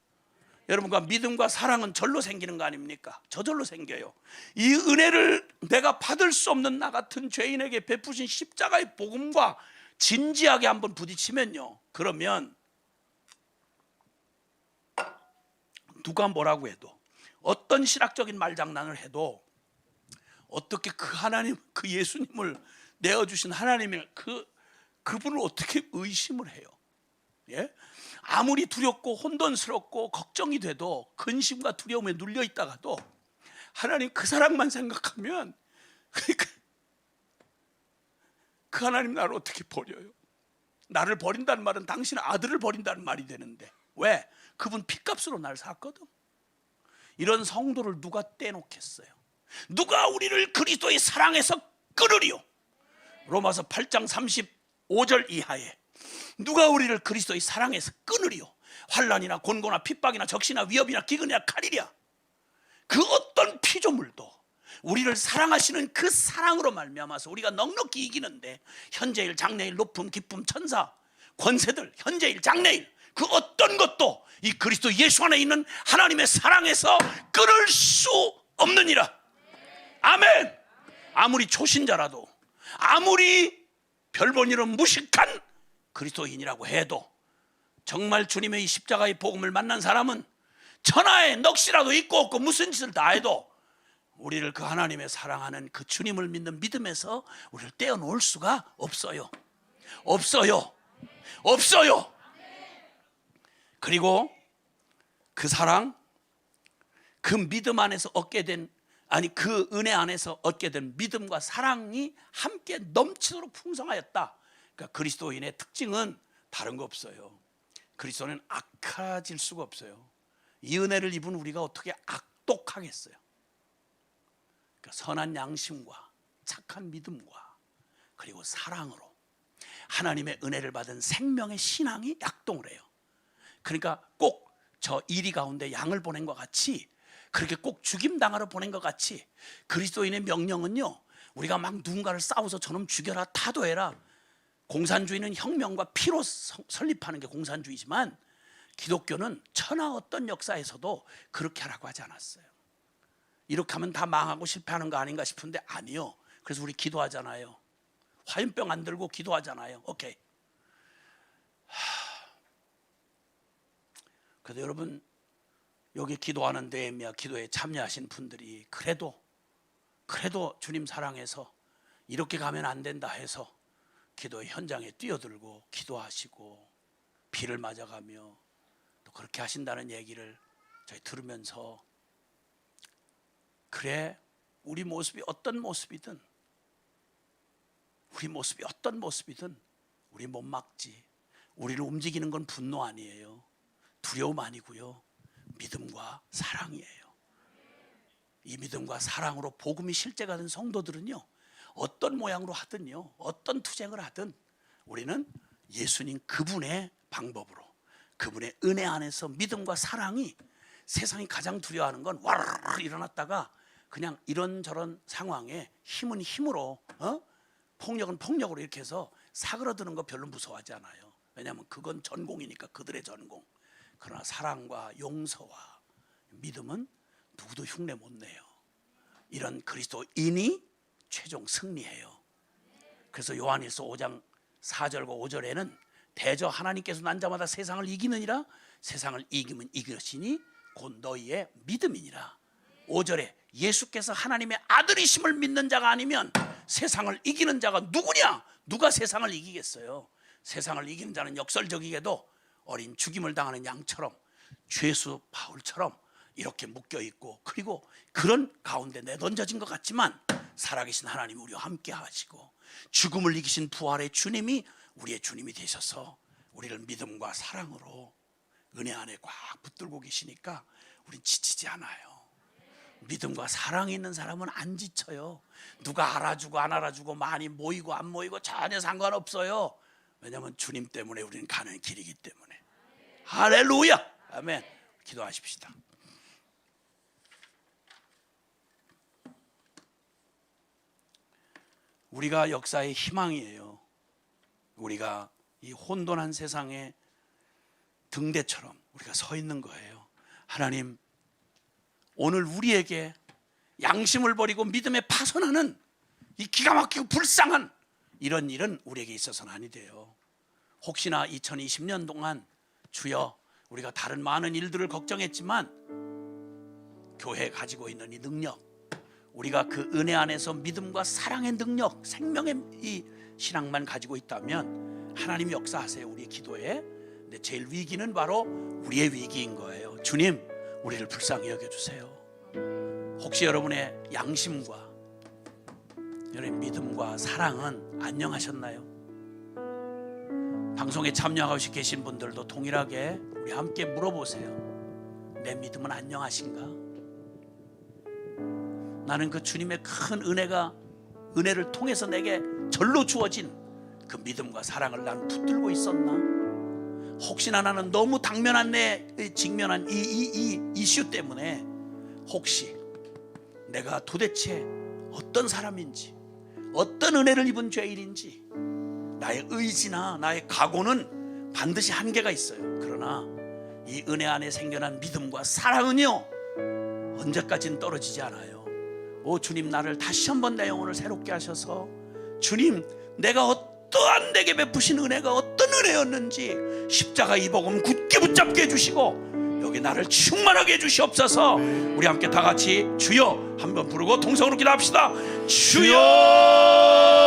여러분과 믿음과 사랑은 절로 생기는 거 아닙니까? 저절로 생겨요. 이 은혜를 내가 받을 수 없는 나 같은 죄인에게 베푸신 십자가의 복음과 진지하게 한번 부딪히면요, 그러면 누가 뭐라고 해도, 어떤 신학적인 말장난을 해도, 어떻게 그 하나님, 그 예수님을 내어주신 하나님의 그분을 어떻게 의심을 해요? 예? 아무리 두렵고 혼돈스럽고 걱정이 돼도, 근심과 두려움에 눌려 있다가도 하나님 그 사랑만 생각하면 그 하나님 나를 어떻게 버려요? 나를 버린다는 말은 당신 아들을 버린다는 말이 되는데, 왜? 그분 핏값으로 날 샀거든. 이런 성도를 누가 떼놓겠어요? 누가 우리를 그리스도의 사랑에서 끊으리요? 로마서 8장 35절 이하에 누가 우리를 그리스도의 사랑에서 끊으리요? 환난이나 곤고나 핍박이나 적시나 위협이나 기근이나 칼이랴. 그 어떤 피조물도 우리를 사랑하시는 그 사랑으로 말미암아서 우리가 넉넉히 이기는데, 현재일 장래일 높음 기쁨 천사 권세들, 현재일 장래일 그 어떤 것도 이 그리스도 예수 안에 있는 하나님의 사랑에서 끊을 수 없느니라. 아멘. 아무리 초신자라도, 아무리 별본 이름 무식한 그리스도인이라고 해도, 정말 주님의 이 십자가의 복음을 만난 사람은 천하에 넋이라도 있고 없고 무슨 짓을 다 해도 우리를 그 하나님의 사랑하는 그 주님을 믿는 믿음에서 우리를 떼어놓을 수가 없어요. 없어요. 없어요. 그리고 그 사랑, 그 믿음 안에서 얻게 된, 그 은혜 안에서 얻게 된 믿음과 사랑이 함께 넘치도록 풍성하였다. 그러니까 그리스도인의 특징은 다른 거 없어요. 그리스도는 악해질 수가 없어요. 이 은혜를 입은 우리가 어떻게 악독하겠어요? 그러니까 선한 양심과 착한 믿음과 그리고 사랑으로 하나님의 은혜를 받은 생명의 신앙이 약동을 해요. 그러니까 꼭 저 이리 가운데 양을 보낸 것 같이, 그렇게 꼭 죽임당하러 보낸 것 같이, 그리스도인의 명령은요, 우리가 막 누군가를 싸워서 저놈 죽여라, 타도해라. 공산주의는 혁명과 피로 설립하는 게 공산주의지만, 기독교는 천하 어떤 역사에서도 그렇게 하라고 하지 않았어요. 이렇게 하면 다 망하고 실패하는 거 아닌가 싶은데 아니요. 그래서 우리 기도하잖아요. 화염병 안 들고 기도하잖아요. 오케이. 그래도 여러분, 여기 기도하는 데에며 기도에 참여하신 분들이 그래도 주님 사랑해서 이렇게 가면 안 된다 해서 기도의 현장에 뛰어들고 기도하시고 비를 맞아가며 또 그렇게 하신다는 얘기를 저희 들으면서, 그래, 우리 모습이 어떤 모습이든 우리 못 막지. 우리를 움직이는 건 분노 아니에요. 두려움 아니고요. 믿음과 사랑이에요. 이 믿음과 사랑으로 복음이 실제가 된 성도들은요, 어떤 모양으로 하든요, 어떤 투쟁을 하든 우리는 예수님 그분의 방법으로, 그분의 은혜 안에서 믿음과 사랑이, 세상이 가장 두려워하는 건 와르르 일어났다가 그냥 이런저런 상황에 힘은 힘으로, 폭력은 폭력으로 이렇게 해서 사그러드는 거 별로 무서워하지 않아요. 왜냐하면 그건 전공이니까, 그들의 전공. 그러나 사랑과 용서와 믿음은 누구도 흉내 못 내요. 이런 그리스도인이 최종 승리해요. 그래서 요한일서 5장 4절과 5절에는 대저 하나님께서 난 자마다 세상을 이기느니라, 세상을 이기면 이기시니 곧 너희의 믿음이니라. 5절에 예수께서 하나님의 아들이심을 믿는 자가 아니면 세상을 이기는 자가 누구냐? 누가 세상을 이기겠어요? 세상을 이기는 자는 역설적이게도 어린 죽임을 당하는 양처럼, 죄수 바울처럼 이렇게 묶여있고, 그리고 그런 가운데 내던져진 것 같지만 살아계신 하나님이 우리와 함께 하시고, 죽음을 이기신 부활의 주님이 우리의 주님이 되셔서 우리를 믿음과 사랑으로 은혜 안에 꽉 붙들고 계시니까 우린 지치지 않아요. 믿음과 사랑이 있는 사람은 안 지쳐요. 누가 알아주고 안 알아주고, 많이 모이고 안 모이고 전혀 상관없어요. 왜냐하면 주님 때문에 우리는 가는 길이기 때문에. 할렐루야. 아멘. 기도하십시다. 우리가 역사의 희망이에요. 우리가 이 혼돈한 세상에 등대처럼 우리가 서 있는 거예요. 하나님, 오늘 우리에게 양심을 버리고 믿음에 파손하는 이 기가 막히고 불쌍한 이런 일은 우리에게 있어서는 아니 돼요. 혹시나 2020년 동안 주여, 우리가 다른 많은 일들을 걱정했지만 교회 가지고 있는 이 능력, 우리가 그 은혜 안에서 믿음과 사랑의 능력, 생명의 이 신앙만 가지고 있다면 하나님이 역사하세요, 우리의 기도에. 근데 제일 위기는 바로 우리의 위기인 거예요. 주님, 우리를 불쌍히 여겨주세요. 혹시 여러분의 양심과 여러분의 믿음과 사랑은 안녕하셨나요? 방송에 참여하고 계신 분들도 동일하게 우리 함께 물어보세요. 내 믿음은 안녕하신가? 나는 그 주님의 큰 은혜를 통해서 내게 절로 주어진 그 믿음과 사랑을 난 붙들고 있었나? 혹시나 나는 너무 직면한 이 이슈 때문에 혹시 내가 도대체 어떤 사람인지, 어떤 은혜를 입은 죄인인지, 나의 의지나 나의 각오는 반드시 한계가 있어요. 그러나 이 은혜 안에 생겨난 믿음과 사랑은요, 언제까지는 떨어지지 않아요. 오 주님, 나를 다시 한번 내 영혼을 새롭게 하셔서, 주님, 내가 어떠한 내게 베푸신 은혜가 어떤 은혜였는지 십자가 이 복음 굳게 붙잡게 해주시고 여기 나를 충만하게 해주시옵소서. 우리 함께 다 같이 주여 한번 부르고 동성으로 기도합시다. 주여.